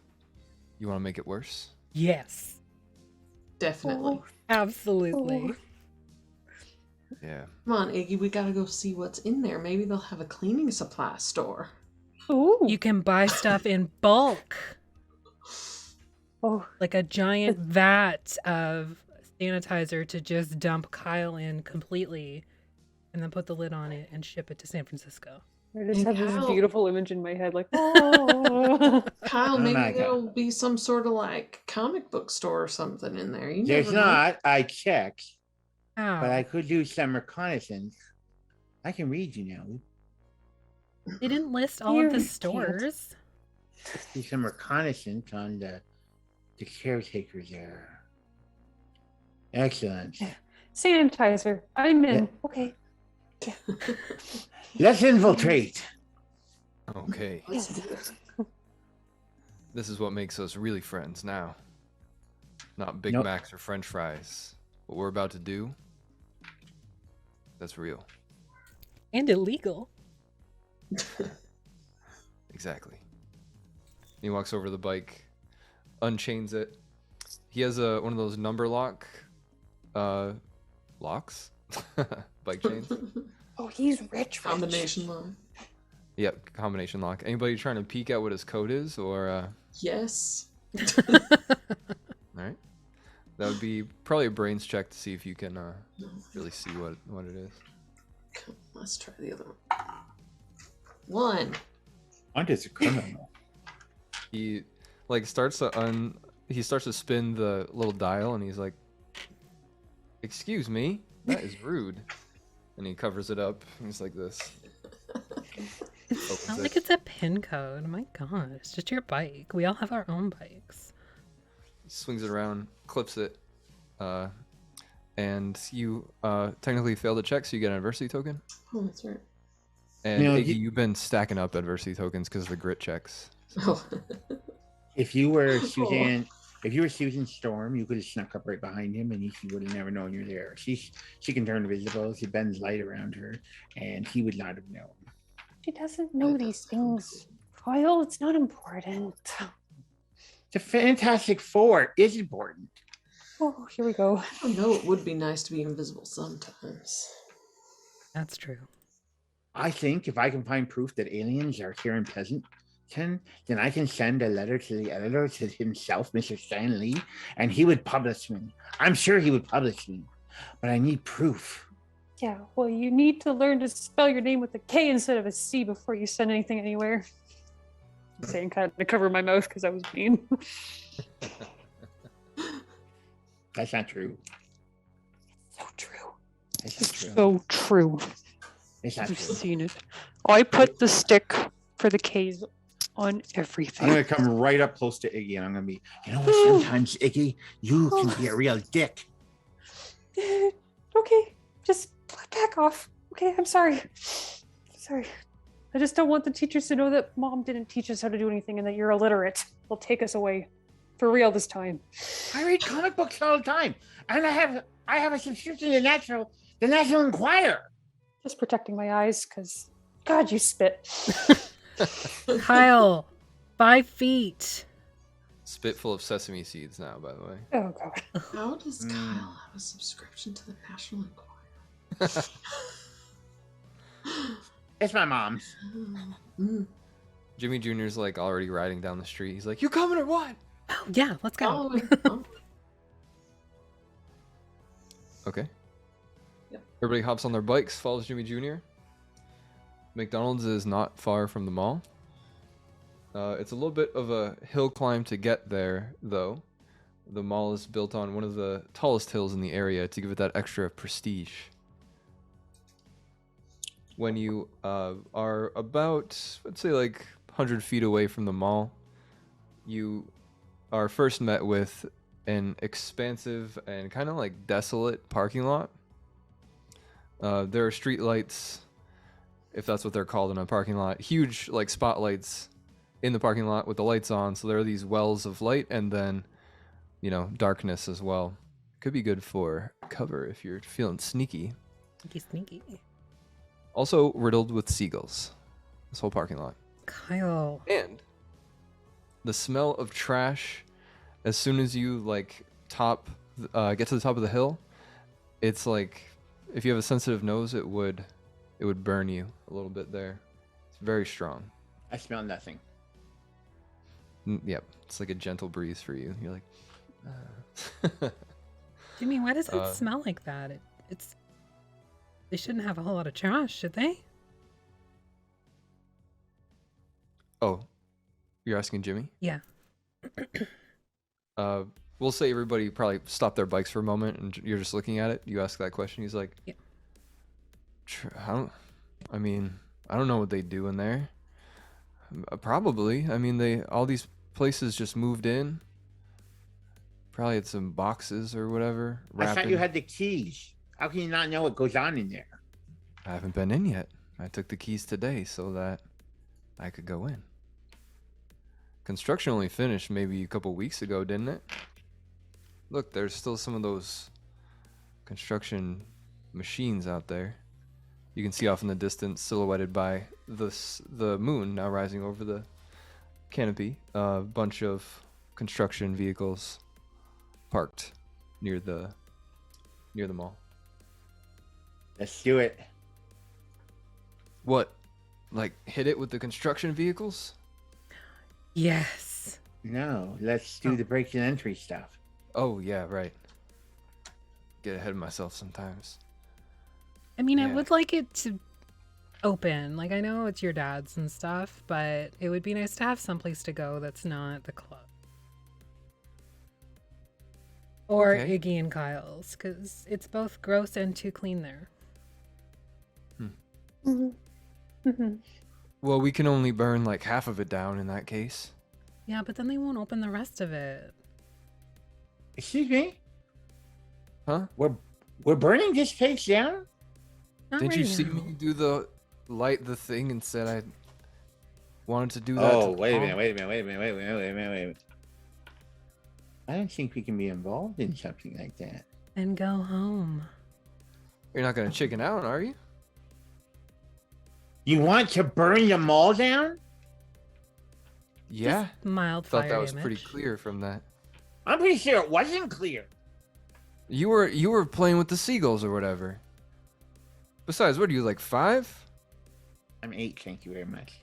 "You want to make it worse?" Yes, Definitely. absolutely. Yeah. Come on, Iggy. We gotta go see what's in there. Maybe they'll have a cleaning supply store. Ooh. You can buy stuff in bulk, Oh, like a giant vat of sanitizer to just dump Kyle in completely, and then put the lid on it and ship it to San Francisco. I just have this Kyle- beautiful image in my head, like, oh. Kyle, Oh maybe my God. there'll be some sort of like comic book store or something in there. You There's never know. not. I checked, How? but I could do some reconnaissance. I can read you now. They didn't list all You of the can't. stores. Do some reconnaissance on the caretaker there. Excellent. Sanitizer. I'm in. Yeah. Okay. Let's infiltrate. Okay. Let's do it. This is what makes us really friends now. Not Big Nope. Macs or French fries. What we're about to do, that's real. And illegal. Exactly. He walks over to the bike, unchains it. He has one of those number locks? Bike chains? Oh, he's rich. Combination line. Yep, combination lock. Anybody trying to peek at what his code is, or Yes. alright. That would be probably a brains check to see if you can really see what it is. Come, let's try the other one. Wanda's a criminal. He like starts to spin the little dial and he's like, "Excuse me, that is rude." And he covers it up. He's like this. It's Opens not it. like it's a pin code. My God, it's just your bike. We all have our own bikes. Swings it around, clips it, and you technically failed a check, so you get an adversity token. Oh, that's right. And You know, Iggy, you've been stacking up adversity tokens because of the grit checks. Oh. If you were Susan Storm, you could have snuck up right behind him, and he would have never known you're there. She can turn invisible. She bends light around her, and he would not have known. She doesn't know these things. Kyle, it's not important. The Fantastic Four is important. Oh, here we go. I know it would be nice to be invisible sometimes. That's true. I think if I can find proof that aliens are here in Pleasanton, then I can send a letter to the editor, to himself, Mr. Stan Lee, and he would publish me. I'm sure he would publish me, but I need proof. Yeah, well, you need to learn to spell your name with a K instead of a C before you send anything anywhere. I'm saying kind of to cover my mouth because I was mean. That's not true. So true. That's not true. So true. It's not I've true. seen it. I put the stick for the K's on everything. I'm gonna come right up close to Iggy, and I'm gonna be. You know what? Sometimes, Iggy, you can be a real dick. Okay, just back off. Okay, I'm sorry. Sorry. I just don't want the teachers to know that Mom didn't teach us how to do anything and that you're illiterate. They'll take us away. For real this time. I read comic books all the time, and I have a subscription to the National Enquirer. Just protecting my eyes, because God, you spit. Kyle, 5 feet. Spit full of sesame seeds now, by the way. Oh God. How does Kyle have a subscription to the National Enquirer? It's my mom's. Jimmy Jr.'s like already riding down the street. He's like, "You coming or what?" Oh, yeah, let's go. Following. Oh. Okay. Yep. Everybody hops on their bikes, follows Jimmy Jr. McDonald's is not far from the mall. It's a little bit of a hill climb to get there, though. The mall is built on one of the tallest hills in the area to give it that extra prestige. When you are about, let's say, like 100 feet away from the mall, you are first met with an expansive and kind of like desolate parking lot. There are street lights, if that's what they're called in a parking lot, huge like spotlights in the parking lot with the lights on. So there are these wells of light, and then, you know, darkness as well. Could be good for cover if you're feeling sneaky. Sneaky. Also riddled with seagulls, this whole parking lot. Kyle. And the smell of trash, as soon as you like get to the top of the hill, it's like, if you have a sensitive nose, it would burn you a little bit there. It's very strong. I smell nothing. Yep, it's like a gentle breeze for you. You're like, Jimmy, why does it smell like that? They shouldn't have a whole lot of trash, should they? Oh, you're asking Jimmy? Yeah. We'll say everybody probably stop their bikes for a moment, and you're just looking at it. You ask that question. He's like, yeah. I don't know what they do in there. Probably. I mean, all these places just moved in. Probably had some boxes or whatever. I thought you wrapping. had the keys. How can you not know what goes on in there? I haven't been in yet. I took the keys today so that I could go in. Construction only finished maybe a couple weeks ago, didn't it? Look, there's still some of those construction machines out there. You can see off in the distance, silhouetted by the moon now rising over the canopy. A bunch of construction vehicles parked near the mall. Let's do it. What? Like hit it with the construction vehicles? Yes. No, let's do the break and entry stuff. Oh yeah, right. Get ahead of myself sometimes. I mean, I Yeah. would like it to open. Like, I know it's your dad's and stuff, but it would be nice to have someplace to go that's not the club. Or Okay. Iggy and Kyle's, because it's both gross and too clean there. Well, we can only burn like half of it down in that case. Yeah, but then they won't open the rest of it. Excuse me? Huh? We're burning this place down? Not Didn't right you see now. me do the thing and said I wanted to do that? Oh, to the wait a mall? minute. I don't think we can be involved in something like that. And go home. You're not gonna chicken out, are you? You want to burn the mall down? Yeah. Just mild Thought fire that was damage. pretty clear from that. I'm pretty sure it wasn't clear. You were playing with the seagulls or whatever. Besides, what are you, like 5? I'm 8, thank you very much.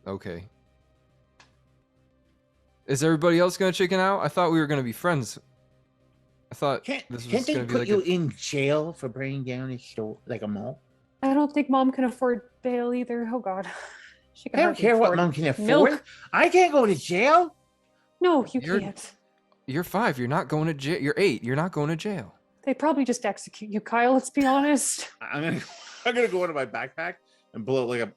Okay. Is everybody else gonna chicken out? I thought we were gonna be friends I thought Can't this can't was they gonna be put like you a... in jail for bringing down a store like a mall? I don't think Mom can afford bail either. Oh God, she I can don't hardly care what afford mom can afford. milk. I can't go to jail. No, you You're- can't. You're 5. You're not going to jail. You're 8. You're not going to jail. They probably just execute you, Kyle. Let's be honest. I'm gonna go into my backpack and pull out like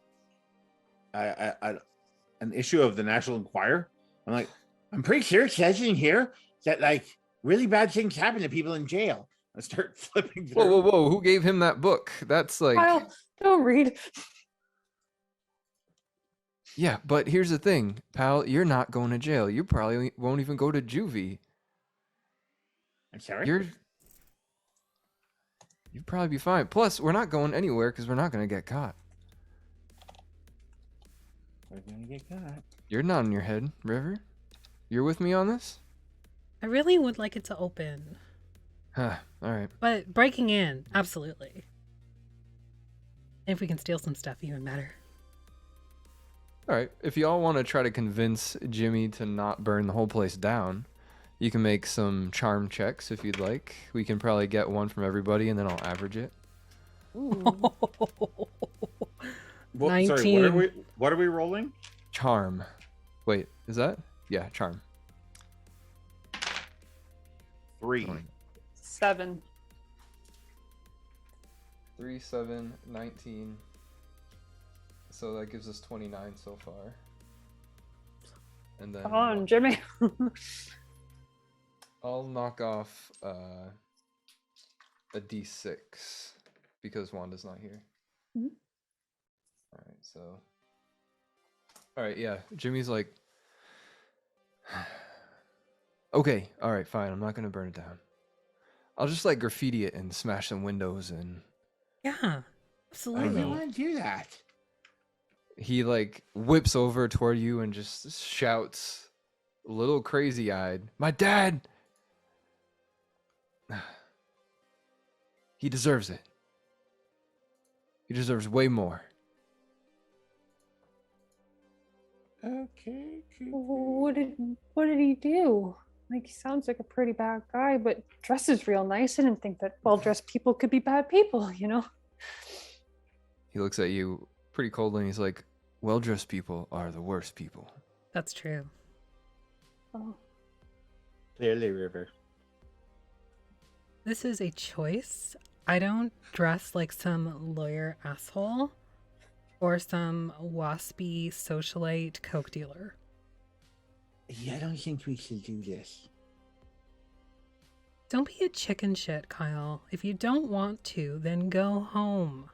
an issue of the National Enquirer. I'm like, I'm pretty sure it says in here that like really bad things happen to people in jail. I start flipping through. Whoa, whoa, whoa! Who gave him that book? That's like... Kyle, don't read. Yeah, but here's the thing, pal. You're not going to jail. You probably won't even go to juvie. I'm sorry. You'd probably be fine. Plus, we're not going anywhere because we're not going to get caught. We're gonna get caught. You're nodding your head, River. You're with me on this? I really would like it to open. Huh. All right. But breaking in, absolutely. If we can steal some stuff, even better. All right. If y'all want to try to convince Jimmy to not burn the whole place down, you can make some charm checks if you'd like. We can probably get one from everybody, and then I'll average it. Ooh. Sorry, 19. what are we rolling? Charm. Wait, is that? Yeah, charm. 3. 7. 3, 7, 19. So that gives us 29 so far. And then Come on, Jimmy. I'll knock off a d6 because Wanda's not here. Mhm. All right, so. All right, yeah. Jimmy's like, okay, all right, fine. I'm not gonna burn it down. I'll just like graffiti it and smash some windows, and Yeah, Why do absolutely. you want to do that? he like whips over toward you and just shouts, a little crazy-eyed, "My dad! He deserves it. He deserves way more." Okay. What did he do? Like, he sounds like a pretty bad guy, but dresses real nice. I didn't think that well-dressed people could be bad people, you know? He looks at you pretty coldly and he's like, "Well-dressed people are the worst people." That's true. Oh, Clearly, River. This is a choice. I don't dress like some lawyer asshole or some waspy socialite coke dealer. Yeah, I don't think we should do this. Don't be a chicken shit, Kyle. If you don't want to, then go home.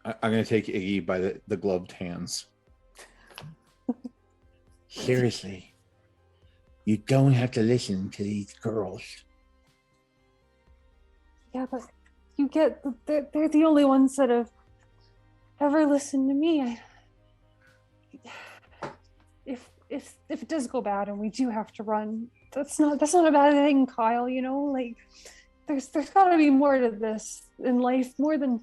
I'm gonna take Iggy by the gloved hands. Seriously. You don't have to listen to these girls. yeah, but you get they're the only ones that have ever listened to me. If it does go bad and we do have to run, that's not a bad thing, Kyle. You know, like there's got to be more to this in life, more than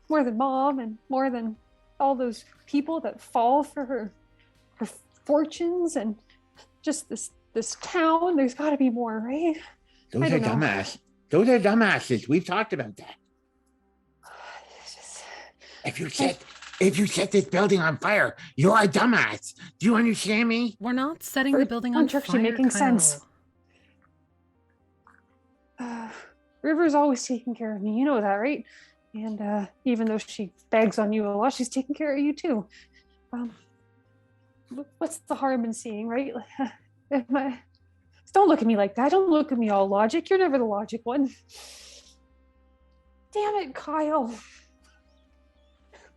Mom and more than all those people that fall for her fortunes and just this town. There's got to be more, right? Those I are don't know. Those are dumbasses. We've talked about that. It's just- If you set this building on fire, you're a dumbass. Do you understand me? We're not setting the building on Aren't fire, actually making Kyle. sense. River's always taking care of me. You know that, right? And even though she begs on you a lot, she's taking care of you too. What's the harm in seeing, right? Don't look at me like that. Don't look at me all logic. You're never the logic one. Damn it, Kyle.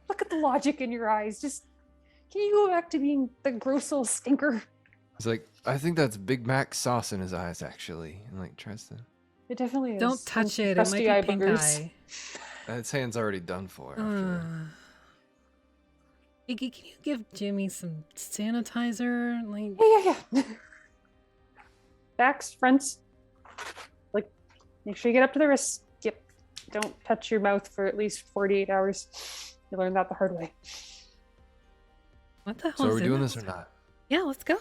Look at the logic in your eyes. Just, can you go back to being the gross little stinker? He's like, "I think that's Big Mac sauce in his eyes, actually," and like tries to. It definitely is. Don't touch it. It might Crusty be eye pink boogers. eye. His hand's already done for. After. Iggy, can you give Jimmy some sanitizer? Like, Yeah. Backs, fronts. Like, make sure you get up to the wrists. Yep. Don't touch your mouth for at least 48 hours. You learned that the hard way. what the hell So are is we in doing this or not? Yeah, let's go.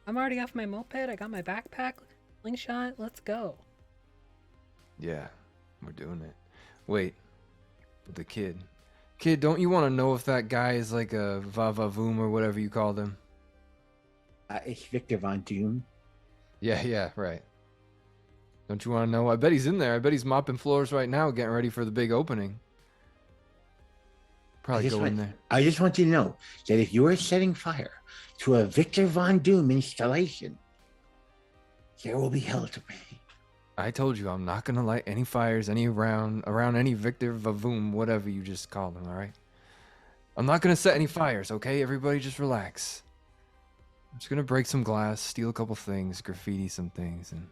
I'm already off my moped. I got my backpack. Slingshot, let's go. Yeah, we're doing it. Wait, the kid. Kid, don't you want to know if that guy is like a va-va-voom or whatever you called him? It's Victor Von Doom. Yeah, right. Don't you want to know? I bet he's in there. I bet he's mopping floors right now, getting ready for the big opening. Probably go in there. I just want you to know that if you are setting fire to a Victor Von Doom installation, there will be hell to pay. I told you I'm not gonna light any fires around any Victor Vavoom, whatever you just called him. All right. I'm not gonna set any fires. Okay, everybody, just relax. I'm just gonna break some glass, steal a couple things, graffiti some things, and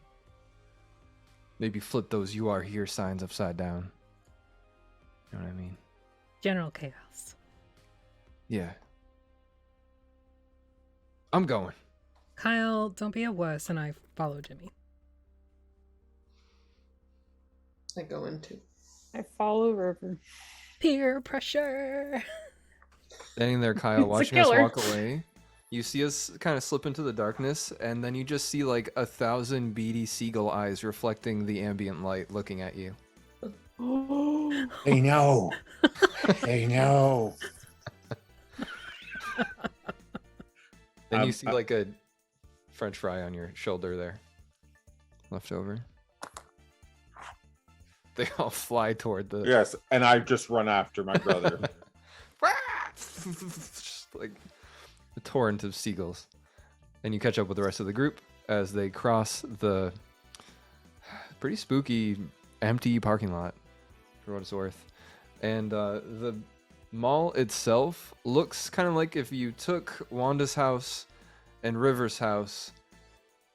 maybe flip those "You Are Here" signs upside down. You know what I mean? General chaos. Yeah. I'm going. Kyle, don't be a wuss, and I follow Jimmy. I go into. I follow River. Peer pressure. Standing there, Kyle, It's a watching us killer. walk away. You see us kind of slip into the darkness, and then you just see like 1,000 beady seagull eyes reflecting the ambient light looking at you. They know. They know. Then you see like a French fry on your shoulder there. Left over. They all fly toward the... Yes, and I just run after my brother. Just like a torrent of seagulls. And you catch up with the rest of the group as they cross the pretty spooky, empty parking lot, for what it's worth. And the mall itself looks kind of like if you took Wanda's house and River's house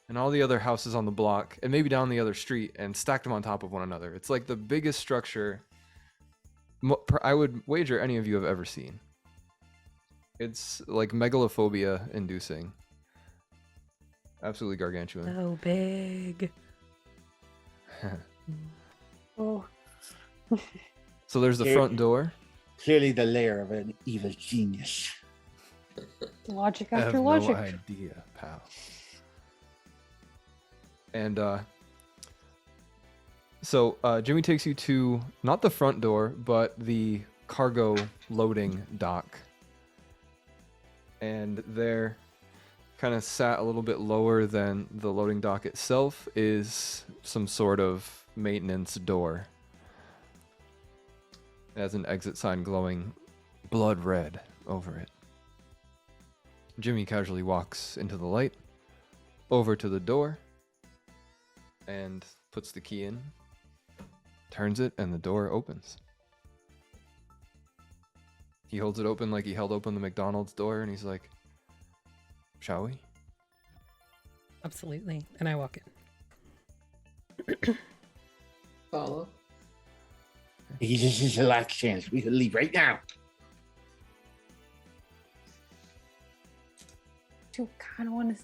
and all the other houses on the block and maybe down the other street and stacked them on top of one another. It's like the biggest structure I would wager any of you have ever seen. It's like megalophobia inducing. Absolutely gargantuan. So big. Oh, So there's the Here- front door. Clearly the lair of an evil genius. logic I have after no logic. idea, pal. And so Jimmy takes you to not the front door, but the cargo loading dock. And there, kind of sat a little bit lower than the loading dock itself, is some sort of maintenance door. It has an exit sign glowing blood red over it. Jimmy casually walks into the light, over to the door, and puts the key in, turns it, and the door opens. He holds it open like he held open the McDonald's door, and he's like, "Shall we?" Absolutely. And I walk in. Follow. This is the last chance. We can leave right now. I do kind of want to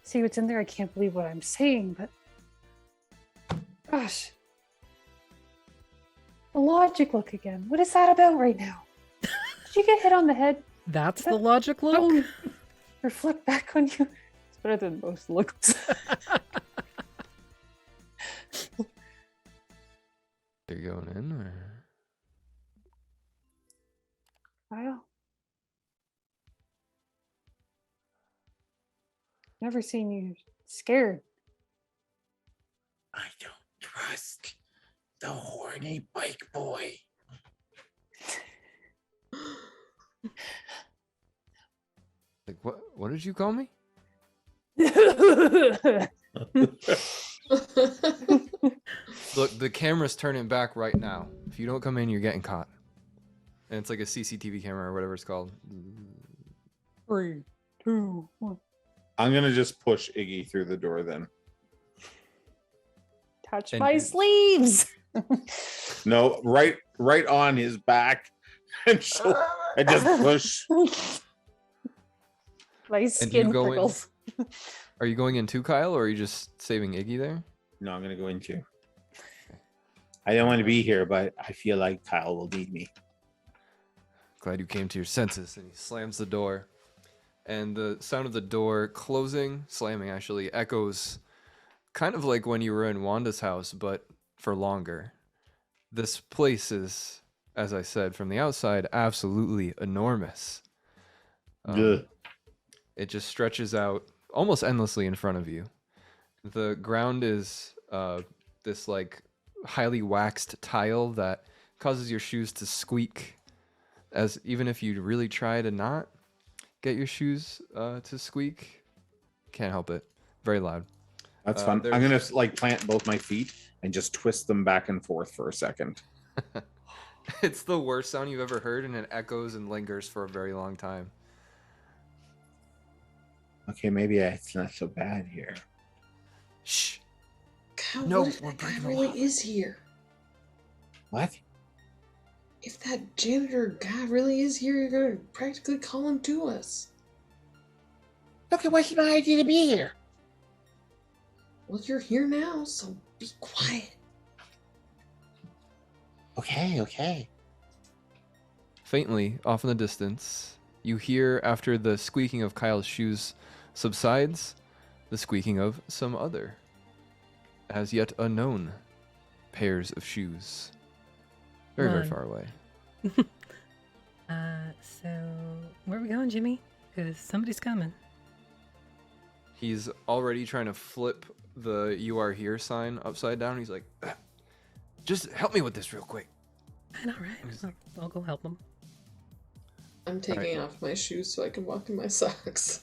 see what's in there. I can't believe what I'm saying, but gosh, the logic look again. What is that about right now? Did you get hit on the head? That's the logic look. Reflect back on you. It's better than most looks. Are you going in, or? Wow. Never seen you scared. I don't trust the horny bike boy. Like, what did you call me? Look, the camera's turning back right now. If you don't come in, you're getting caught. And it's like a CCTV camera or whatever it's called. 3, 2, 1. I'm gonna just push Iggy through the door then. Touch And- my sleeves. No, right on his back, and just push. My skin go in? prickles. Are you going in too, Kyle, or are you just saving Iggy there? No, I'm gonna go into. I don't want to be here, but I feel like Kyle will need me. Glad you came to your senses. And he slams the door. And the sound of the door closing, slamming actually, echoes kind of like when you were in Wanda's house, but for longer. This place is, as I said, from the outside, absolutely enormous. Ugh. It just stretches out almost endlessly in front of you. The ground is this like highly waxed tile that causes your shoes to squeak, as even if you really try to not get your shoes to squeak, can't help it. Very loud. That's fun. I'm gonna like plant both my feet and just twist them back and forth for a second. It's the worst sound you've ever heard, and it echoes and lingers for a very long time. Okay, maybe it's not so bad here. Shh. God, No, what if we're that guy breaking the really law. is here? What? If that janitor guy really is here, you're gonna practically call him to us. Look, it wasn't my idea to be here. Well, you're here now, so be quiet. Okay. Faintly, off in the distance, you hear, after the squeaking of Kyle's shoes subsides, the squeaking of some other, as yet unknown, pairs of shoes. Very, very Run. far away. So where are we going, Jimmy? Because somebody's coming. He's already trying to flip the "You Are Here" sign upside down. He's like, just help me with this real quick. I know, right? I'll go help him. I'm taking off my shoes so I can walk in my socks.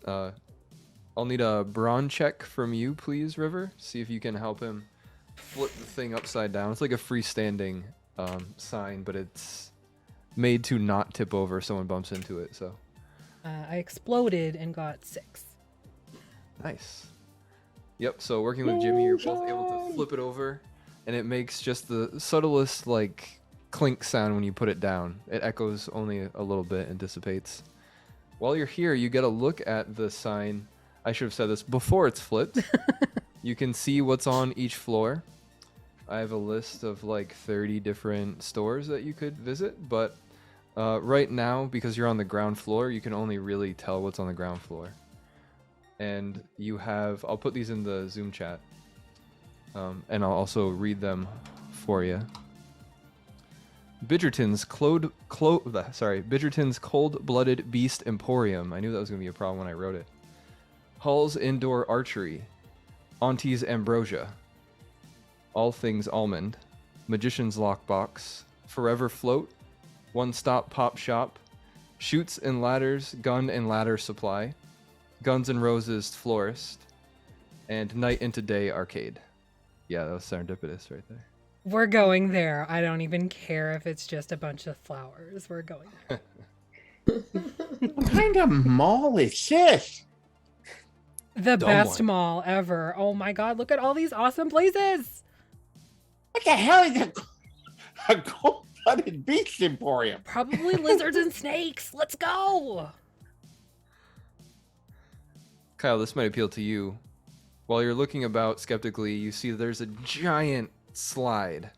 I'll need a brawn check from you, please, River. See if you can help him flip the thing upside down. It's like a freestanding sign, but it's made to not tip over if someone bumps into it. So I exploded and got 6. nice. Yep. So working with Jimmy, you're both able to flip it over, and it makes just the subtlest like clink sound when you put it down. It echoes only a little bit and dissipates. While you're here, you get a look at the sign. I should have said this before it's flipped. You can see what's on each floor. I have a list of like 30 different stores that you could visit, but right now, because you're on the ground floor, you can only really tell what's on the ground floor. And you have, I'll put these in the Zoom chat, and I'll also read them for you. Bidgerton's Bidgerton's Cold-Blooded Beast Emporium. I knew that was going to be a problem when I wrote it. Hall's Indoor Archery. Auntie's Ambrosia. All Things Almond. Magician's Lockbox. Forever Float. One Stop Pop Shop. Shoots and Ladders Gun and Ladder Supply. Guns N' Roses Florist. And Night into Day Arcade. Yeah, that was serendipitous right there. We're going there. I don't even care if it's just a bunch of flowers. We're going there. What kind of mall is this? The Dumb best one. mall ever. Oh my god, look at all these awesome places. What the hell is a cold-blooded beast emporium? Probably lizards and snakes. Let's go. Kyle, this might appeal to you. While you're looking about skeptically, you see there's a giant slide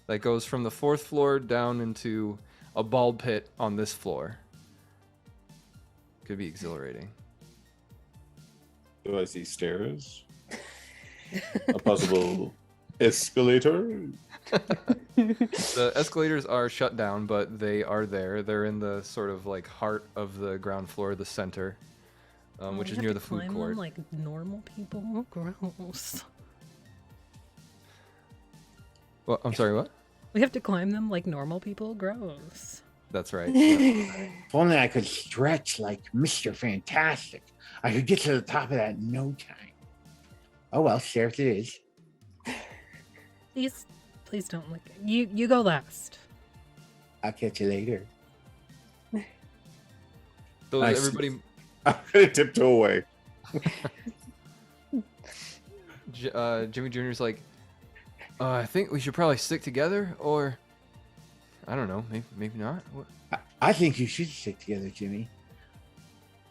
that goes from the 4th floor down into a ball pit on this floor. Could be exhilarating. Do I see stairs? A possible escalator? The escalators are shut down, but they are there. They're in the sort of like heart of the ground floor, the center, which We is have near to the food climb court. them like normal people. Gross. Well, I'm sorry, what? We have to climb them like normal people. Gross. That's right. Yeah. If only I could stretch like Mr. Fantastic. I could get to the top of that in no time. Oh well, sheriff it is. Please don't lick it. You go last. I'll catch you later. So Nice. everybody, I'm gonna tiptoe away. Jimmy Jr.'s like, I think we should probably stick together, or I don't know, maybe not. What? I think you should stick together, Jimmy.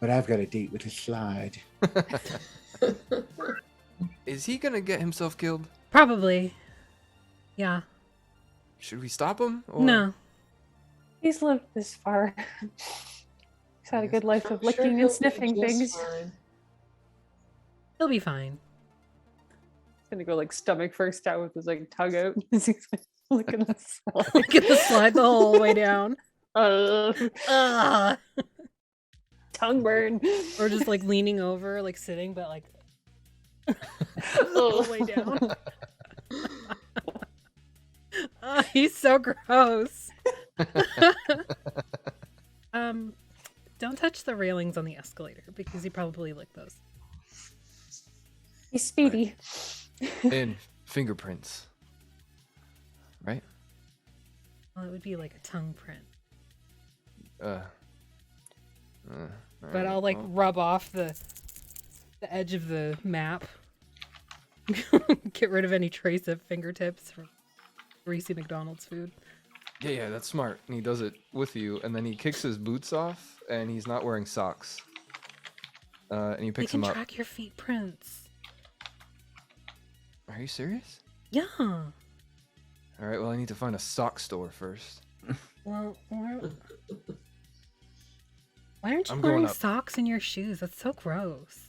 But I've got a date with a slide. Is he gonna get himself killed? Probably. Yeah. Should we stop him? Or... No. He's lived this far. He's had a good life of I'm sure licking he'll and sniffing be just things. fine. He'll be fine. He's gonna go like stomach first out with his like tongue out. He's like looking at the slide. Gonna slide the whole way down. Ugh, tongue burn. Or just like leaning over, like sitting, but like the whole way down. Oh, he's so gross. Don't touch the railings on the escalator because he probably licked those. He's speedy. And fingerprints. Right? Well, it would be like a tongue print. But But I'll like rub off the edge of the map. Get rid of any trace of fingertips from greasy McDonald's food. Yeah, that's smart. And he does it with you, and then he kicks his boots off, and he's not wearing socks. And he We picks can them up. track your feet prints. Are you serious? Yeah. All right. Well, I need to find a sock store first. Well, why aren't you I'm going wearing up. socks in your shoes? That's so gross.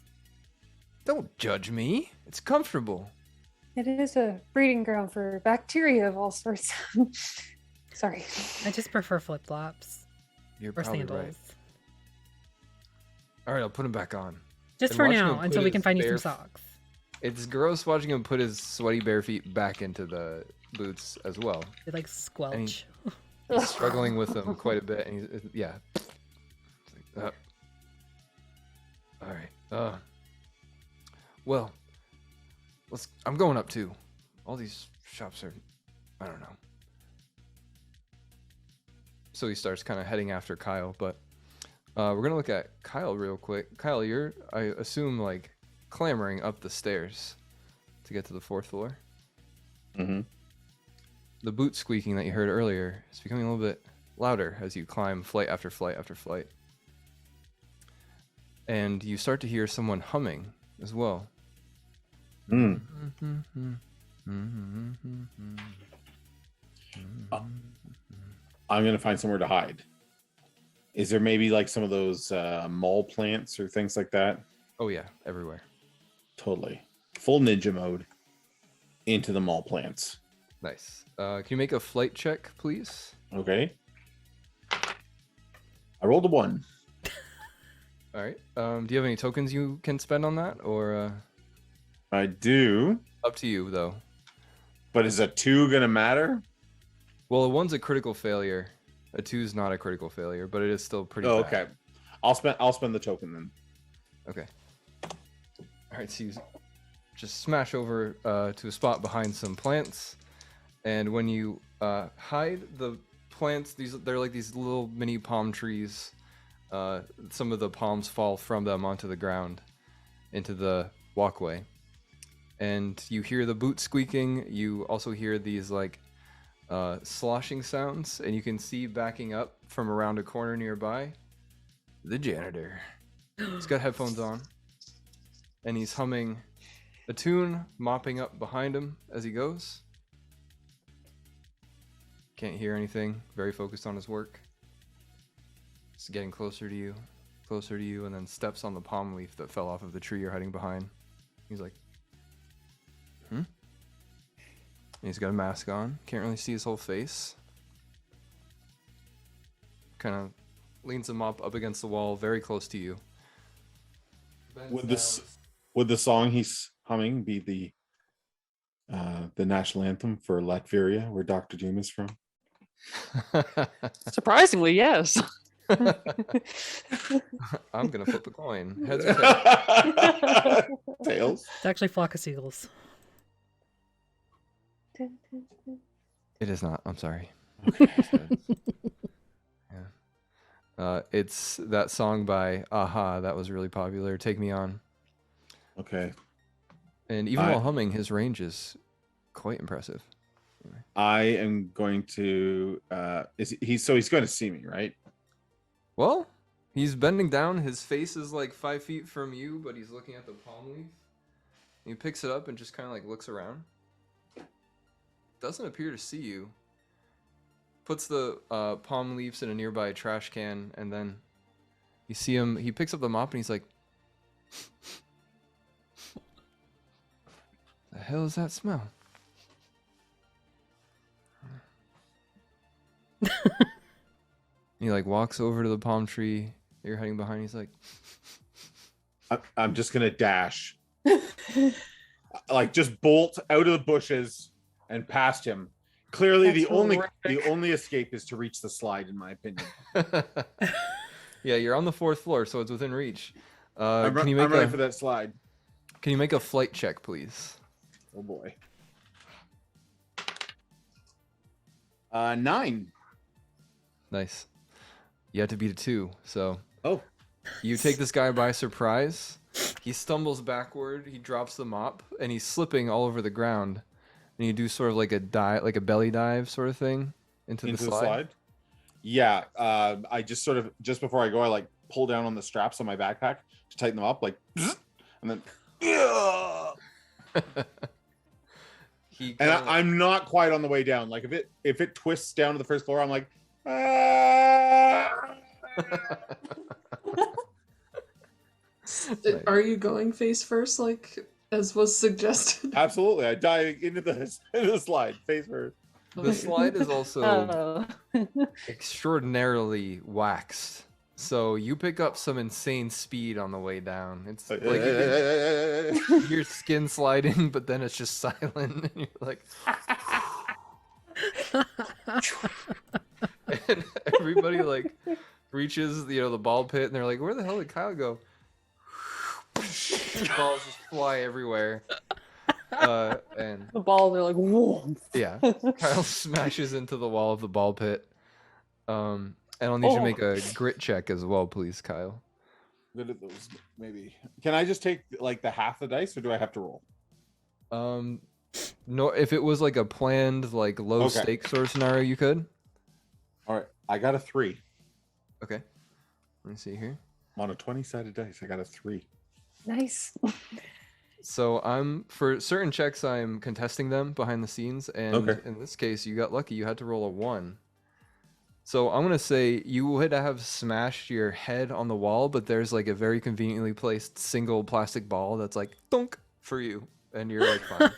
Don't judge me. It's comfortable. It is a breeding ground for bacteria of all sorts. Sorry. I just prefer flip flops You're or probably sandals. right. All right, I'll put him back on. Just And for watch him now, put until we can his find you some bare socks. It's gross watching him put his sweaty bare feet back into the boots as well. They like squelch. He's struggling with them quite a bit, and he's yeah. It's like, all right. Well, I'm going up too. All these shops are, I don't know. So he starts kind of heading after Kyle, but we're gonna look at Kyle real quick. Kyle, you're, I assume, like clambering up the stairs to get to the 4th floor. Mm-hmm. The boot squeaking that you heard earlier is becoming a little bit louder as you climb flight after flight after flight. And you start to hear someone humming as well. Mm. I'm gonna find somewhere to hide. Is there maybe like some of those mall plants or things like that? Oh yeah, everywhere. Totally. Full ninja mode into the mall plants. Nice. Can you make a flight check, please? Okay. I rolled a 1. All right. Do you have any tokens you can spend on that, or I do. up to you though? But is a 2 gonna matter? Well, a 1's a critical failure. A 2's not a critical failure, but it is still pretty. Oh, bad. okay. I'll spend the token then. Okay. All right, so you just smash over to a spot behind some plants, and when you hide the plants, they're like these little mini palm trees. Some of the palms fall from them onto the ground, into the walkway, and you hear the boot squeaking. You also hear these like sloshing sounds, and you can see backing up from around a corner nearby the janitor. He's got headphones on, and he's humming a tune, mopping up behind him as he goes. Can't hear anything, very focused on his work. He's getting closer to you, and then steps on the palm leaf that fell off of the tree you're hiding behind. He's like, and he's got a mask on. Can't really see his whole face. Kind of leans the mop up against the wall, very close to you. Would the song he's humming be the national anthem for Latveria, where Dr. Doom is from? Surprisingly, yes. I'm gonna flip a coin. Heads or tails? Tails. It's actually Flock of Seagulls. It is not. I'm sorry. Okay. Yeah. It's that song by Aha that was really popular. Take Me On. Okay. And even while humming, his range is quite impressive. I am going to. He's going to see me, right? Well, he's bending down. His face is like 5 feet from you, but he's looking at the palm leaf. He picks it up and just kind of like looks around. Doesn't appear to see you. Puts the palm leaves in a nearby trash can, and then you see him. He picks up the mop and he's like, The hell is that smell? He like walks over to the palm tree you're hiding behind. He's like, I'm just gonna dash, like just bolt out of the bushes and past him. Clearly, That's the only escape is to reach the slide, in my opinion. yeah, you're on the 4th floor, so it's within reach. I'm Can you make ready for that slide. Can you make a flight check, please? Oh boy. 9. Nice. You have to beat a 2, so Oh. you take this guy by surprise. He stumbles backward, he drops the mop, and he's slipping all over the ground. And you do sort of like a dive, like a belly dive sort of thing into the slide. Yeah. I just sort of, just before I go, I like pull down on the straps on my backpack to tighten them up, like, and then. I'm not quite on the way down. Like if it twists down to the 1st floor, I'm like, Are you going face first, like as was suggested? Absolutely. I dive into the slide face first. The slide is also Oh. extraordinarily waxed. So you pick up some insane speed on the way down. It's like your skin sliding, but then it's just silent. And you're like, and everybody like reaches, the ball pit, and they're like, "Where the hell did Kyle go?" Balls just fly everywhere. And The balls are like, whoa. yeah, Kyle smashes into the wall of the ball pit. And I'll need you to make a grit check as well, please, Kyle. Good at those, maybe. Can I just take like the half the dice, or do I have to roll? No. If it was like a planned, like low stakes sort of scenario, you could. All right, I got a 3. Okay. Let me see here. I'm on a 20-sided dice. I got a 3. Nice. So for certain checks, I'm contesting them behind the scenes, and in this case, you got lucky. You had to roll a 1. So I'm gonna say you would have smashed your head on the wall, but there's like a very conveniently placed single plastic ball that's like thunk for you, and you're like fine.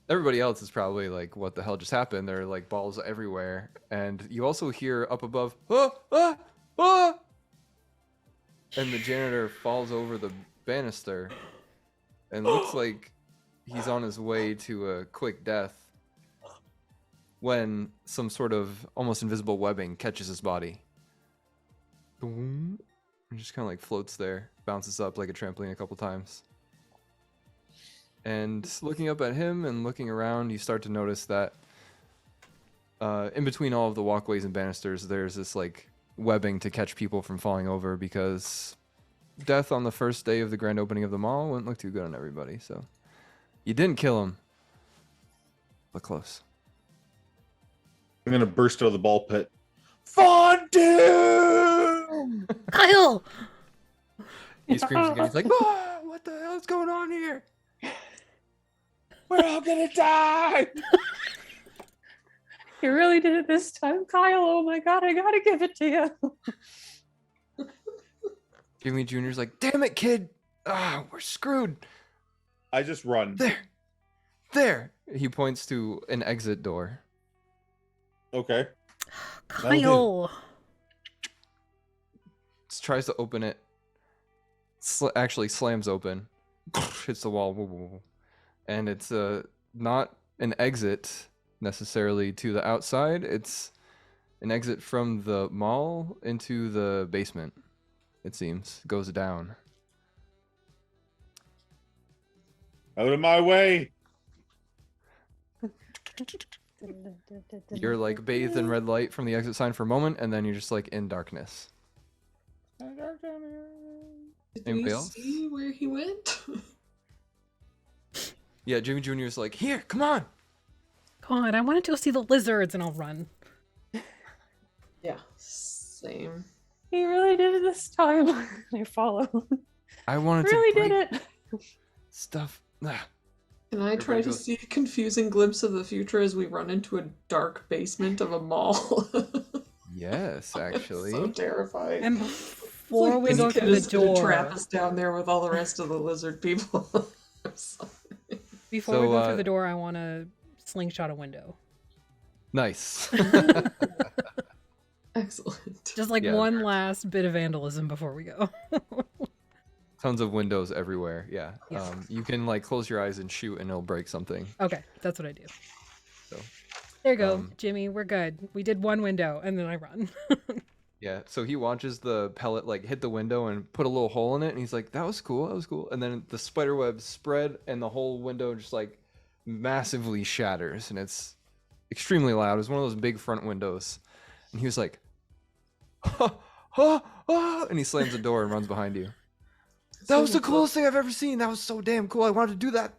Everybody else is probably like, what the hell just happened? There are like balls everywhere, and you also hear up above, ah, ah, ah! And the janitor falls over the banister, and looks like he's on his way to a quick death. When some sort of almost invisible webbing catches his body. Boom. And just kind of like floats there, bounces up like a trampoline a couple times. And looking up at him and looking around, you start to notice that in between all of the walkways and banisters, there's this like webbing to catch people from falling over, because death on the first day of the grand opening of the mall wouldn't look too good on everybody. So you didn't kill him, but close. I'm gonna burst out of the ball pit. Fondue! Kyle! He screams again. He's like, "Ah, what the hell is going on here? We're all gonna die!" You really did it this time, Kyle. Oh my god, I gotta give it to you. Jimmy Jr.'s like, "Damn it, kid! Ah, we're screwed." I just run. There. He points to an exit door. Okay. Kyle! Tries to open it. Actually slams open. Hits the wall. And it's not an exit necessarily to the outside. It's an exit from the mall into the basement, it seems. Goes down. Out of my way! You're like bathed in red light from the exit sign for a moment, and then you're just like in darkness. Did Anybody we else? see where he went? Yeah, Jimmy Jr.'s like, "Here, come on." Come on, I wanted to go see the lizards, and I'll run. Yeah, same. He really did it this time. I follow. I wanted Really to break did it. stuff. Ah. Can I try Everybody to goes- see a confusing glimpse of the future as we run into a dark basement of a mall? Yes, actually. So terrifying. And before we this go kid through the is gonna trap door, us down there with all the rest of the lizard people. before we go through So, the door, I want to slingshot a window. Nice. Excellent. Just like Yeah. one last bit of vandalism before we go. Tons of windows everywhere. Yeah. Yeah. You can like close your eyes and shoot, and it'll break something. Okay, that's what I do. So, There you go, Um, Jimmy. We're good. We did one window, and then I run. yeah. So he watches the pellet like hit the window and put a little hole in it, and he's like, "That was cool. That was cool." And then the spider web spread, and the whole window just like massively shatters, and it's extremely loud. It was one of those big front windows, and he was like, "Ha, ha, ha," and he slams the door and runs behind you. That was the coolest thing I've ever seen. That was so damn cool. I wanted to do that.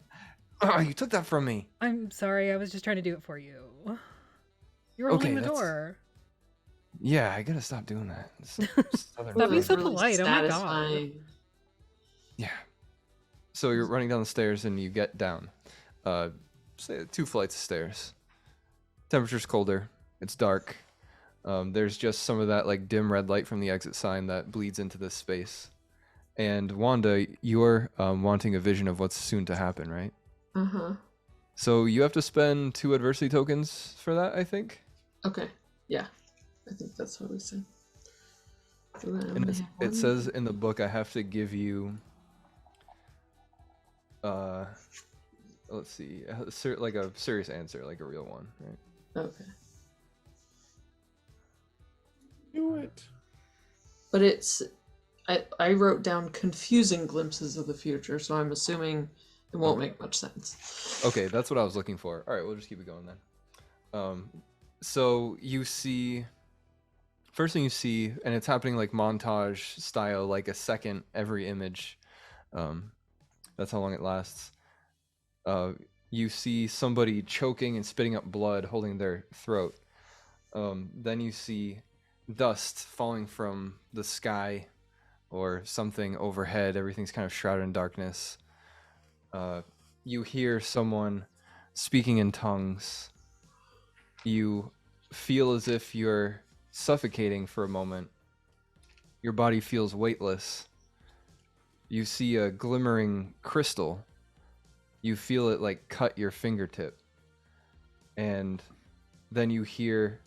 You took that from me. I'm sorry. I was just trying to do it for you. You were Okay, holding the that's- door. Yeah, I gotta stop doing that. Southern Stop being friend. so polite, oh my God. satisfying. Yeah. So you're running down the stairs and you get down. Say 2 flights of stairs. Temperature's colder. It's dark. There's just some of that like dim red light from the exit sign that bleeds into this space. And Wanda, you're wanting a vision of what's soon to happen, right? Uh-huh. So you have to spend 2 adversity tokens for that, I think. Okay. Yeah. I think that's what we said. So then I And only have it one. says in the book I have to give you let's see, like a serious answer, like a real one, right? Okay. Do it. But I wrote down confusing glimpses of the future, so I'm assuming it won't make much sense. Okay, that's what I was looking for. All right, we'll just keep it going then. So you see, first thing you see, and it's happening like montage style, like a second every image. That's how long it lasts. You see somebody choking and spitting up blood, holding their throat. Then you see dust falling from the sky or something overhead. Everything's kind of shrouded in darkness. You hear someone speaking in tongues. You feel as if you're suffocating for a moment. Your body feels weightless. You see a glimmering crystal. You feel it like cut your fingertip. And then you hear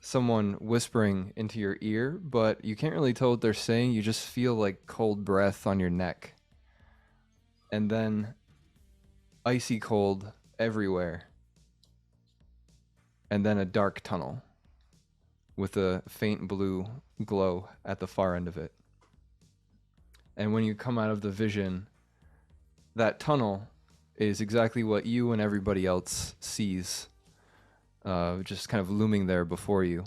someone whispering into your ear, but you can't really tell what they're saying. You just feel like cold breath on your neck. And then icy cold everywhere. And then a dark tunnel with a faint blue glow at the far end of it. And when you come out of the vision, that tunnel is exactly what you and everybody else sees, just kind of looming there before you.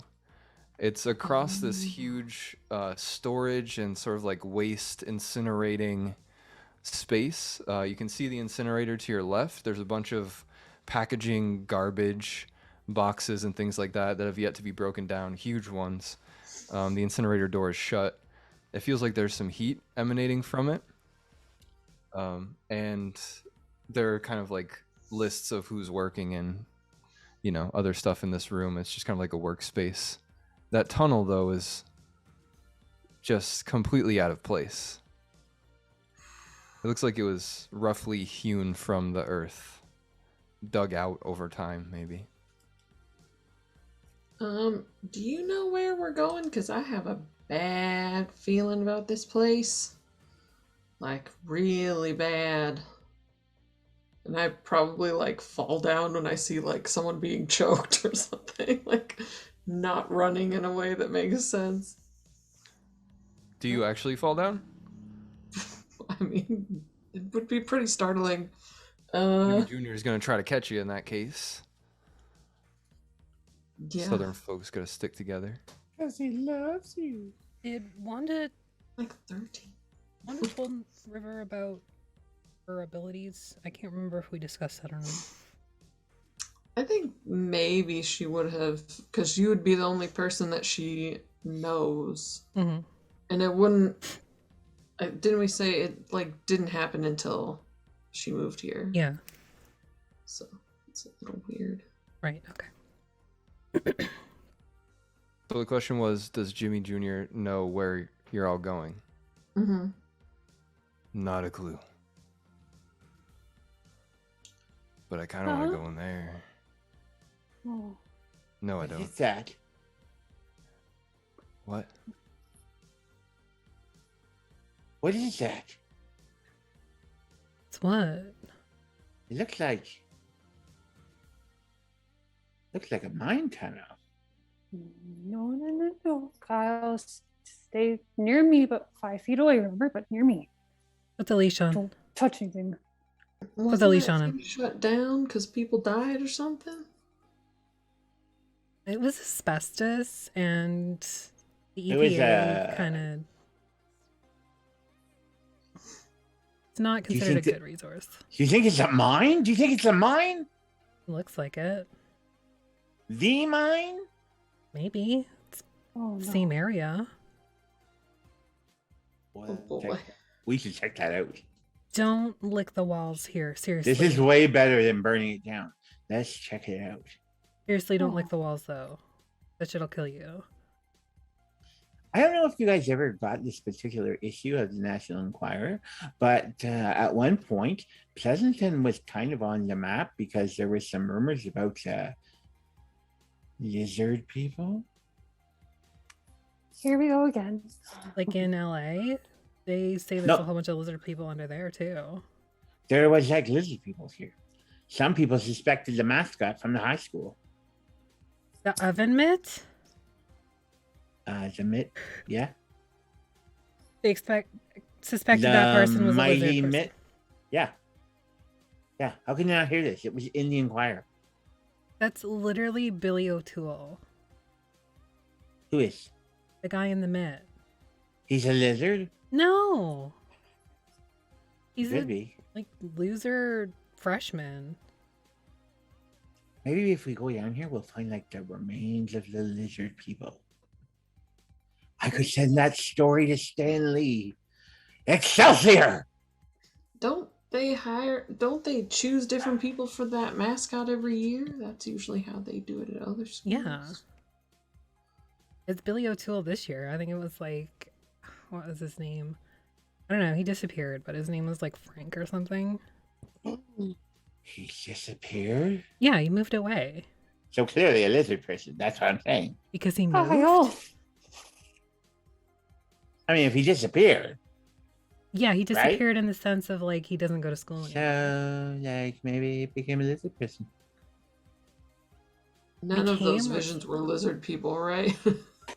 It's across this huge storage and sort of like waste incinerating space. You can see the incinerator to your left. There's a bunch of packaging, garbage, boxes and things like that that have yet to be broken down, huge ones. The incinerator door is shut. It feels like there's some heat emanating from it. And there are kind of like lists of who's working and, you know, other stuff in this room. It's just kind of like a workspace. That tunnel, though, is just completely out of place. It looks like it was roughly hewn from the earth, dug out over time, maybe. Do you know where we're going? Because I have a bad feeling about this place. Like, really bad. And I probably, like, fall down when I see, like, someone being choked or something. Like, not running in a way that makes sense. Do you actually fall down? I mean, it would be pretty startling. Jimmy Jr. is going to try to catch you in that case. Yeah. Southern folks got to stick together. Because he loves you. Did Wanda Like 13. told River about her abilities? I can't remember if we discussed that or not. I think maybe she would have, because you would be the only person that she knows. Mm-hmm. And it wouldn't, didn't we say it, like, didn't happen until she moved here? Yeah. So, it's a little weird. Right. Okay. So the question was, does Jimmy Jr. know where you're all going? Mm-hmm. Not a clue. But I kind of want to go in there. Oh. No, I What don't. is that? What? What is that? It's what? It looks like a mine tunnel. No. Kyle, stay near me, but 5 feet away, remember? But near me. Put the leash on. Don't touch anything. Put the leash on him. Shut down because people died or something? It was asbestos, and the It was, EPA kind of. It's not Do you considered a think good resource. Do you think it's a mine? Do you think it's a mine? Looks like it. The mine? Maybe. It's Oh, no. same area. Well, boy. we should check that out. Don't lick the walls here. Seriously. This is way better than burning it down. Let's check it out. Seriously, don't Oh. lick the walls, though. That shit'll kill you. I don't know if you guys ever got this particular issue of the National Enquirer, but at one point, Pleasanton was kind of on the map because there were some rumors about lizard people. Here we go again. Like in LA, they say there's No. a whole bunch of lizard people under there, too. There was like lizard people here. Some people suspected the mascot from the high school. The oven mitt? The mitt, yeah. They suspected that person was a mighty lizard person. mitt, yeah. Yeah, how can you not hear this? It was in the Enquirer. That's literally Billy O'Toole, Who is? the guy in the mitt. He's a lizard? No. He's Could a be. like loser freshman. Maybe if we go down here, we'll find like the remains of the lizard people. I could send that story to Stan Lee. Excelsior! Don't they choose different people for that mascot every year? That's usually how they do it at other schools. Yeah. It's Billy O'Toole this year. I think it was like, what was his name? I don't know. He disappeared, but his name was like Frank or something. He disappeared? Yeah, he moved away So clearly a lizard person. That's what I'm saying. because he moved. Kyle. I mean, if he disappeared, Yeah, he disappeared in the sense of like he doesn't go to school anymore. so like maybe he became a lizard person. None of those Became or- visions were lizard people, right?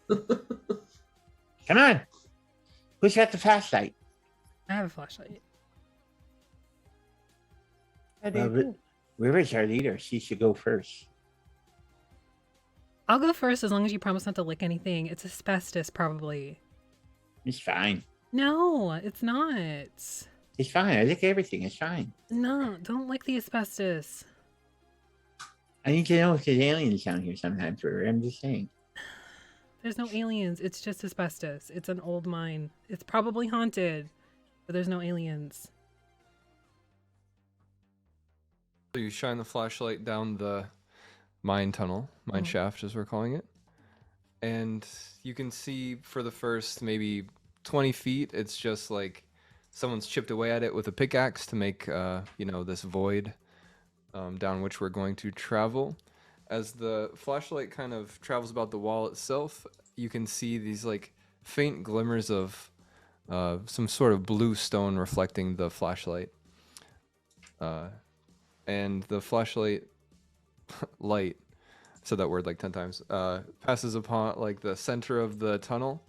Come on. Who's got the flashlight? I have a flashlight. I do Well, too. River's our leader. She should go first. I'll go first as long as you promise not to lick anything. It's asbestos, probably. It's fine. No, it's not. It's fine. I lick everything. It's fine. No, don't lick the asbestos. I need to know if there's aliens down here sometimes, River. I'm just saying. There's no aliens. It's just asbestos. It's an old mine. It's probably haunted, but there's no aliens. So you shine the flashlight down the mine tunnel, mine shaft as we're calling it. And you can see for the first maybe 20 feet, it's just like someone's chipped away at it with a pickaxe to make, this void down which we're going to travel. As the flashlight kind of travels about the wall itself, you can see these like faint glimmers of some sort of blue stone reflecting the flashlight. And the flashlight light, said that word like 10 times, passes upon like the center of the tunnel,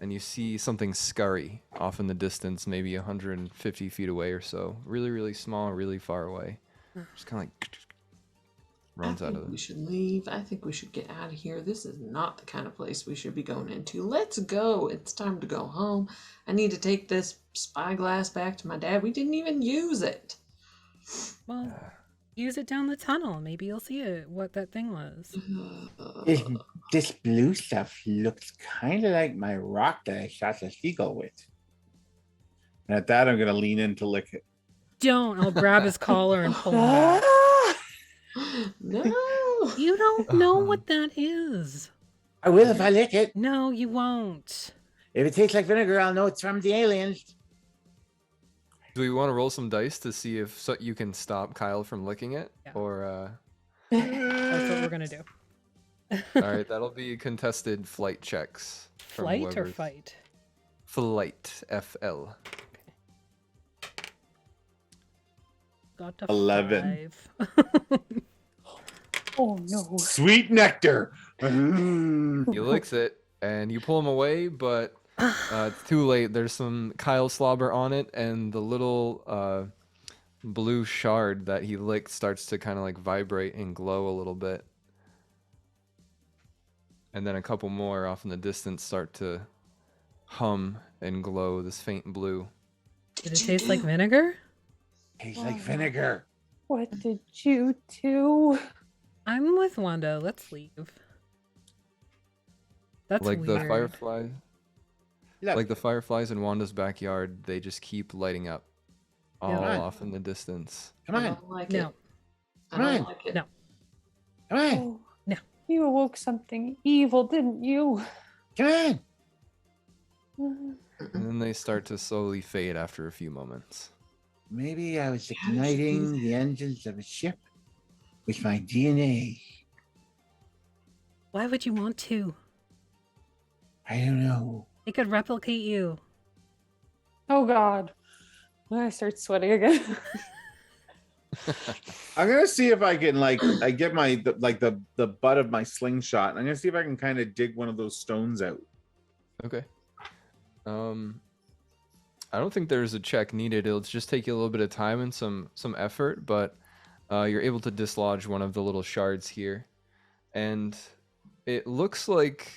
and you see something scurry off in the distance, maybe 150 feet away or so. Really, really small, really far away. Just kind of like runs I out think of we it. should leave. I think we should get out of here. This is not the kind of place we should be going into. Let's go. It's time to go home. I need to take this spyglass back to my dad. We didn't even use it. Well, use it down the tunnel. Maybe you'll see it. What that thing was. This blue stuff looks kind of like my rock that I shot the seagull with. And at that, I'm going to lean in to lick it. Don't. I'll grab his collar and pull him back. No. You don't know what that is. I will if I lick it. No, you won't. If it tastes like vinegar, I'll know it's from the aliens. Do we want to roll some dice to see if you can stop Kyle from licking it? Yeah. Or, That's what we're gonna do. alright, that'll be contested flight checks. from Flight or whoever's- fight? Flight, FL. Got to 11. 5. Oh no. Sweet nectar. Mm. He licks it, and you pull him away, but it's too late. There's some Kyle slobber on it, and the little blue shard that he licked starts to kind of like vibrate and glow a little bit. And then a couple more off in the distance start to hum and glow this faint blue. Did it taste like vinegar? Tastes like vinegar. What did you do? I'm with Wanda. Let's leave. That's Like weird. the fireflies, Look, like the fireflies in Wanda's backyard, they just keep lighting up, all Yeah. off in the distance. come I on, don't like No. it. I Come don't on. like it. No. come on, Oh, No. You awoke something evil, didn't you? come on. And then they start to slowly fade after a few moments. Maybe I was How did you do igniting that? the engines of a ship with my DNA. Why would you want to? I don't know. It could replicate you. Oh God. I start sweating again. I'm gonna see if I can I get the butt of my slingshot. And I'm gonna see if I can kind of dig one of those stones out. Okay. I don't think there's a check needed. It'll just take you a little bit of time and some effort, but you're able to dislodge one of the little shards here, and it looks like,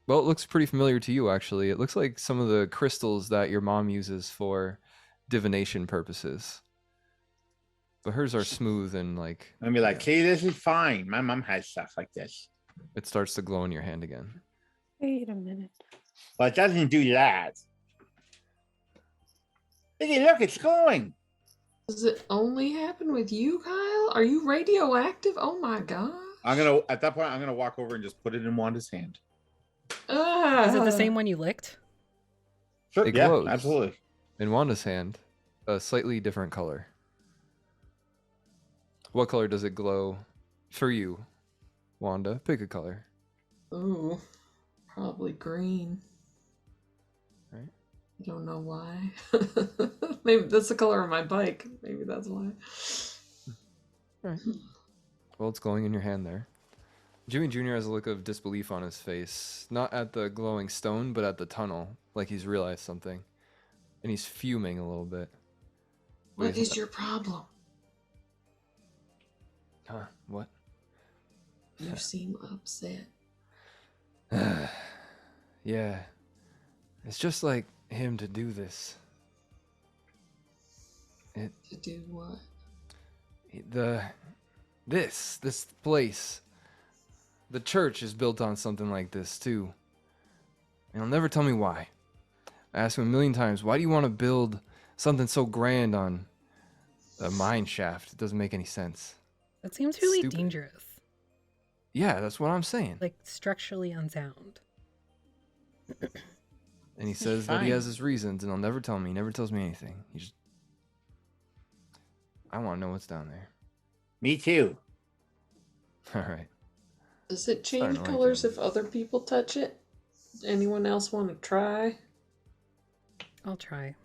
well, it looks pretty familiar to you actually. It looks like some of the crystals that your mom uses for divination purposes, but hers are smooth and like I'm gonna be like, see, this is fine. My mom has stuff like this, it starts to glow in your hand again. Wait a minute. but it doesn't do that. Iggy, look, it's glowing. Does it only happen with you, Kyle? Are you radioactive? Oh my god. At that point, I'm gonna walk over and just put it in Wanda's hand. Is it the same one you licked? Sure, It yeah, glows. absolutely. In Wanda's hand, a slightly different color. What color does it glow for you, Wanda? Pick a color. Ooh, probably green. Right. I don't know why. Maybe that's the color of my bike. Maybe that's why. Well, it's glowing in your hand there. Jimmy Jr. has a look of disbelief on his face, not at the glowing stone, but at the tunnel, like he's realized something. And he's fuming a little bit. What is your problem? Huh? What? You seem upset. Yeah. It's just like him to do this. To do what? This place. The church is built on something like this too. And he'll never tell me why. I asked him a million times, why do you want to build something so grand on a mine shaft? It doesn't make any sense. That seems really Stupid. dangerous. Yeah, that's what I'm saying. Like structurally unsound. And he says that he has his reasons, and he'll never tell me. He never tells me anything. He just... I want to know what's down there. Me too. All right. Does it Starting change to like colors it. if other people touch it? Anyone else want to try? I'll try.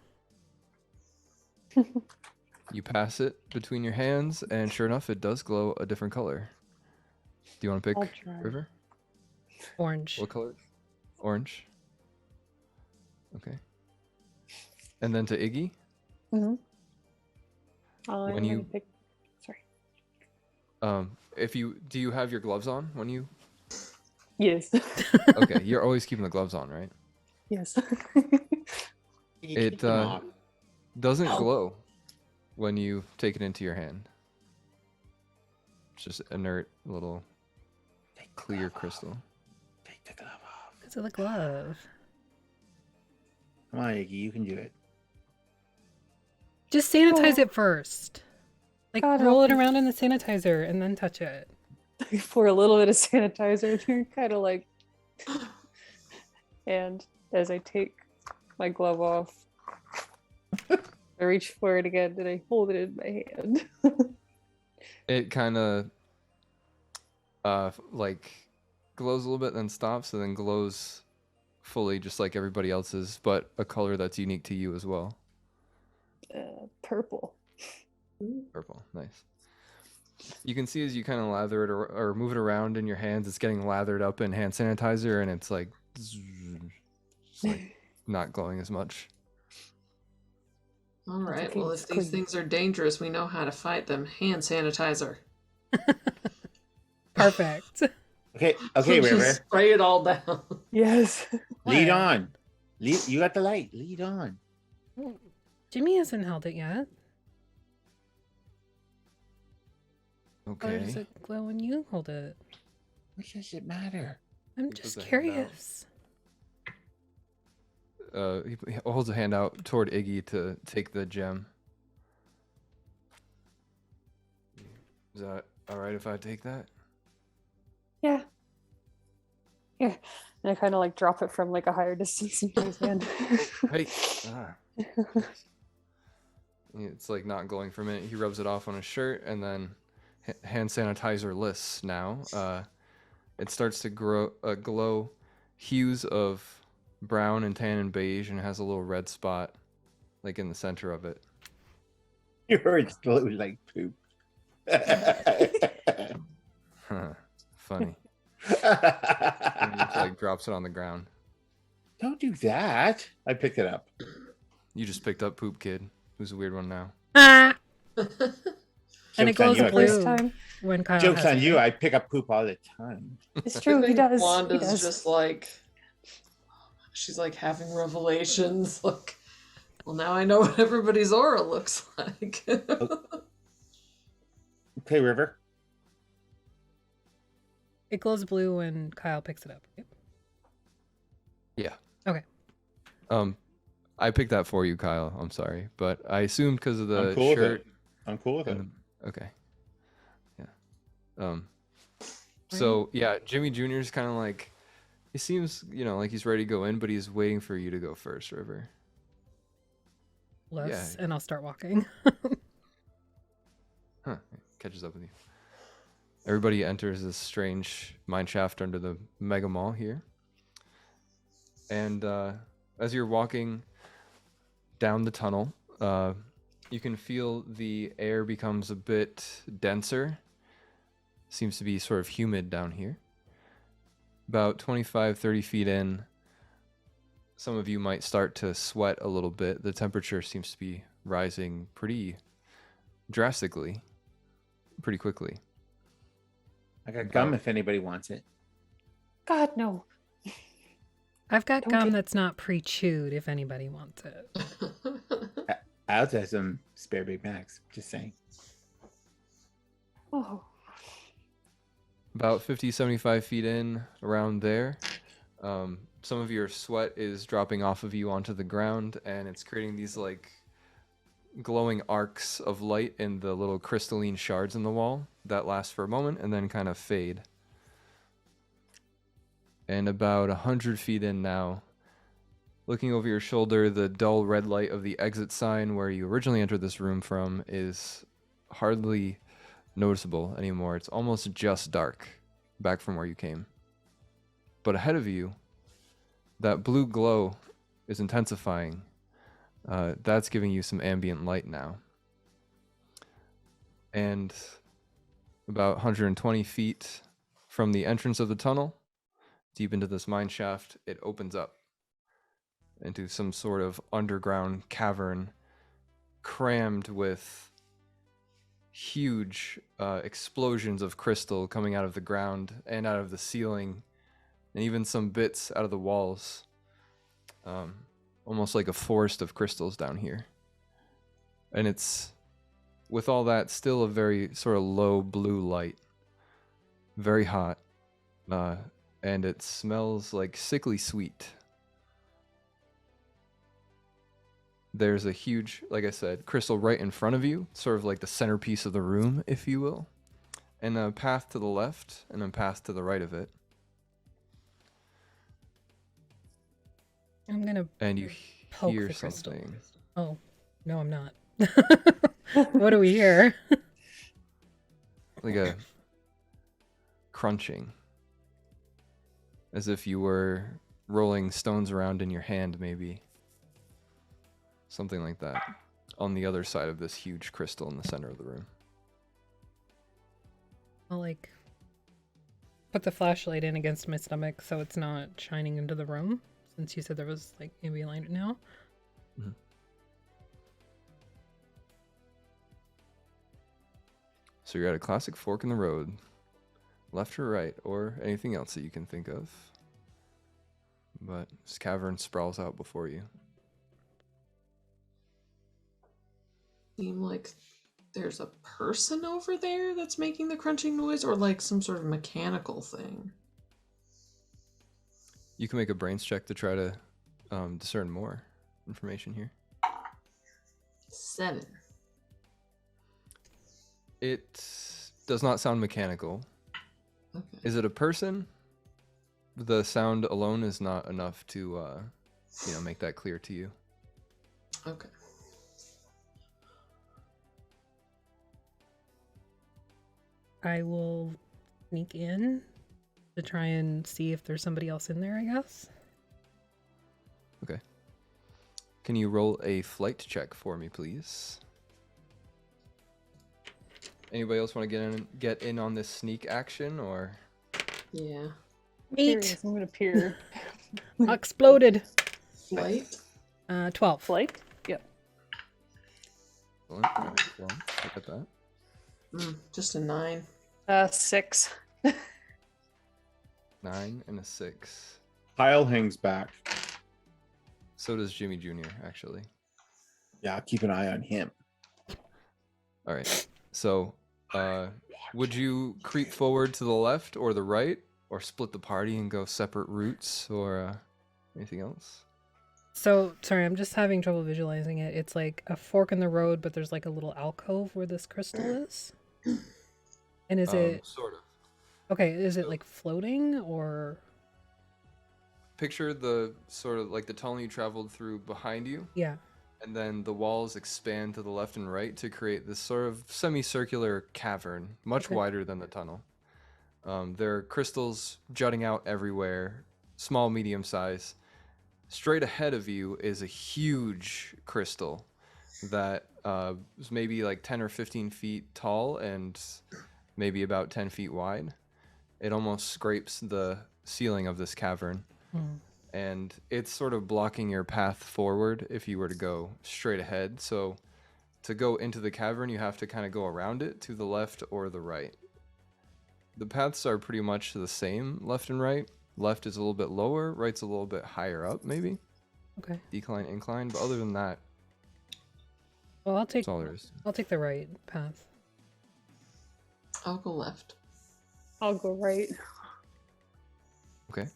You pass it between your hands, and sure enough, it does glow a different color. Do you want to pick I'll try. River? Orange. What color? Orange. Okay. And then to Iggy. Mm-hmm. When you- Pick... Sorry. Do you have your gloves on when you? Yes. Okay, you're always keeping the gloves on, right? Yes. You It take them off. doesn't glow when you take it into your hand. It's just inert little Take the clear glove off. crystal. Take the glove off. It's a glove. Come on, Iggy, you can do it. Just sanitize Oh. it first. Like God roll help it me. around in the sanitizer and then touch it. Pour a little bit of sanitizer. And you're kind of like, and as I take my glove off. I reach for it again and I hold it in my hand. It kind of like glows a little bit, then stops, and then glows fully, just like everybody else's, but a color that's unique to you as well. Purple. Purple, nice. You can see as you kind of lather it or move it around in your hands, it's getting lathered up in hand sanitizer, and it's like, not glowing as much. All right. okay, Well, it's if these clean. things are dangerous, we know how to fight them. Hand sanitizer. Perfect. Okay, Just River. spray it all down. Yes. Lead What? on. You got the light. Lead on. Jimmy hasn't held it yet. Okay. Or does it glow when you hold it? What does it matter? I'm He just puts a hand out. curious. He holds a hand out toward Iggy to take the gem. Is that all right if I take that? Yeah. Here. And I kind of like drop it from like a higher distance into his hand. Hey. It's like not glowing for a minute. He rubs it off on his shirt, and then hand sanitizer lists now. It starts to glow hues of brown and tan and beige, and has a little red spot like in the center of it. Yours glow like poop. Funny. And he just like drops it on the ground. Don't do that. I picked it up. You just picked up poop, kid. Who's a weird one now? Ah! And it Joke's on glows you. blue First time. when Kyle Joke's has on it. you. I pick up poop all the time. It's true, I he think does. He Wanda's does. just like, she's like having revelations. Like, well, now I know what everybody's aura looks like. Okay, River. It glows blue when Kyle picks it up. Right? Yeah. Okay. I picked that for you, Kyle. I'm sorry, but I assumed because of the I'm cool with shirt. it. I'm cool with it. Okay. Yeah. So yeah, Jimmy Jr. is kind of like, he seems, like he's ready to go in, but he's waiting for you to go first, River. Less, Yeah. and I'll start walking. Huh. Catches up with you. Everybody enters this strange mine shaft under the mega mall here. And as you're walking down the tunnel, you can feel the air becomes a bit denser. Seems to be sort of humid down here. About 25, 30 feet in, some of you might start to sweat a little bit. The temperature seems to be rising pretty drastically, pretty quickly. I got gum if anybody wants it. God, no. I've got Don't gum get- that's not pre-chewed if anybody wants it. I also have some spare Big Macs. Just saying. Oh. About 50, 75 feet in, around there. Some of your sweat is dropping off of you onto the ground, and it's creating these like glowing arcs of light in the little crystalline shards in the wall that last for a moment and then kind of fade. And about 100 feet in now, looking over your shoulder, the dull red light of the exit sign where you originally entered this room from is hardly noticeable anymore. It's almost just dark back from where you came. But ahead of you, that blue glow is intensifying. That's giving you some ambient light now. And about 120 feet from the entrance of the tunnel, deep into this mine shaft, it opens up into some sort of underground cavern crammed with huge explosions of crystal coming out of the ground and out of the ceiling, and even some bits out of the walls. Almost like a forest of crystals down here. And it's, with all that, still a very sort of low blue light. Very hot. And it smells like sickly sweet. There's a huge, like I said, crystal right in front of you, sort of like the centerpiece of the room, if you will. And a path to the left, and a path to the right of it. I'm gonna and you poke hear the crystal. something. Oh, no, I'm not. What do we hear? Like a crunching. As if you were rolling stones around in your hand, maybe. Something like that. On the other side of this huge crystal in the center of the room. I'll like put the flashlight in against my stomach so it's not shining into the room. Since you said there was like ambient light now. So you're at a classic fork in the road. Left or right, or anything else that you can think of. But this cavern sprawls out before you. Seem like there's a person over there that's making the crunching noise, or like some sort of mechanical thing. You can make a brains check to try to discern more information here. 7. It does not sound mechanical. Okay. Is it a person? The sound alone is not enough to, make that clear to you. Okay. I will sneak in to try and see if there's somebody else in there, I guess. Okay. Can you roll a flight check for me, please? Anybody else want to get in on this sneak action, or? Yeah. 8. Curious, I'm gonna peer. Exploded. Flight? 12. Flight? Yep. Excellent. All right, well, look at that. Just a 9. 6. 9 and a 6. Kyle hangs back. So does Jimmy Jr., actually. Yeah, I'll keep an eye on him. All right. So, would you creep forward to the left or the right, or split the party and go separate routes, or anything else? So, sorry, I'm just having trouble visualizing it. It's like a fork in the road, but there's like a little alcove where this crystal is. And is it Sort of. okay? Is it like floating or? Picture the sort of like the tunnel you traveled through behind you, Yeah. and then the walls expand to the left and right to create this sort of semicircular cavern, much Okay. wider than the tunnel. There are crystals jutting out everywhere, small, medium size. Straight ahead of you is a huge crystal that is maybe like 10 or 15 feet tall and maybe about 10 feet wide. It almost scrapes the ceiling of this cavern. And it's sort of blocking your path forward if you were to go straight ahead. So to go into the cavern, you have to kind of go around it to the left or the right. The paths are pretty much the same, left and right. Left is a little bit lower, right's a little bit higher up, maybe. Okay. Decline, incline, but other than that, Well, I'll take that's all there is. I'll take the right path. I'll go left. I'll go right. Okay.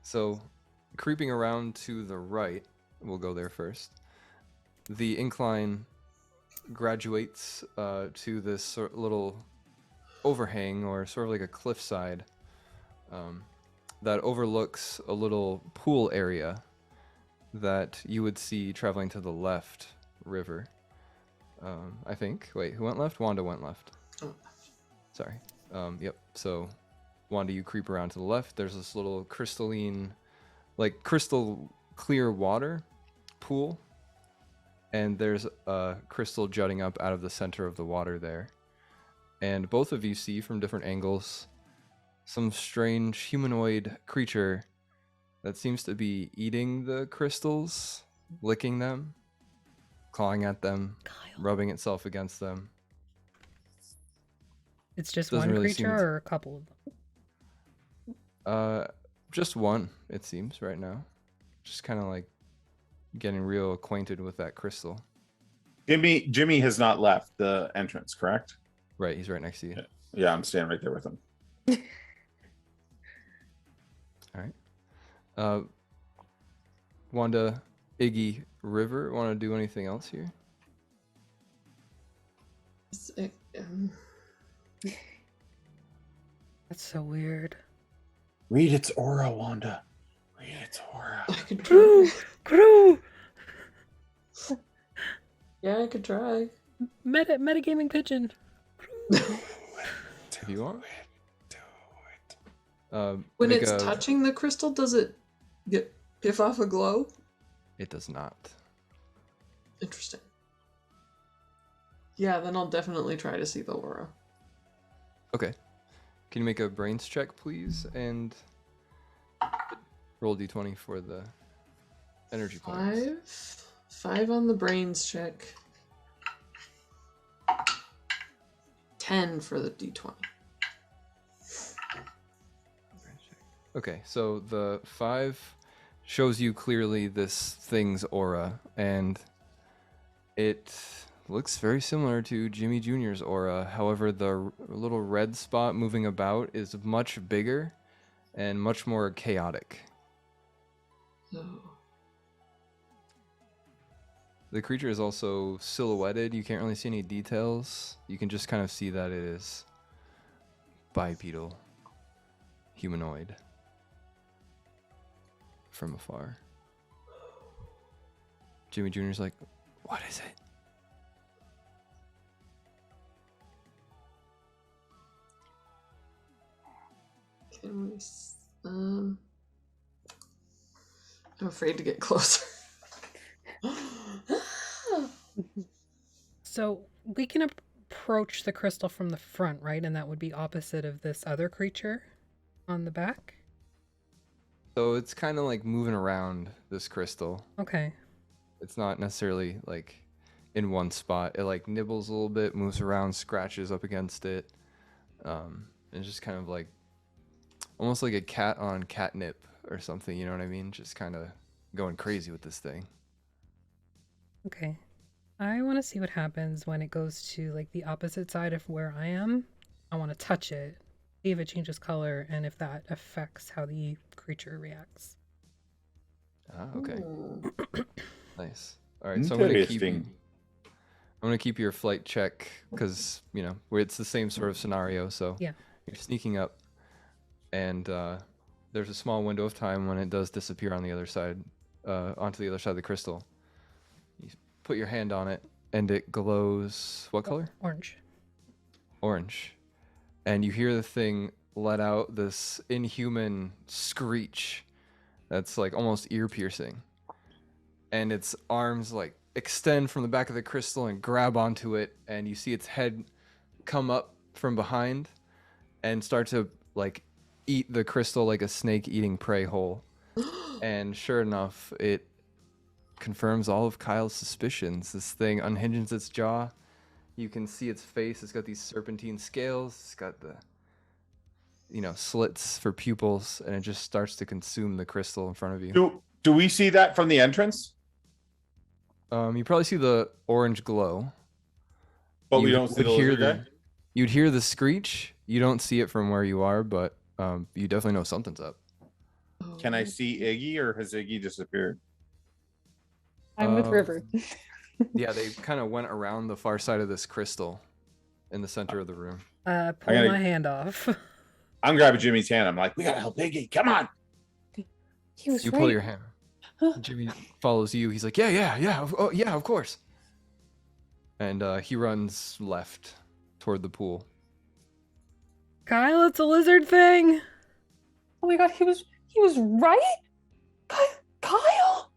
So, creeping around to the right, we'll go there first. The incline graduates to this sort little overhang, or sort of like a cliffside, that overlooks a little pool area that you would see traveling to the left river. I think. Wait, who went left? Wanda went left. Oh. Sorry. Yep. So, Wanda, you creep around to the left. There's this little crystalline, like crystal clear water pool. And there's a crystal jutting up out of the center of the water there. And both of you see from different angles some strange humanoid creature that seems to be eating the crystals, licking them, clawing at them, Kyle. rubbing itself against them. It's just Doesn't one really creature seem- or a couple of them? Just one, it seems, right now. Just kind of like getting real acquainted with that crystal. Jimmy has not left the entrance, correct? Right, he's right next to you. Yeah, I'm standing right there with him. All right. Wanda, Iggy, River, want to do anything else here? That's so weird. Read its aura, Wanda. Read its aura. I could Crew! try. Crew! Yeah, I could try. Metagaming pigeon. If you want. Do it. When Make it's a- touching the crystal, does it give off a glow? It does not. Interesting. Yeah, then I'll definitely try to see the aura. Okay. Can you make a brains check, please? And roll d20 for the energy points. 5 on the brains check. 10 for the d20. Okay, so the 5 shows you clearly this thing's aura, and it looks very similar to Jimmy Jr.'s aura. However, the little red spot moving about is much bigger and much more chaotic. Oh. The creature is also silhouetted. You can't really see any details. You can just kind of see that it is bipedal, humanoid from afar. Jimmy Jr.'s like, what is it? Can we? I'm afraid to get closer. So we can approach the crystal from the front, right? And that would be opposite of this other creature on the back? So it's kind of like moving around this crystal. Okay. It's not necessarily like in one spot. It like nibbles a little bit, moves around, scratches up against it. And just kind of like almost like a cat on catnip or something, you know what I mean? Just kind of going crazy with this thing. Okay. I want to see what happens when it goes to like the opposite side of where I am. I want to touch it, see if it changes color, and if that affects how the creature reacts. Ah, okay. Ooh. Nice. All right, so I'm gonna keep Interesting. I'm gonna keep your flight check because you know it's the same sort of scenario. So Yeah. you're sneaking up, and there's a small window of time when it does disappear on the other side, onto the other side of the crystal. You put your hand on it, and it glows. What color? Orange. Orange. And you hear the thing let out this inhuman screech that's like almost ear piercing. And its arms like extend from the back of the crystal and grab onto it, and you see its head come up from behind and start to like eat the crystal like a snake eating prey whole. And sure enough, it confirms all of Kyle's suspicions. This thing unhinges its jaw. You can see its face. It's got these serpentine scales. It's got the, you know, slits for pupils, and it just starts to consume the crystal in front of you. Do we see that from the entrance? You probably see the orange glow. But You we don't see would the hear lizard guy? You'd hear the screech. You don't see it from where you are, but you definitely know something's up. Can I see Iggy, or has Iggy disappeared? I'm with Uh, River. Yeah, they kind of went around the far side of this crystal in the center of the room. Pull gotta- my hand off. I'm grabbing Jimmy's hand. I'm like, we gotta help Iggy. Come on. He was You right. pull your hand. Jimmy follows you. He's like, yeah, of course. And he runs left toward the pool. Kyle, it's a lizard thing. Oh my god, he was right? Kyle?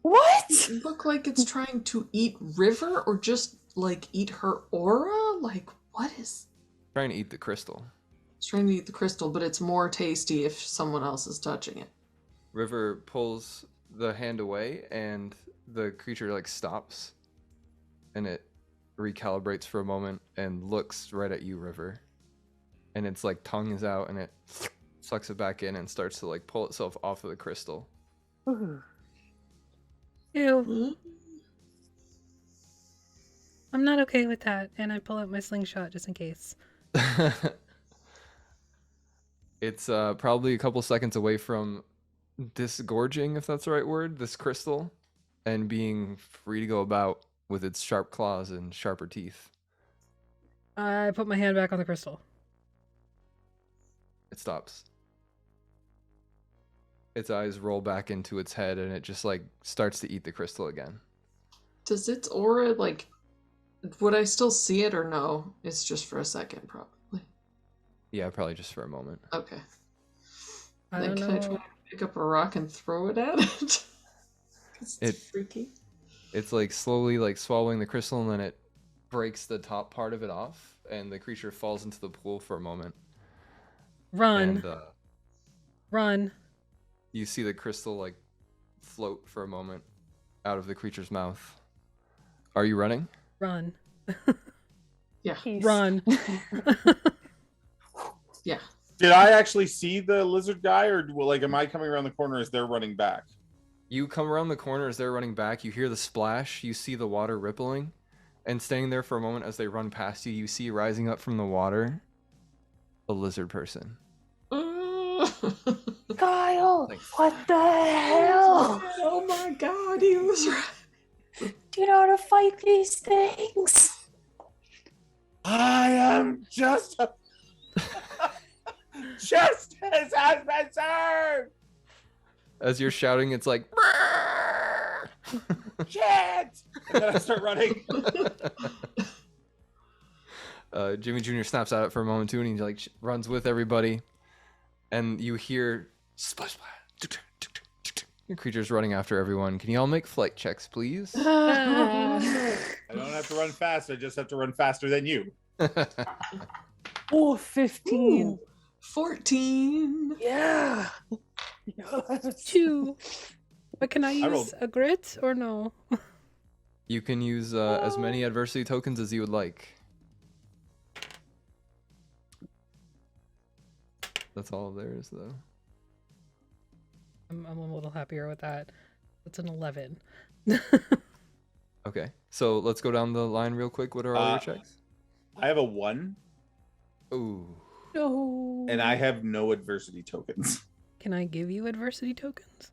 What? Does it look like it's trying to eat River or just like eat her aura? Like, what is. Trying to eat the crystal. It's trying to eat the crystal, but it's more tasty if someone else is touching it. River pulls the hand away, and the creature like stops, and it recalibrates for a moment and looks right at you, River. And its like tongue is out, and it sucks it back in and starts to like pull itself off of the crystal. Ooh. Ew. Hmm? I'm not okay with that. And I pull out my slingshot just in case. It's probably a couple seconds away from disgorging, if that's the right word, this crystal, and being free to go about with its sharp claws and sharper teeth. I put my hand back on the crystal. It stops. its eyes roll back into its head, and it just like starts to eat the crystal again. Does its aura, like, would I still see it or no? It's just for a second, probably. Yeah, probably just for a moment. Okay. I Then don't can I try know. to pick up a rock and throw it at it? 'Cause it's freaky. It's like slowly like swallowing the crystal, and then it breaks the top part of it off, and the creature falls into the pool for a moment. Run. And Run. you see the crystal like float for a moment out of the creature's mouth. Are you running? Run. Yeah. Peace. Run. Yeah. Did I actually see the lizard guy, or like, am I coming around the corner as they're running back? You come around the corner as they're running back. You hear the splash. You see the water rippling. And staying there for a moment as they run past you, you see rising up from the water a lizard person. Kyle, Like- what the hell? Oh my god, he was right. Do you know how to fight these things? I am just justice has been served. As you're shouting, it's like, Shit! And then I start running. Jimmy Jr. snaps at it for a moment too, and he like runs with everybody. And you hear splash, splash. Your creature's running after everyone. Can you all make flight checks, please? I don't have to run fast. I just have to run faster than you. Oh, 15. Ooh, 14. Yeah. Yes. 2. But can I use rolled- a grit or no? You can use as many adversity tokens as you would like. That's all there is, though. I'm a little happier with that. That's an 11. Okay, so let's go down the line real quick. What are all your checks? I have a 1, Ooh. No. and I have no adversity tokens. Can I give you adversity tokens?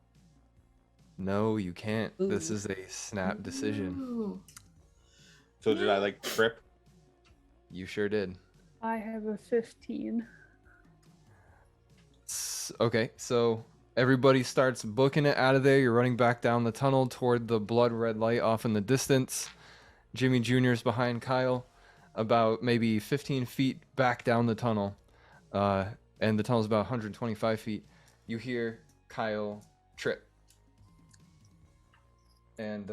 No, you can't. This Ooh. is a snap decision. Ooh. So did I like trip? You sure did. I have a 15. Okay, so everybody starts booking it out of there. You're running back down the tunnel toward the blood red light off in the distance. Jimmy Jr.'s behind Kyle, about maybe 15 feet back down the tunnel. And the tunnel's about 125 feet. You hear Kyle trip. And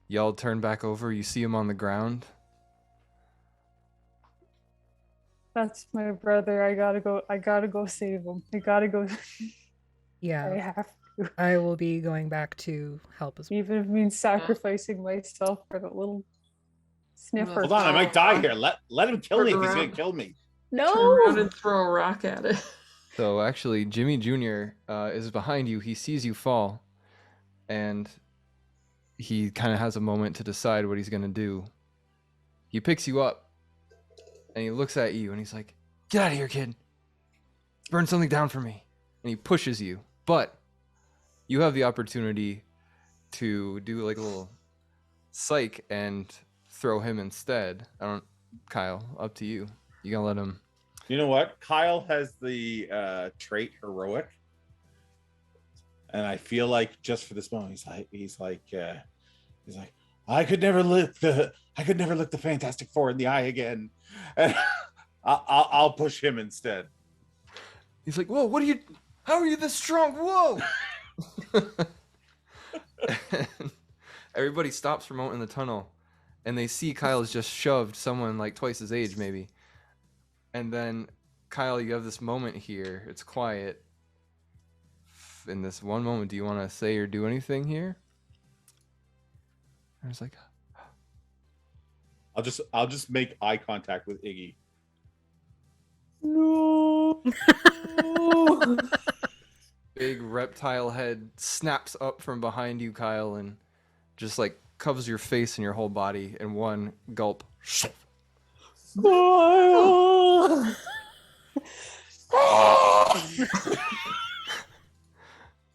y'all turn back over. You see him on the ground. That's my brother. I gotta go save him. I gotta go. I Yeah, have to. I will be going back to help as well. Even if it means sacrificing myself for the little sniffer. Hold on, I might die here. Let him kill me if he's gonna Around. kill me. Turn around No! and throw a rock at it. So actually, Jimmy Jr. Is behind you. He sees you fall, and he kind of has a moment to decide what he's gonna do. He picks you up, and he looks at you, and he's like, "Get out of here, kid! Burn something down for me!" And he pushes you, but you have the opportunity to do like a little psych and throw him instead. Kyle, up to you. You gonna let him? You know what? Kyle has the trait heroic, and I feel like just for this moment, he's like, I could never look the Fantastic Four in the eye again, and I'll push him instead. He's like, "Whoa, what are you? How are you this strong? Whoa!" And everybody stops for a moment in the tunnel, and they see Kyle has just shoved someone like twice his age, maybe. And then, Kyle, you have this moment here. It's quiet. In this one moment, do you want to say or do anything here? I was like, I'll just make eye contact with Iggy. No! big reptile head snaps up from behind you, Kyle, and just like covers your face and your whole body in one gulp.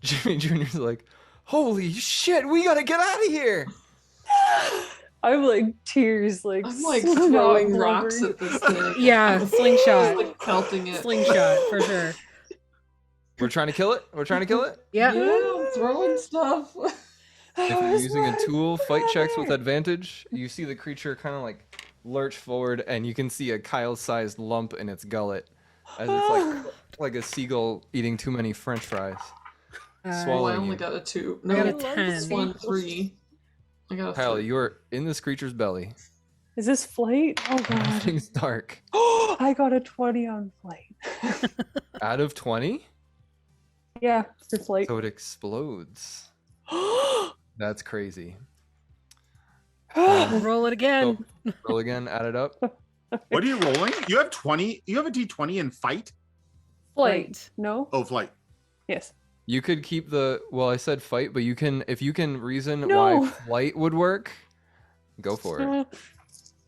Jimmy Jr.'s like, "Holy shit, we gotta get out of here!" I'm like tears, like I'm like snot throwing rocks blubbering. at this thing. Yeah, Just, slingshot. like pelting it. Slingshot for sure. We're trying to kill it. We're trying to kill it. Yeah. Yeah, I'm throwing stuff. If you're using a tool, fight checks with advantage. You see the creature kind of like lurch forward, and you can see a Kyle-sized lump in its gullet, as it's like a seagull eating too many French fries. Oh, I Swallowing only you. got a 2. I got a No, 10. 1, 3. I got a Kyle, 3. you're in this creature's belly. Is this flight? Oh god. Everything's dark. I got a 20 on flight. Out of 20, Yeah, for flight. so it explodes. That's crazy. Roll it again. So, roll again. Add it up. What are you rolling? You have 20. You have a D20 in fight. Flight. No? Oh, flight. Yes. You could keep the. Well, I said fight, but you can if you can reason No. why flight would work. Go for it.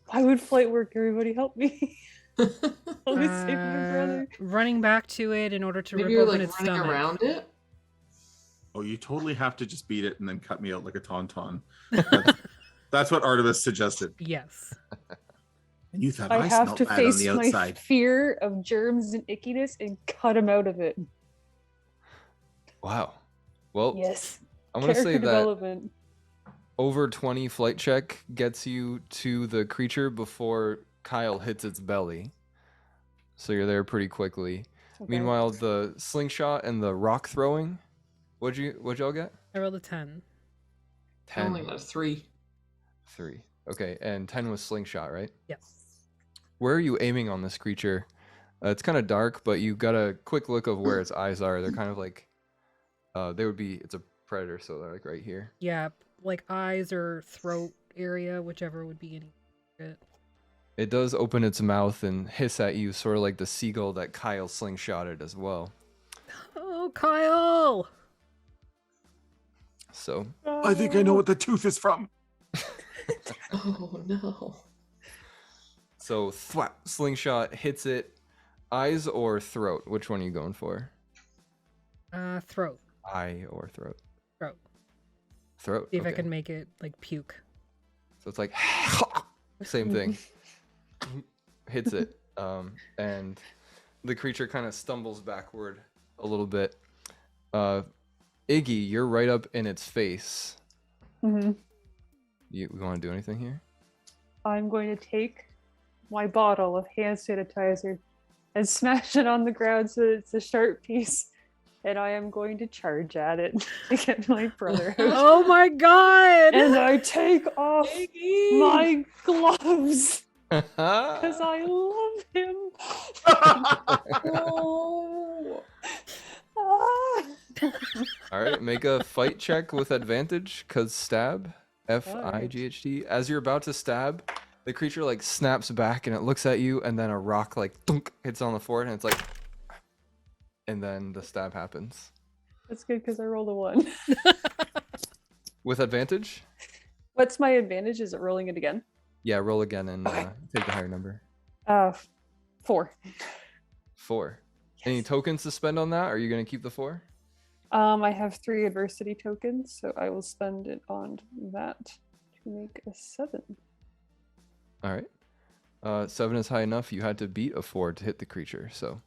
Why would flight work? Everybody help me. Let me save my brother. Running back to it in order to Maybe rip you're open like its running stomach. around it. Oh, you totally have to just beat it and then cut me out like a tauntaun. That's what Artemis suggested. Yes. And you thought I I, have smelled to bad on face the my outside. fear of germs and ickiness and cut him out of it. Wow. Well, Yes. I'm gonna Character say that development. over 20 flight check gets you to the creature before Kyle hits its belly. So you're there pretty quickly. Okay. Meanwhile, the slingshot and the rock throwing, what'd y'all get? I rolled a 10. I 10. only got a 3. 3. Okay, and 10 was slingshot, right? Yes. Where are you aiming on this creature? It's kind of dark, but you got a quick look of where its eyes are. They're kind of like, it's a predator, so they're like right here. Yeah, like eyes or throat area, whichever would be any good. It does open its mouth and hiss at you, sort of like the seagull that Kyle slingshotted as well. Oh, Kyle! So, I think I know what the tooth is from. Oh no. so thwap, slingshot hits it. Eyes or throat? Which one are you going for? Throat. Eye or throat? Throat. Throat. See if I okay. can make it like puke. So it's like same thing. Hits it, and the creature kind of stumbles backward a little bit. Iggy, you're right up in its face. Mhm. You want to do anything here? I'm going to take my bottle of hand sanitizer and smash it on the ground so that it's a sharp piece. And I am going to charge at it to get my brother out. Oh my god! And I take off my gloves because I love him. Oh. Ah. All right, make a fight check with advantage, cause stab. Fight. As you're about to stab, the creature like snaps back and it looks at you, and then a rock like thunk hits on the forehead, and it's like, and then the stab happens. That's good because I rolled a 1. With advantage? What's my advantage? Is it rolling it again? Yeah, roll again and take the higher number. 4. 4. Any tokens to spend on that? Or are you gonna keep the 4? I have 3 adversity tokens, so I will spend it on that to make a 7. All right. 7 is high enough. You had to beat a 4 to hit the creature. So,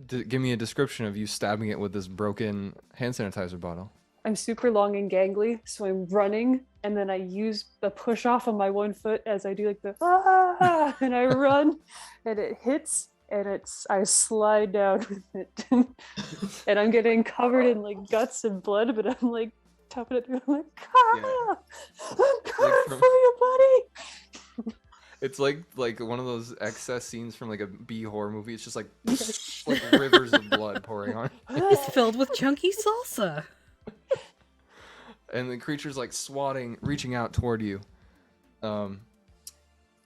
give me a description of you stabbing it with this broken hand sanitizer bottle. I'm super long and gangly, so I'm running, and then I use the push off on my one foot as I do like the and I run, and it hits, and I slide down with it, and I'm getting covered in like guts and blood, but I'm like tapping it through. I'm like, I'm coming from- for you, buddy. It's like one of those excess scenes from like a B horror movie. It's just like rivers of blood pouring on. It's filled with chunky salsa. And the creature's like swatting, reaching out toward you, and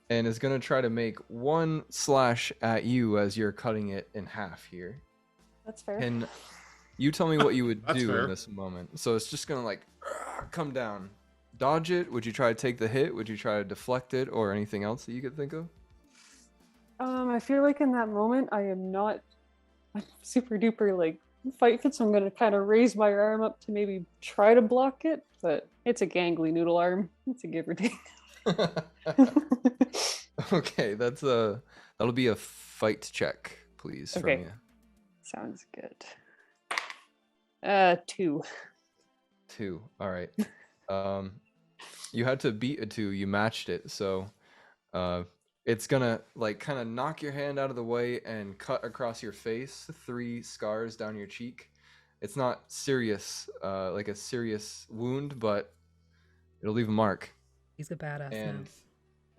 is gonna try to make 1 slash at you as you're cutting it in half here. That's fair. And you tell me what you would That's do fair. in this moment. So it's just gonna like come down. Dodge it? Would you try to take the hit? Would you try to deflect it, or anything else that you could think of? I feel like in that moment I am not super duper like fight fit, so I'm gonna kind of raise my arm up to maybe try to block it, but It's a gangly noodle arm. It's a give or take. Okay, that'll be a fight check, please, from Okay. you. Sounds good. 2. 2. All right. You had to beat a 2. You matched it, so it's gonna like kind of knock your hand out of the way and cut across your face, 3 scars down your cheek. It's not serious, like a serious wound, but it'll leave a mark. He's a badass And now.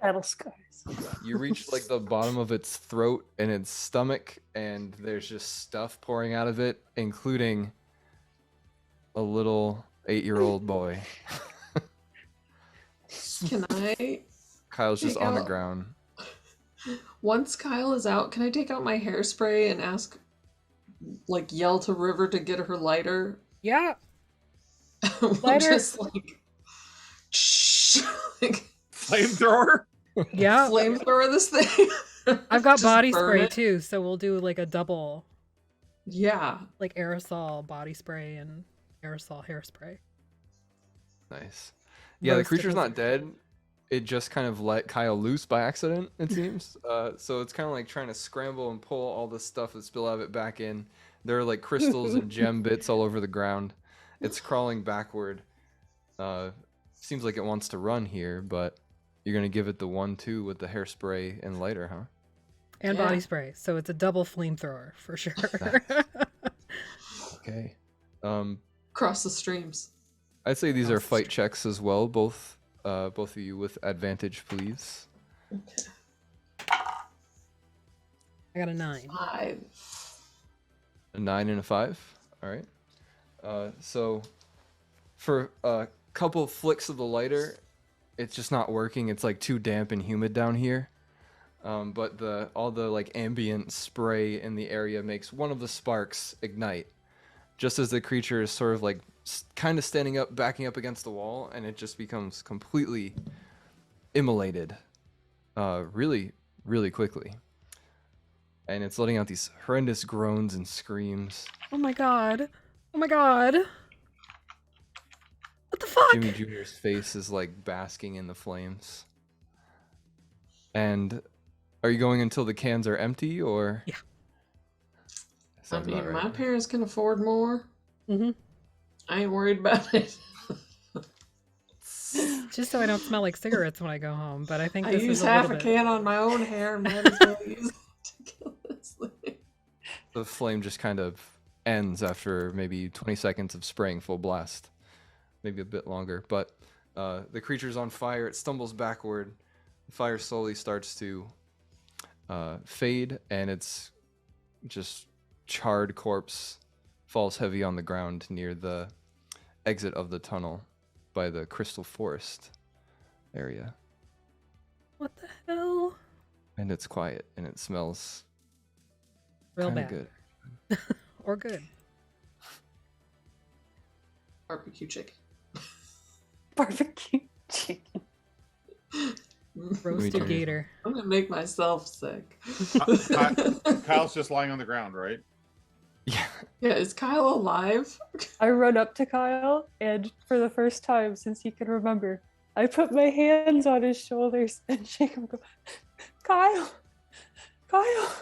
Battle scars. you reach like the bottom of its throat and its stomach, and there's just stuff pouring out of it, including a little 8-year-old boy. Can I? Kyle's just Take on the out- ground. Once Kyle is out, can I take out my hairspray and ask, like, yell to River to get her lighter? Yeah. We'll Lighter. just like, shh, like Flamethrower. Yeah. flamethrower this thing. I've got Just body burn spray it. too, so we'll do like a double, Yeah. like aerosol body spray and aerosol hairspray. Nice. Yeah, the Roast creature's it not as- dead. It just kind of let Kyle loose by accident, it seems. So it's kind of like trying to scramble and pull all the stuff that spill out of it back in. There are like crystals and gem bits all over the ground. It's crawling backward. Seems like it wants to run here, but you're going to give it the 1-2 with the hairspray and lighter, huh? And Yeah. body spray, so it's a double flamethrower for sure. Okay. Cross the streams. I'd say these are Across the fight street. checks as well. Both of you with advantage, please. Okay. I got a 9. 5. A 9 and a 5. All right. So for a couple flicks of the lighter, it's just not working. It's like too damp and humid down here. But all the like ambient spray in the area makes one of the sparks ignite, just as the creature is sort of like kind of standing up, backing up against the wall, and it just becomes completely immolated, really, really quickly. And it's letting out these horrendous groans and screams. Oh my god. Oh my god. What the fuck? Jimmy Jr.'s face is like basking in the flames. And are you going until the cans are empty, or? Yeah. I Sounds mean, about my right. parents can afford more. Mhm. I ain't worried about it. Just so I don't smell like cigarettes when I go home, but I think I this use is a half a little bit... can on my own hair. Might as well use it to kill this thing. The flame just kind of ends after maybe 20 seconds of spraying full blast. Maybe a bit longer, but the creature's on fire. It stumbles backward. The fire slowly starts to fade, and its just charred corpse falls heavy on the ground near the exit of the tunnel by the crystal forest area. What the hell? And it's quiet, and it smells Real kinda bad. good. Or good. Barbecue chicken. Barbecue chicken. Roasted too. gator. I'm gonna make myself sick. Kyle's just lying on the ground, right? Yeah. Yeah, is Kyle alive? I run up to Kyle, and for the first time since he can remember, I put my hands on his shoulders and shake him. Go, Kyle, Kyle,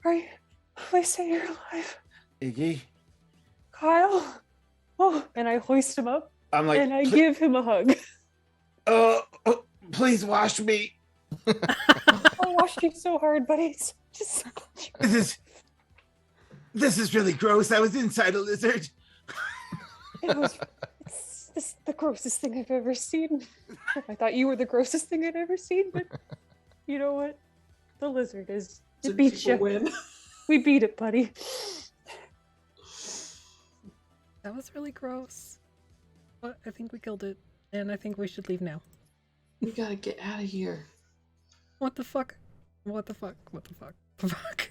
are you? Please say you're alive, Iggy, Kyle. Oh, and I hoist him up I'm like, and I give him a hug. oh, please wash me. I washed you so hard, buddy. It's just so much. This is really gross. I was inside a lizard. It's the grossest thing I've ever seen. I thought you were the grossest thing I'd ever seen, but you know what? The lizard is. So It beat people you. win. We beat it, buddy. That was really gross. But I think we killed it, and I think we should leave now. We gotta get out of here. What the fuck? What the fuck? What the fuck? Fuck.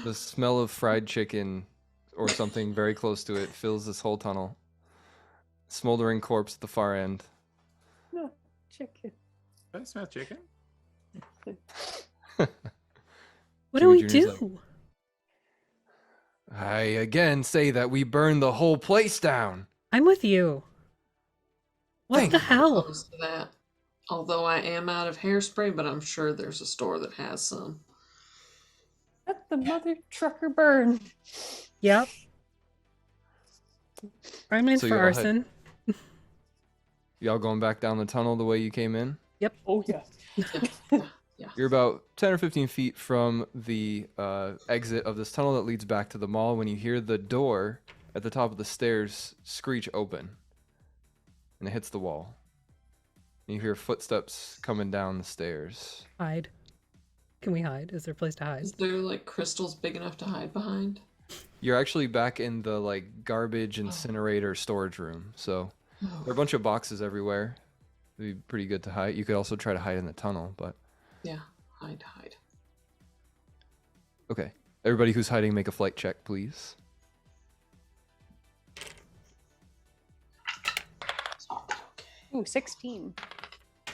The smell of fried chicken or something very close to it fills this whole tunnel. Smoldering corpse at the far end. No, chicken. Did I smell chicken? What do we Jimmy Jr.'s do? I again say that we burn the whole place down. I'm with you. What Thank the you. hell? Opposed to that. Although I am out of hairspray, but I'm sure there's a store that has some. Let the mother trucker burn. Yep. I'm in So for y'all had- arson. Y'all going back down the tunnel the way you came in? Oh yeah. You're about 10 or 15 feet from the exit of this tunnel that leads back to the mall when you hear the door at the top of the stairs screech open. And it hits the wall. And you hear footsteps coming down the stairs. Hide. Can we hide? Is there a place to hide? Is there like crystals big enough to hide behind? You're actually back in the like garbage incinerator storage room. So there are a bunch of boxes everywhere. It'd be pretty good to hide. You could also try to hide in the tunnel, but Yeah, hide. okay. Everybody who's hiding, make a flight check, please. Ooh, 16.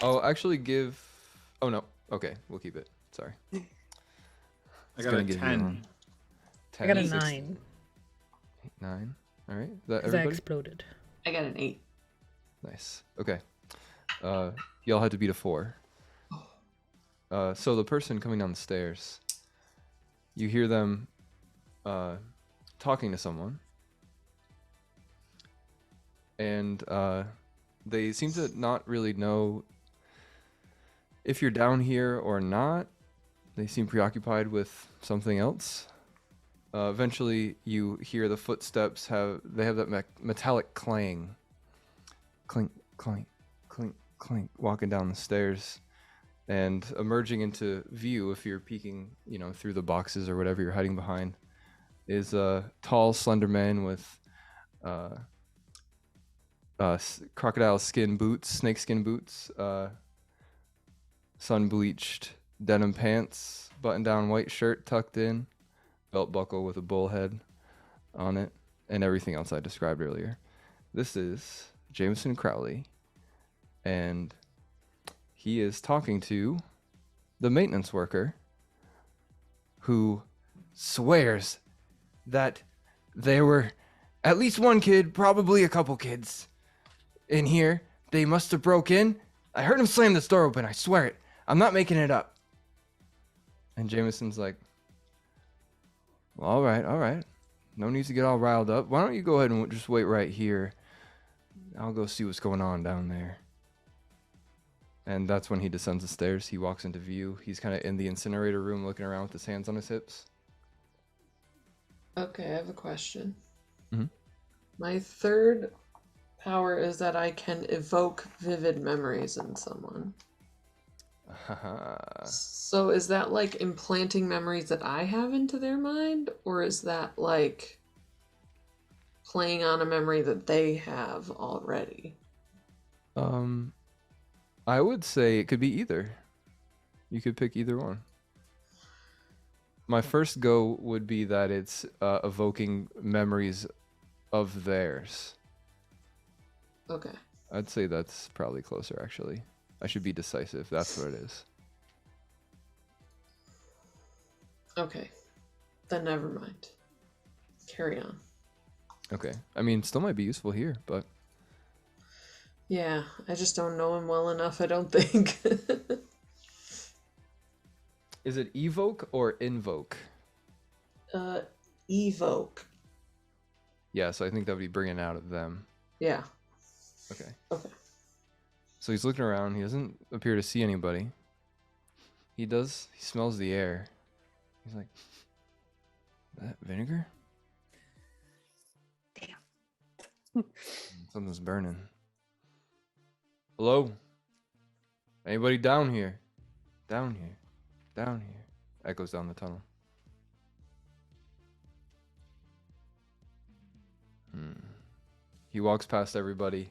Oh, actually give... Oh, no. Okay, we'll keep it. Sorry. I It's got gonna a give you 10. one. I got a 10, 9 9. All right. Is that because I everybody? exploded. I got an 8. Nice. Okay. Y'all had to beat a 4. So the person coming down the stairs, you hear them talking to someone, and they seem to not really know if you're down here or not. They seem preoccupied with something else. Eventually, you hear the footsteps have that metallic clang, clink, clink, clink, clink, walking down the stairs, and emerging into view, if you're peeking, through the boxes or whatever you're hiding behind, is a tall, slender man with crocodile skin boots, snake skin boots, sun bleached denim pants, button down white shirt tucked in, belt buckle with a bull head on it, and everything else I described earlier. This is Jameson Crowley, and he is talking to the maintenance worker, who swears that there were at least one kid, probably a couple kids, in here. They must have broke in. I heard him slam this door open, I swear it. I'm not making it up. And Jameson's like, well, all right. No need to get all riled up. Why don't you go ahead and just wait right here? I'll go see what's going on down there. And that's when he descends the stairs. He walks into view. He's kind of in the incinerator room looking around with his hands on his hips. Okay, I have a question. Mhm. My third power is that I can evoke vivid memories in someone. So is that like implanting memories that I have into their mind? Or is that like playing on a memory that they have already? I would say it could be either. You could pick either one. My first go would be that it's evoking memories of theirs. Okay. I'd say that's probably closer, actually. I should be decisive. That's what it is. Okay. Then never mind. Carry on. Okay. I mean, still might be useful here, but... Yeah, I just don't know him well enough, I don't think. Is it evoke or invoke? Evoke. Yeah, so I think that would be bringing out of them. Yeah. Okay. Okay. So he's looking around. He doesn't appear to see anybody. He does. He smells the air. He's like, that vinegar? Damn. Something's burning. Hello? Anybody down here? Down here. Down here. Echoes down the tunnel. He walks past everybody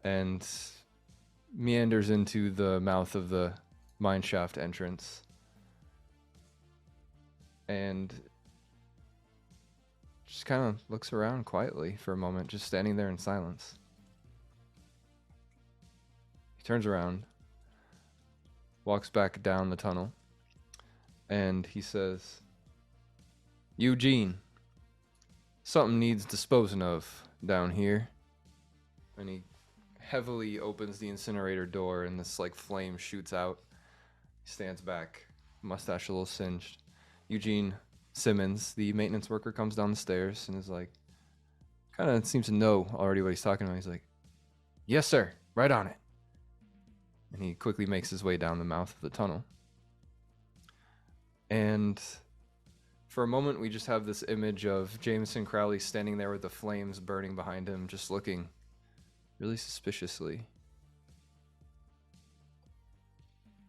and meanders into the mouth of the mine shaft entrance. And just kind of looks around quietly for a moment, just standing there in silence. He turns around, walks back down the tunnel, and he says, Eugene, something needs disposing of down here. And he heavily opens the incinerator door, and this like flame shoots out. He stands back, mustache a little singed. Eugene Simmons, the maintenance worker, comes down the stairs and is like, kind of seems to know already what he's talking about. He's like, "Yes, sir, right on it." And he quickly makes his way down the mouth of the tunnel. And for a moment, we just have this image of Jameson Crowley standing there with the flames burning behind him, just looking really suspiciously.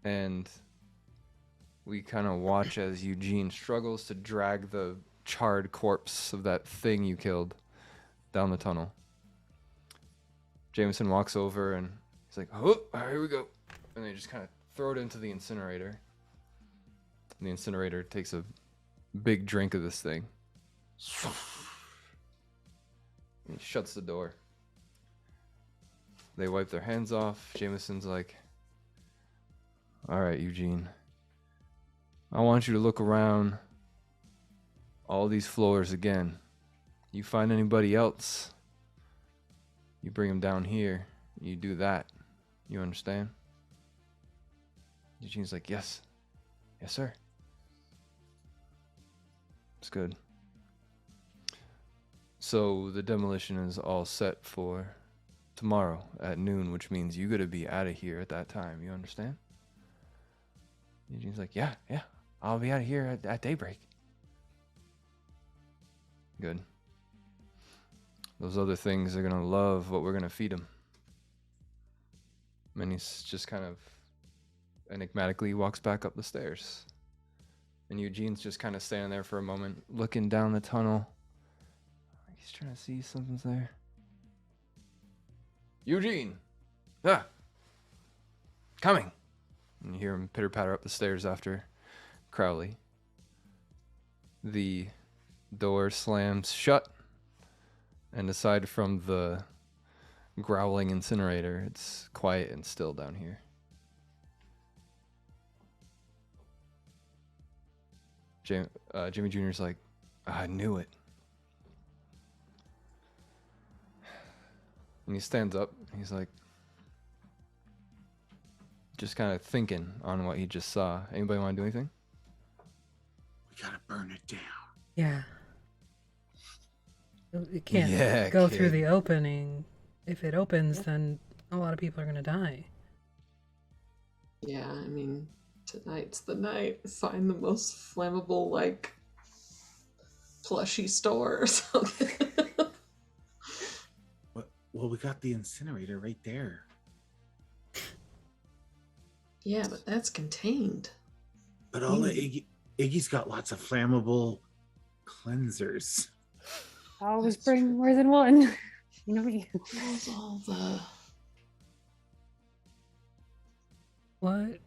And we kind of watch as Eugene struggles to drag the charred corpse of that thing you killed down the tunnel. Jameson walks over and he's like, "Oh, here we go." And they just kind of throw it into the incinerator. And the incinerator takes a big drink of this thing. And he shuts the door. They wipe their hands off. Jameson's like, "All right, Eugene. I want you to look around all these floors again. You find anybody else, you bring them down here. You do that. You understand?" Eugene's like, "Yes. Yes, sir." It's good. So the demolition is all set for tomorrow at noon, which means you gotta be out of here at that time. You understand? Eugene's like, yeah, I'll be out of here at daybreak. Good. Those other things are gonna love what we're gonna feed them. And he's just kind of enigmatically walks back up the stairs. And Eugene's just kind of standing there for a moment, looking down the tunnel. He's trying to see if something's there. Eugene! Ah! Coming! And you hear him pitter-patter up the stairs after Crowley. The door slams shut, and aside from the growling incinerator, it's quiet and still down here. Jimmy Jr.'s like, "I knew it." And he stands up. He's like, just kind of thinking on what he just saw. Anybody want to do anything? We gotta burn it down. Yeah. It can't Yeah, go through kid. the opening. If it opens, then a lot of people are going to die. Yeah, I mean, tonight's the night. Find the most flammable, like, plushy store or something. Well, we got the incinerator right there. Yeah, but that's contained. But all the Iggy's got lots of flammable cleansers. I always bring more than one. You know me. Where's all the... What?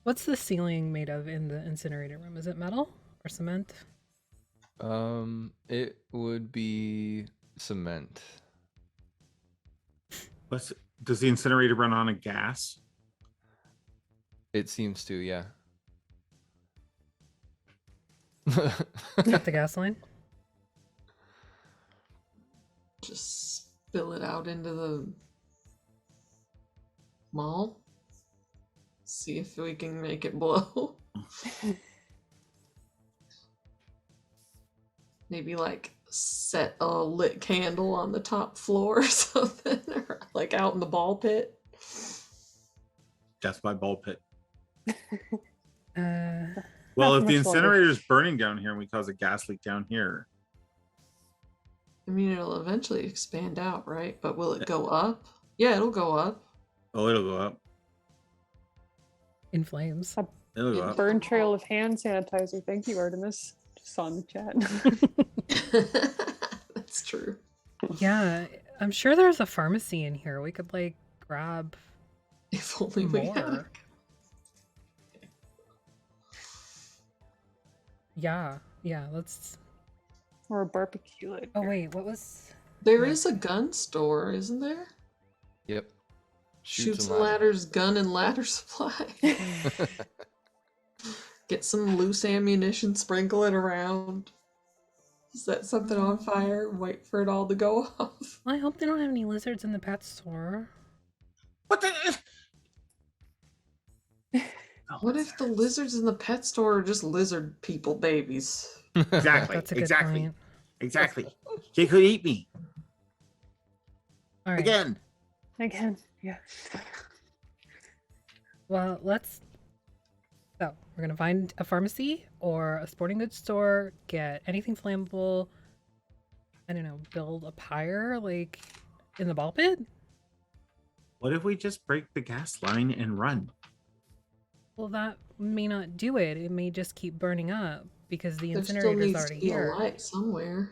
What's the ceiling made of in the incinerator room? Is it metal or cement? It would be cement. Does the incinerator run on a gas? It seems to, yeah. Got the gas line? Just spill it out into the mall. See if we can make it blow. Maybe like set a lit candle on the top floor or something, or like out in the ball pit. Death by ball pit. Well, Well, if the much longer. incinerator is burning down here and we cause a gas leak down here, I mean, it'll eventually expand out, right? But will it go up? Yeah, it'll go up. oh, it'll go up. in flames. It'll go Yeah. up. Burn trail of hand sanitizer. Thank you, Artemis. Just saw in the chat. That's true. Yeah, I'm sure there's a pharmacy in here. We could like grab If only we had. more. Yeah, let's. Or a barbecue. Like Oh wait, what was? There is a gun store, isn't there? Yep. Shoots and and ladders, gun and ladder supply. Get some loose ammunition, sprinkle it around. Set something on fire, wait for it all to go off. Well, I hope they don't have any lizards in the pet store. What the? What if the lizards in the pet store are just lizard people babies? Exactly. That's a good exactly. point. Exactly. They could eat me All right. again. Again, yeah. Well, So, we're going to find a pharmacy or a sporting goods store, get anything flammable. I don't know, build a pyre, like, in the ball pit? What if we just break the gas line and run? Well, that may not do it. It may just keep burning up because the There still incinerator's needs to already be a here. light somewhere.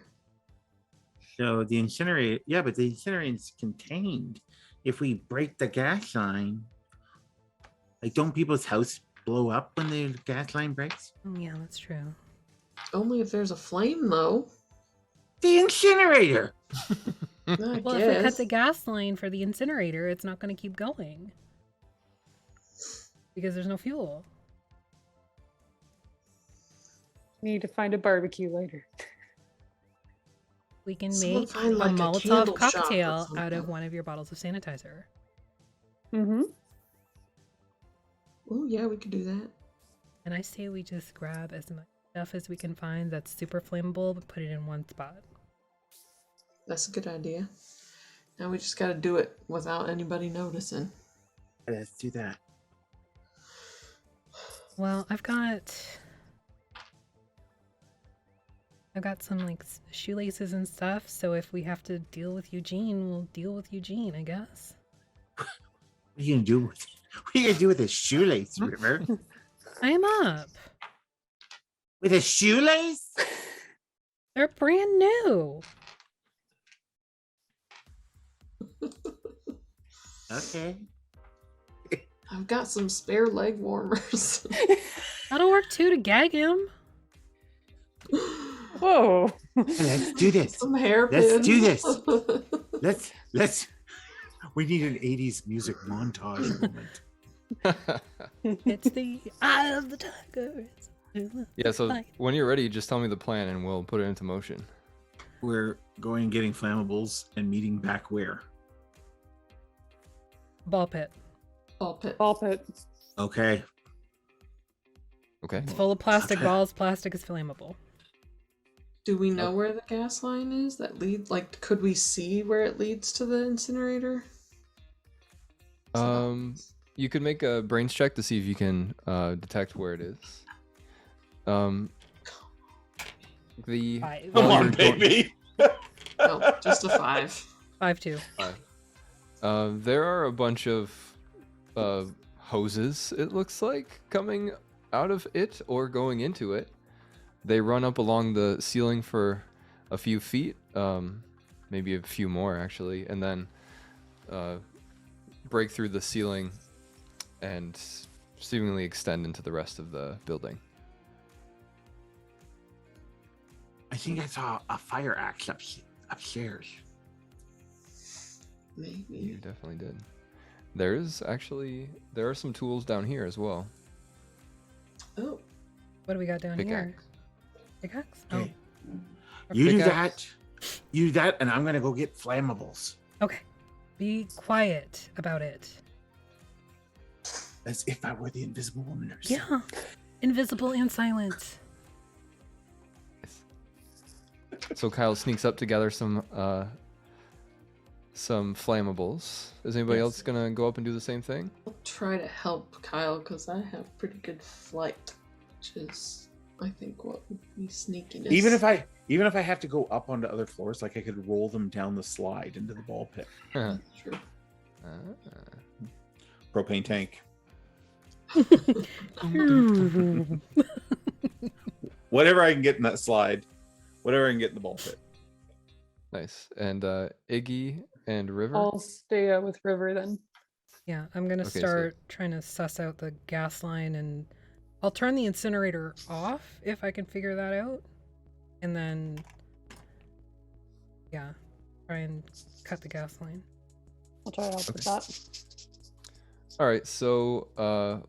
So the incinerator, yeah, but the incinerator's contained. If we break the gas line, like, don't people's house blow up when the gas line breaks? Oh, yeah, that's true. Only if there's a flame, though. The incinerator. I Well, if we cut guess. the gas line for the incinerator, it's not going to keep going. Because there's no fuel. Need to find a barbecue later. We can Someone make find, a like, a Molotov candle shop or cocktail out something. of one of your bottles of sanitizer. Mm-hmm. Oh, yeah, we could do that. And I say we just grab as much stuff as we can find that's super flammable, but put it in one spot. That's a good idea. Now we just gotta do it without anybody noticing. Let's do that. Well, I've got some like shoelaces and stuff, so if we have to deal with Eugene, we'll deal with Eugene, I guess. What are you gonna do with it? What are you gonna do with a shoelace, River? I'm up. With a shoelace? They're brand new. Okay. I've got some spare leg warmers. That'll work too to gag him. Whoa. Let's do this. Some hairpins. Let's do this. Let's. We need an 80s music montage moment. It's the eye of the tiger. Yeah, so when you're ready, just tell me the plan and we'll put it into motion. We're going and getting flammables and meeting back where? Ball pit. Ball pit. Ball pit. Okay. Okay. It's full of plastic balls. Plastic is flammable. Do we know where the gas line is that leads? Like, could we see where it leads to the incinerator? You could make a brains check to see if you can detect where it is. The Five. Come while on, you're going- baby. No, just a 5. 5-2. There are a bunch of hoses, it looks like, coming out of it or going into it. They run up along the ceiling for a few feet, maybe a few more actually, and then break through the ceiling and seemingly extend into the rest of the building. I think I saw a fire axe upstairs. You Maybe. definitely did. There are some tools down here as well. Oh, What do we got down here? Pickaxe. Pickaxe? Okay. Oh. You do Pickaxe. that. You do that, and I'm gonna go get flammables. Okay. Be quiet about it. As if I were the invisible woman or something. Yeah. Invisible and silent. So Kyle sneaks up to gather some flammables. Is anybody else gonna go up and do the same thing? I'll try to help Kyle because I have pretty good flight, which is, I think, what would be sneakiness. Even if I have to go up onto other floors, like I could roll them down the slide into the ball pit. Ah. True. Propane tank. Whatever I can get in that slide. Whatever I can get in the ball pit. Nice. And Iggy and River. I'll stay with River then. Yeah, I'm gonna Okay, so- start trying to suss out the gas line, and I'll turn the incinerator off if I can figure that out. And then, yeah, try and cut the gas line. I'll try to help with Okay. that. All right. So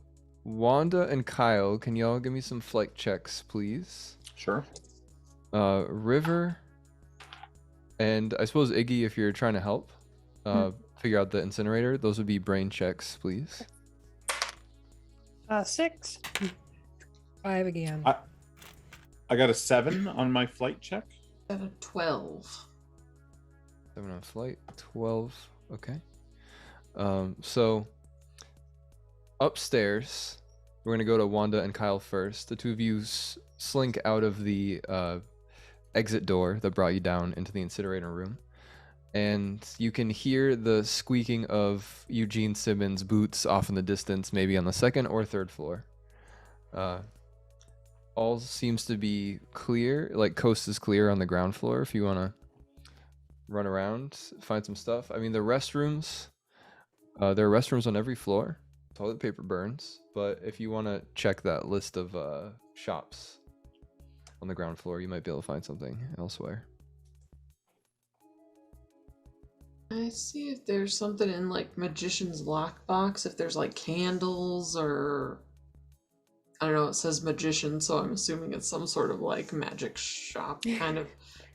Wanda and Kyle, can y'all give me some flight checks, please? Sure. River, and I suppose Iggy, if you're trying to help figure out the incinerator, those would be brain checks, please. 6. 5 again. I got a 7 on my flight check. I have a 12. 7 on flight, 12. Okay. So upstairs, we're gonna go to Wanda and Kyle first. The two of you slink out of the exit door that brought you down into the incinerator room, and you can hear the squeaking of Eugene Simmons' boots off in the distance, maybe on the second or third floor. All seems to be clear, like coast is clear on the ground floor if you want to run around, find some stuff. I mean, the restrooms, there are restrooms on every floor. Toilet paper burns, but if you want to check that list of shops on the ground floor, you might be able to find something elsewhere. I see if there's something in like Magician's Lockbox, if there's like candles or I don't know, it says magician, so I'm assuming it's some sort of like magic shop kind of,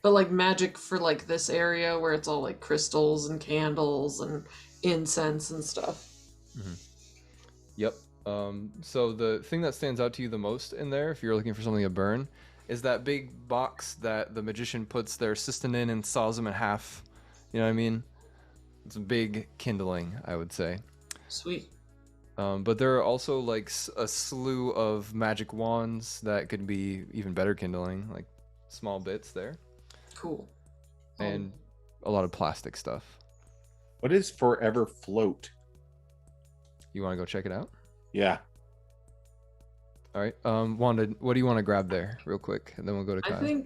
but like magic for like this area where it's all like crystals and candles and incense and stuff. Mm-hmm. Yep. So the thing that stands out to you the most in there, if you're looking for something to burn, is that big box that the magician puts their assistant in and saws them in half. You know what I mean? It's a big kindling, I would say. Sweet. But there are also like a slew of magic wands that could be even better kindling, like small bits there. Cool. And a lot of plastic stuff. What is Forever Float? You want to go check it out? Yeah. All right. Wanda, what do you want to grab there real quick? And then we'll go to Kyle.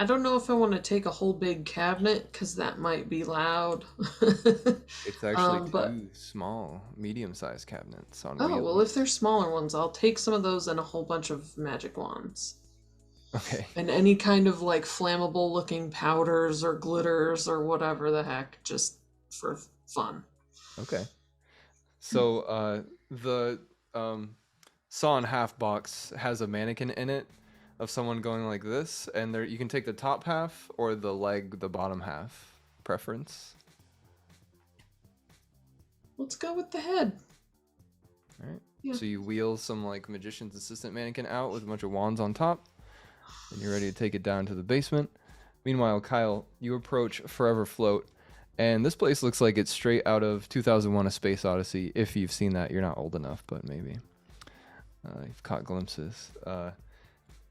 I don't know if I want to take a whole big cabinet because that might be loud. It's actually but, two small, medium-sized cabinets on oh, wheels. well, if they're smaller ones, I'll take some of those and a whole bunch of magic wands. Okay. And any kind of like flammable looking powders or glitters or whatever the heck, just for fun. Okay. So the saw in half box has a mannequin in it of someone going like this, and there you can take the top half or the leg, the bottom half. Preference. Let's go with the head. All right. Yeah. So you wheel some like magician's assistant mannequin out with a bunch of wands on top, and you're ready to take it down to the basement. Meanwhile, Kyle, you approach Forever Float, and this place looks like it's straight out of 2001: A Space Odyssey. If you've seen that, you're not old enough, but maybe you've caught glimpses.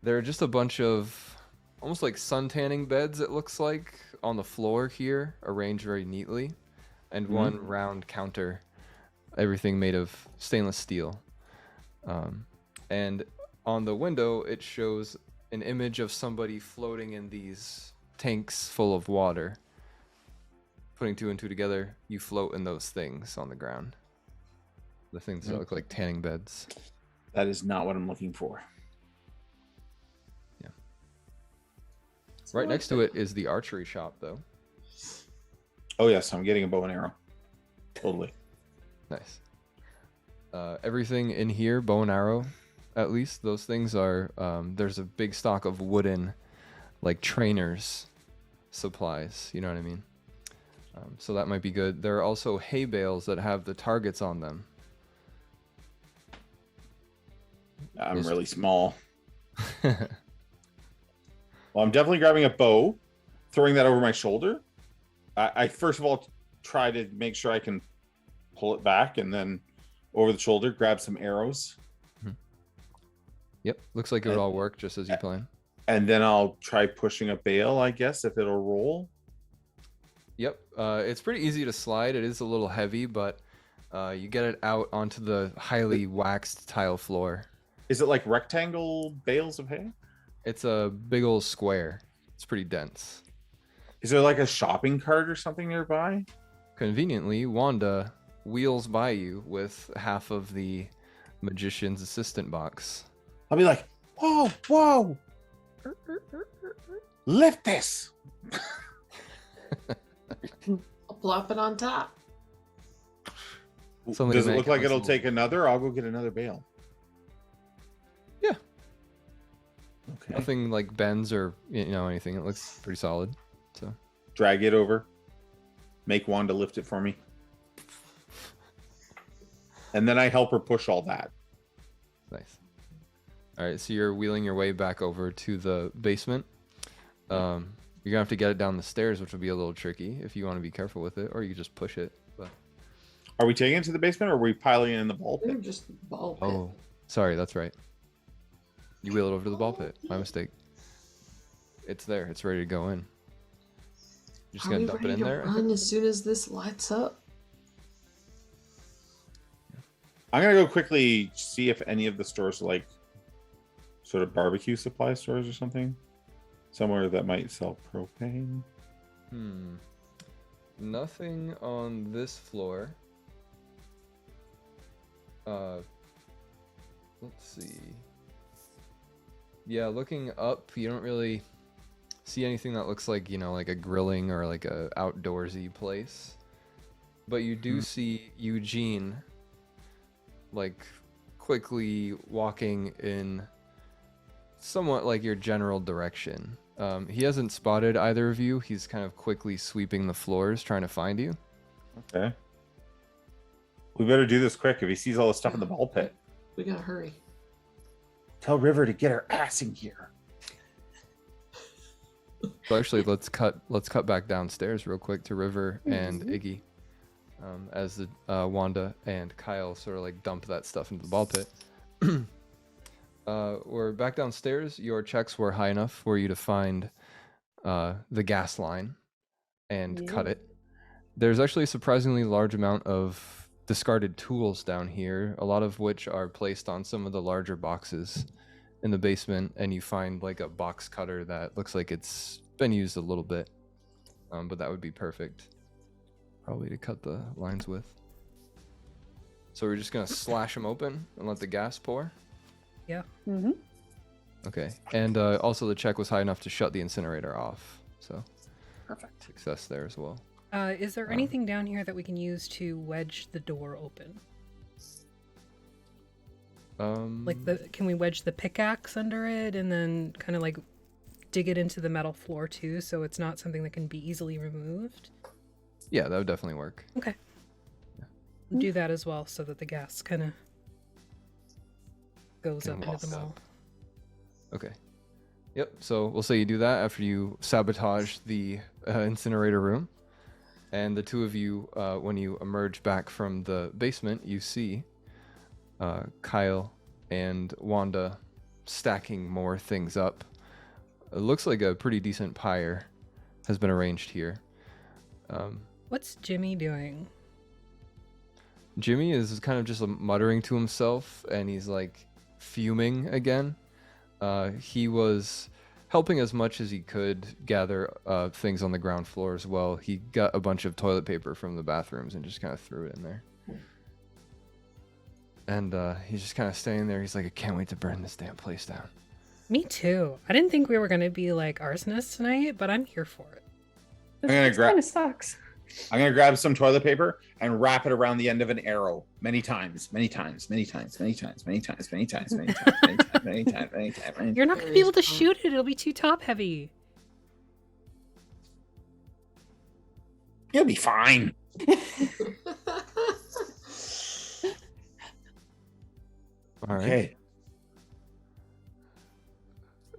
There are just a bunch of almost like sun tanning beds, it looks like, on the floor here, arranged very neatly, and one round counter, everything made of stainless steel. And on the window, it shows an image of somebody floating in these tanks full of water. Putting two and two together, you float in those things on the ground. The things that look like tanning beds. That is not what I'm looking for. Yeah. Right next to it is the archery shop, though. Oh, yes, I'm getting a bow and arrow. Totally. Nice. Everything in here, bow and arrow, at least, those things are, there's a big stock of wooden, like, trainers supplies, you know what I mean? So that might be good. There are also hay bales that have the targets on them. I'm really small. Well, I'm definitely grabbing a bow, throwing that over my shoulder. I first of all try to make sure I can pull it back, and then over the shoulder, grab some arrows. Yep, looks like it would all work just as you plan. And then I'll try pushing a bale, I guess, if it'll roll. Yep, it's pretty easy to slide. It is a little heavy, but you get it out onto the highly waxed tile floor. Is it like rectangle bales of hay? It's a big old square. It's pretty dense. Is there like a shopping cart or something nearby? Conveniently, Wanda wheels by you with half of the magician's assistant box. I'll be like, whoa, whoa! Lift this! I'll plop it on top. Somebody Does it make look like it'll console. take another? I'll go get another bale. Yeah. Nothing like bends or anything. It looks pretty solid. So Drag it over. Make Wanda lift it for me. And then I help her push all that. nice. All right, so you're wheeling your way back over to the basement. You're gonna have to get it down the stairs, which will be a little tricky if you want to be careful with it, or you just push it. But Are we taking it to the basement or are we piling it in the ball They're pit? just ball pit. oh, sorry, that's right. You wheel it over to the ball pit. My mistake. It's there. It's ready to go in. You're just Are gonna we dump it ready in to there. run as soon as this lights up? I'm gonna go quickly see if any of the stores are like sort of barbecue supply stores or something. Somewhere that might sell propane. Nothing on this floor. Let's see. Yeah, looking up, you don't really see anything that looks like, like a grilling or like a outdoorsy place. But you do see Eugene, like, quickly walking in somewhat like your general direction. He hasn't spotted either of you. He's kind of quickly sweeping the floors, trying to find you. Okay. We better do this quick if he sees all the stuff in the ball pit. We gotta hurry. Tell River to get her ass in here. So actually, let's cut back downstairs real quick to River and Iggy, as the Wanda and Kyle sort of like dump that stuff into the ball pit. We're back downstairs. Your checks were high enough for you to find the gas line and cut it. There's actually a surprisingly large amount of discarded tools down here, a lot of which are placed on some of the larger boxes in the basement, and you find like a box cutter that looks like it's been used a little bit, but that would be perfect probably to cut the lines with. So we're just gonna slash them open and let the gas pour. Yeah. Mm-hmm. Okay, and also the check was high enough to shut the incinerator off, so Perfect. success there as well. Is there anything down here that we can use to wedge the door open? Like can we wedge the pickaxe under it and then kind of like dig it into the metal floor too, so it's not something that can be easily removed? Yeah, that would definitely work. Okay. Do that as well, so that the gas kind of goes Can up into walk the mall. up. Okay. Yep. So we'll say you do that after you sabotage the incinerator room, and the two of you, when you emerge back from the basement, you see Kyle and Wanda stacking more things up. It looks like a pretty decent pyre has been arranged here. What's Jimmy doing? Jimmy is kind of just muttering to himself, and he's like fuming again. He was helping as much as he could gather things on the ground floor as well. He got a bunch of toilet paper from the bathrooms and just kind of threw it in there. And he's just kind of standing there. He's like, I can't wait to burn this damn place down. Me too. I didn't think we were going to be like arsonists tonight, but I'm here for it. This kind of sucks. I'm gonna grab some toilet paper and wrap it around the end of an arrow many times, many times, many times, many times, many times, many times, many times, many times, many times, many times, many times. You're not going to be able to shoot it. It'll be too top heavy. You'll be fine. All right. Okay.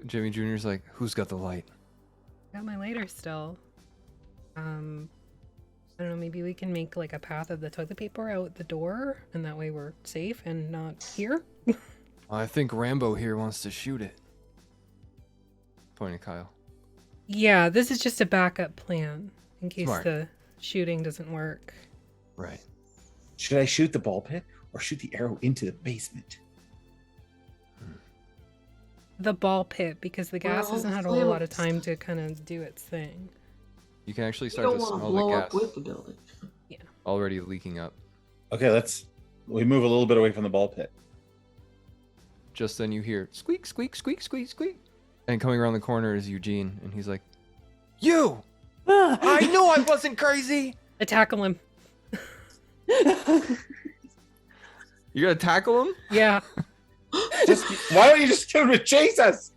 Jimmy Jr.'s like, who's got the light? Got my lighter still. I don't know, maybe we can make like a path of the toilet paper out the door, and that way we're safe and not here. I think Rambo here wants to shoot it. Pointing at Kyle. Yeah, this is just a backup plan in case Smart. the shooting doesn't work. Right. Should I shoot the ball pit or shoot the arrow into the basement? The ball pit, because the gas Well, hasn't had a whole lot of time to kind of do its thing. You can actually You start don't to want to smell blow the up gas with the building. already leaking up. Okay, we move a little bit away from the ball pit. Just then you hear squeak, squeak, squeak, squeak, squeak. And coming around the corner is Eugene, and he's like, You! I knew I wasn't crazy! I tackle him. You're gonna tackle him? Yeah. Why don't you just get him to chase us?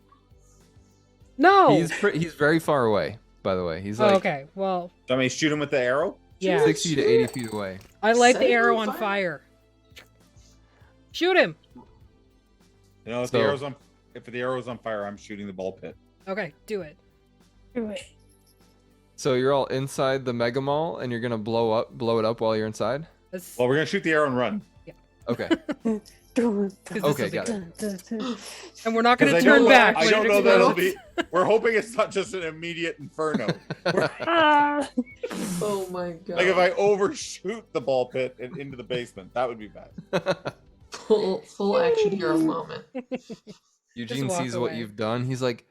No. He's very far away, by the way. He's Oh, like okay. Well, Do I mean shoot him with the arrow? yeah. 60 to 80 feet away. I light Set the it arrow on on fire. Shoot him. You know, if So- the arrow's on fire, I'm shooting the ball pit. Okay, do it. Do it. So you're all inside the mega mall, and you're gonna blow it up while you're inside. Let's- Well, we're gonna shoot the arrow and run. Okay. 'cause this Okay, will be got good. it. And we're not going 'Cause to turn back. I when don't it know that it'll explodes. be. We're hoping it's not just an immediate inferno. Ah. Oh my god. Like if I overshoot the ball pit and into the basement, that would be bad. Full action hero moment. Eugene walk sees what away. you've done. He's like,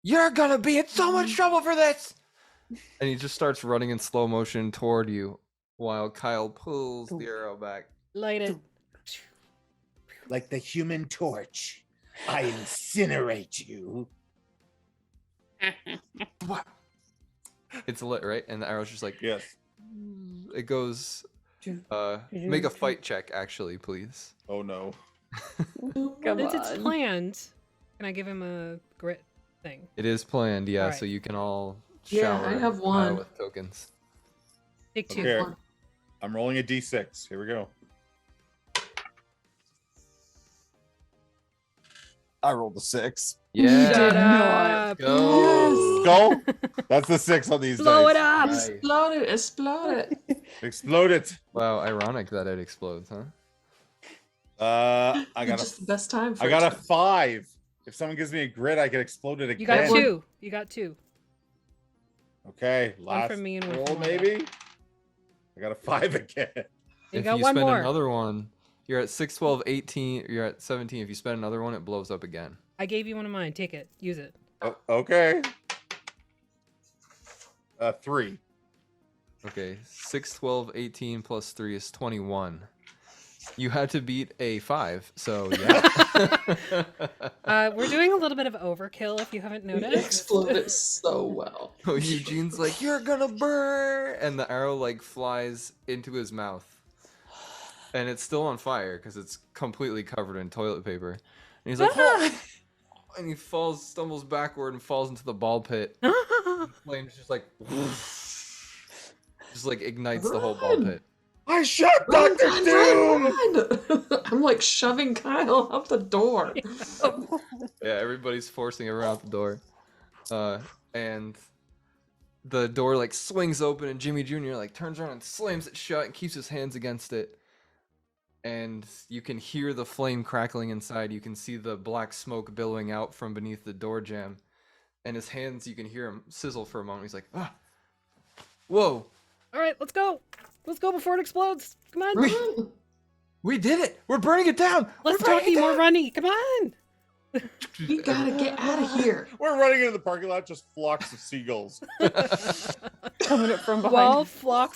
"You're gonna be in so much trouble for this!" And he just starts running in slow motion toward you, while Kyle pulls the arrow back. Light it. Like the Human Torch, I incinerate you. It's lit, right? And the arrow's just like, Yes. it goes. Make a fight check, actually, please. Oh no. Come Since it's on. planned, can I give him a grit thing? It is planned, yeah. Alright. So you can all Yeah, shower I have Kyle one. with tokens. Take two. Okay. I'm rolling a d6. Here we go. I rolled a 6. Yeah. Shut did up. Go. Go. That's the 6 on these Blow it dice. up. Nice. Explode it. Explode it. Wow, ironic that it explodes, huh? I got Just the best time for I got it a to- 5. If someone gives me a grit, I can explode it again. You got two. You got two. Okay, One last from me and one roll from Wanda. maybe. I got a 5 again. You If got you one spend more. another one, you're at 6, 12, 18, you're at 17. If you spend another one, it blows up again. I gave you one of mine. Take it. Use it. Oh, okay. 3. Okay, 6, 12, 18 plus 3 is 21. You had to beat a 5, so yeah. We're doing a little bit of overkill if you haven't We noticed. exploded so well. So Eugene's like, "You're gonna burn!" And the arrow like flies into his mouth. And it's still on fire because it's completely covered in toilet paper. And he's like, "Oh!" And he stumbles backward and falls into the ball pit. The flames just like ignites the whole ball Run! pit. I shot Run, Dr. run, Doom! run! I'm like shoving Kyle out the door. Yeah, everybody's forcing everyone out the door. And the door like swings open and Jimmy Jr. like turns around and slams it shut and keeps his hands against it. And you can hear the flame crackling inside. You can see the black smoke billowing out from beneath the door jamb. And his hands, you can hear him sizzle for a moment. He's like, "Ah, whoa, All right, let's go. Let's go before it explodes. Come on. we did it! We're burning it down! Let's We're burning talkie it more down!" runny. Come on. We gotta get out of here. We're running into the parking lot, just flocks of seagulls. Coming up from behind. While flock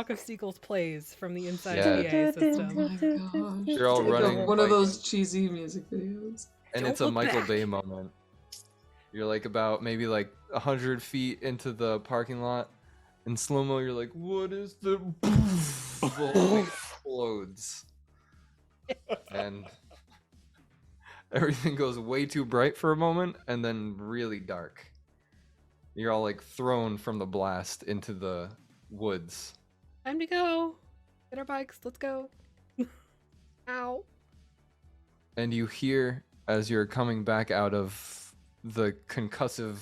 of seagulls plays from the inside Yeah. of the PA system. Oh my gosh. You're all It's like running one of like- those cheesy music videos. And Don't it's a look Michael back. Bay moment. You're like about maybe like 100 feet into the parking lot. In slow-mo, you're like, "What is the..." The whole thing explodes. And everything goes way too bright for a moment, and then really dark. You're all like thrown from the blast into the woods. Time to go. Get our bikes. Let's go. Ow. And you hear, as you're coming back out of the concussive,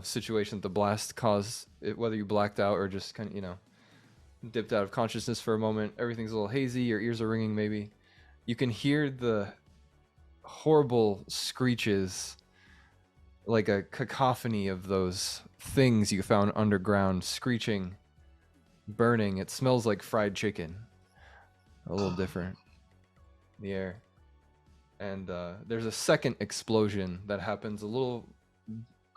situation that the blast caused, whether you blacked out or just kind of, dipped out of consciousness for a moment, everything's a little hazy, your ears are ringing maybe. You can hear the horrible screeches, like a cacophony of those things you found underground, screeching, burning. It smells like fried chicken. A little different in the air. And there's a second explosion that happens a little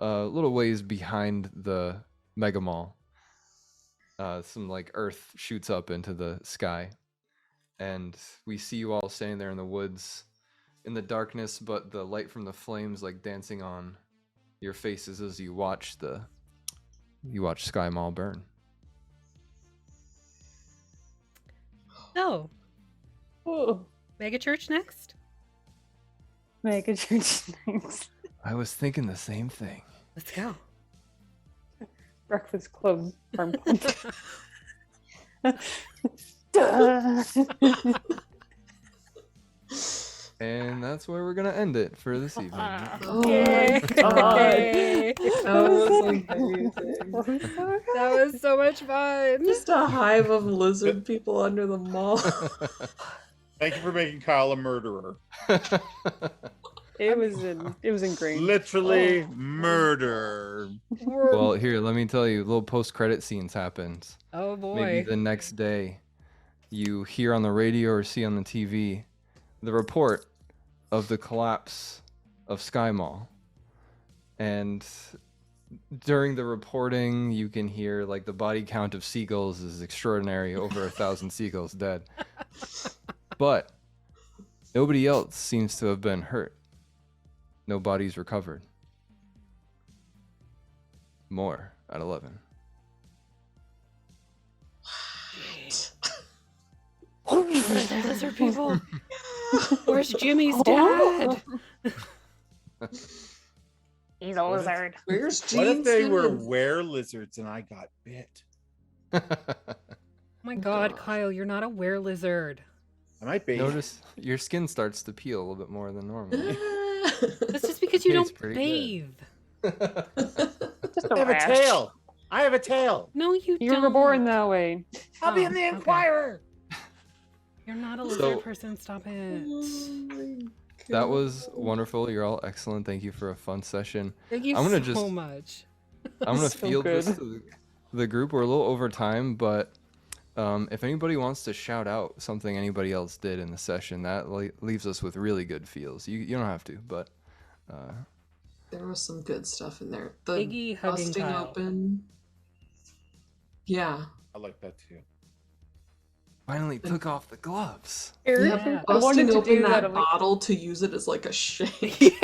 ways behind the mega mall. Some like earth shoots up into the sky, and we see you all standing there in the woods, in the darkness, but the light from the flames like dancing on your faces as you watch Sky Mall burn. Oh, Oh, mega church next. mega church things. I was thinking the same thing. Let's go. Breakfast Club farm club. Duh. And that's where we're gonna end it for this evening. Okay. God. Okay. That was amazing. That was so much fun. Just a hive of lizard people under the mall. Thank you for making Kyle a murderer. It was ingrained. Literally murder. Well, here, let me tell you, little post-credit scenes happens. Oh boy. Maybe the next day, you hear on the radio or see on the TV the report of the collapse of Sky Mall. And during the reporting, you can hear like the body count of seagulls is extraordinary, over 1,000 seagulls dead. But nobody else seems to have been hurt. No bodies recovered. More at 11. Lizard people. Where's Jimmy's dad? He's a lizard. Where's What if Jean's they were kids? were-lizards and I got bit? Oh my god, Kyle, you're not a were-lizard. I might be. Notice your skin starts to peel a little bit more than normal. That's just because you It's don't pretty bathe. Just I have a rash. tail. I have a tail. No, you You don't. were born that way. I'll be Oh, in the okay. Inquirer. You're not a So- lizard person. Stop it. That was wonderful. You're all excellent. Thank you for a fun session. Thank you I'm gonna so just- much. I'm gonna So field this good. to the group. We're a little over time, but if anybody wants to shout out something anybody else did in the session, that leaves us with really good feels. You don't have to, but There was some good stuff in there. The Iggy hugging busting Kyle. open. Yeah. I like that too. finally took off the gloves. Yeah. I wanted Busting to open do that that. I'm like, bottle to use it as like a shake.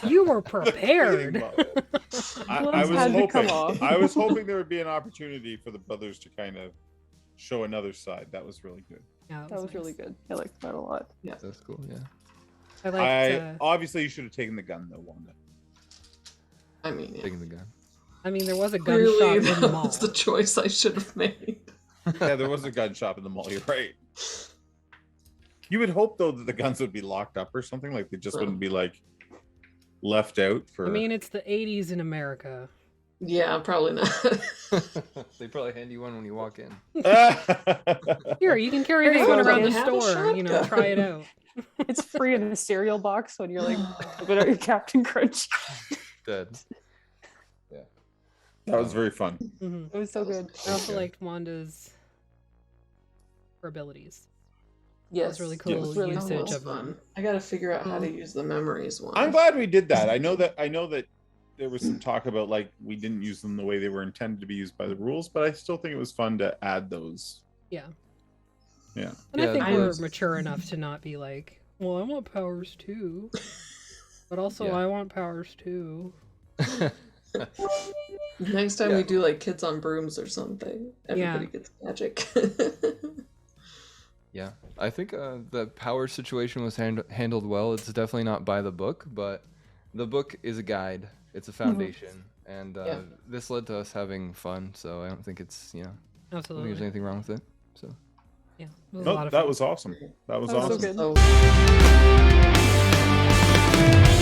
You were prepared. I Gloves was had to come hoping. off. I was hoping there would be an opportunity for the brothers to kind of show another side. That was really good. Yeah, that was really good. I liked that a lot. That's cool. Yeah. I liked. Obviously you should have taken the gun though, Wanda. I mean, yeah. Taking the gun. I mean, there was a gun Clearly, shop in the that mall. was the choice I should have made. Yeah, there was a gun shop in the mall. You're right. You would hope though that the guns would be locked up or something, like they just wouldn't be like left out for. I mean, it's the 80s in America. Yeah, probably not. They probably hand you one when you walk in. Here, you can carry this Hey, one look, around I the have a store. You know, shotgun. try it out. It's free in the cereal box when you're like looking at your Captain Crunch. Dead. That was very fun. hmm It was so good. I also Okay. liked Wanda's her abilities. Yes, was really it cool was really usage cool. That was of them. fun. I gotta figure out how to use the memories one. I'm glad we did that. I know that there was some talk about like we didn't use them the way they were intended to be used by the rules, but I still think it was fun to add those. Yeah. Yeah. And Yeah, I think I we're was- mature enough to not be like, well, I want powers too. But also, Yeah. I want powers too. Next time Yeah. we do like kids on brooms or something, everybody gets magic. Yeah, I think the power situation was handled well. It's definitely not by the book, but the book is a guide. It's a foundation, and Yeah. this led to us having fun. So I don't think it's I don't think Absolutely. there's anything wrong with it. So Yeah. It was a No, lot of that fun. was awesome. That was That was so awesome. good. So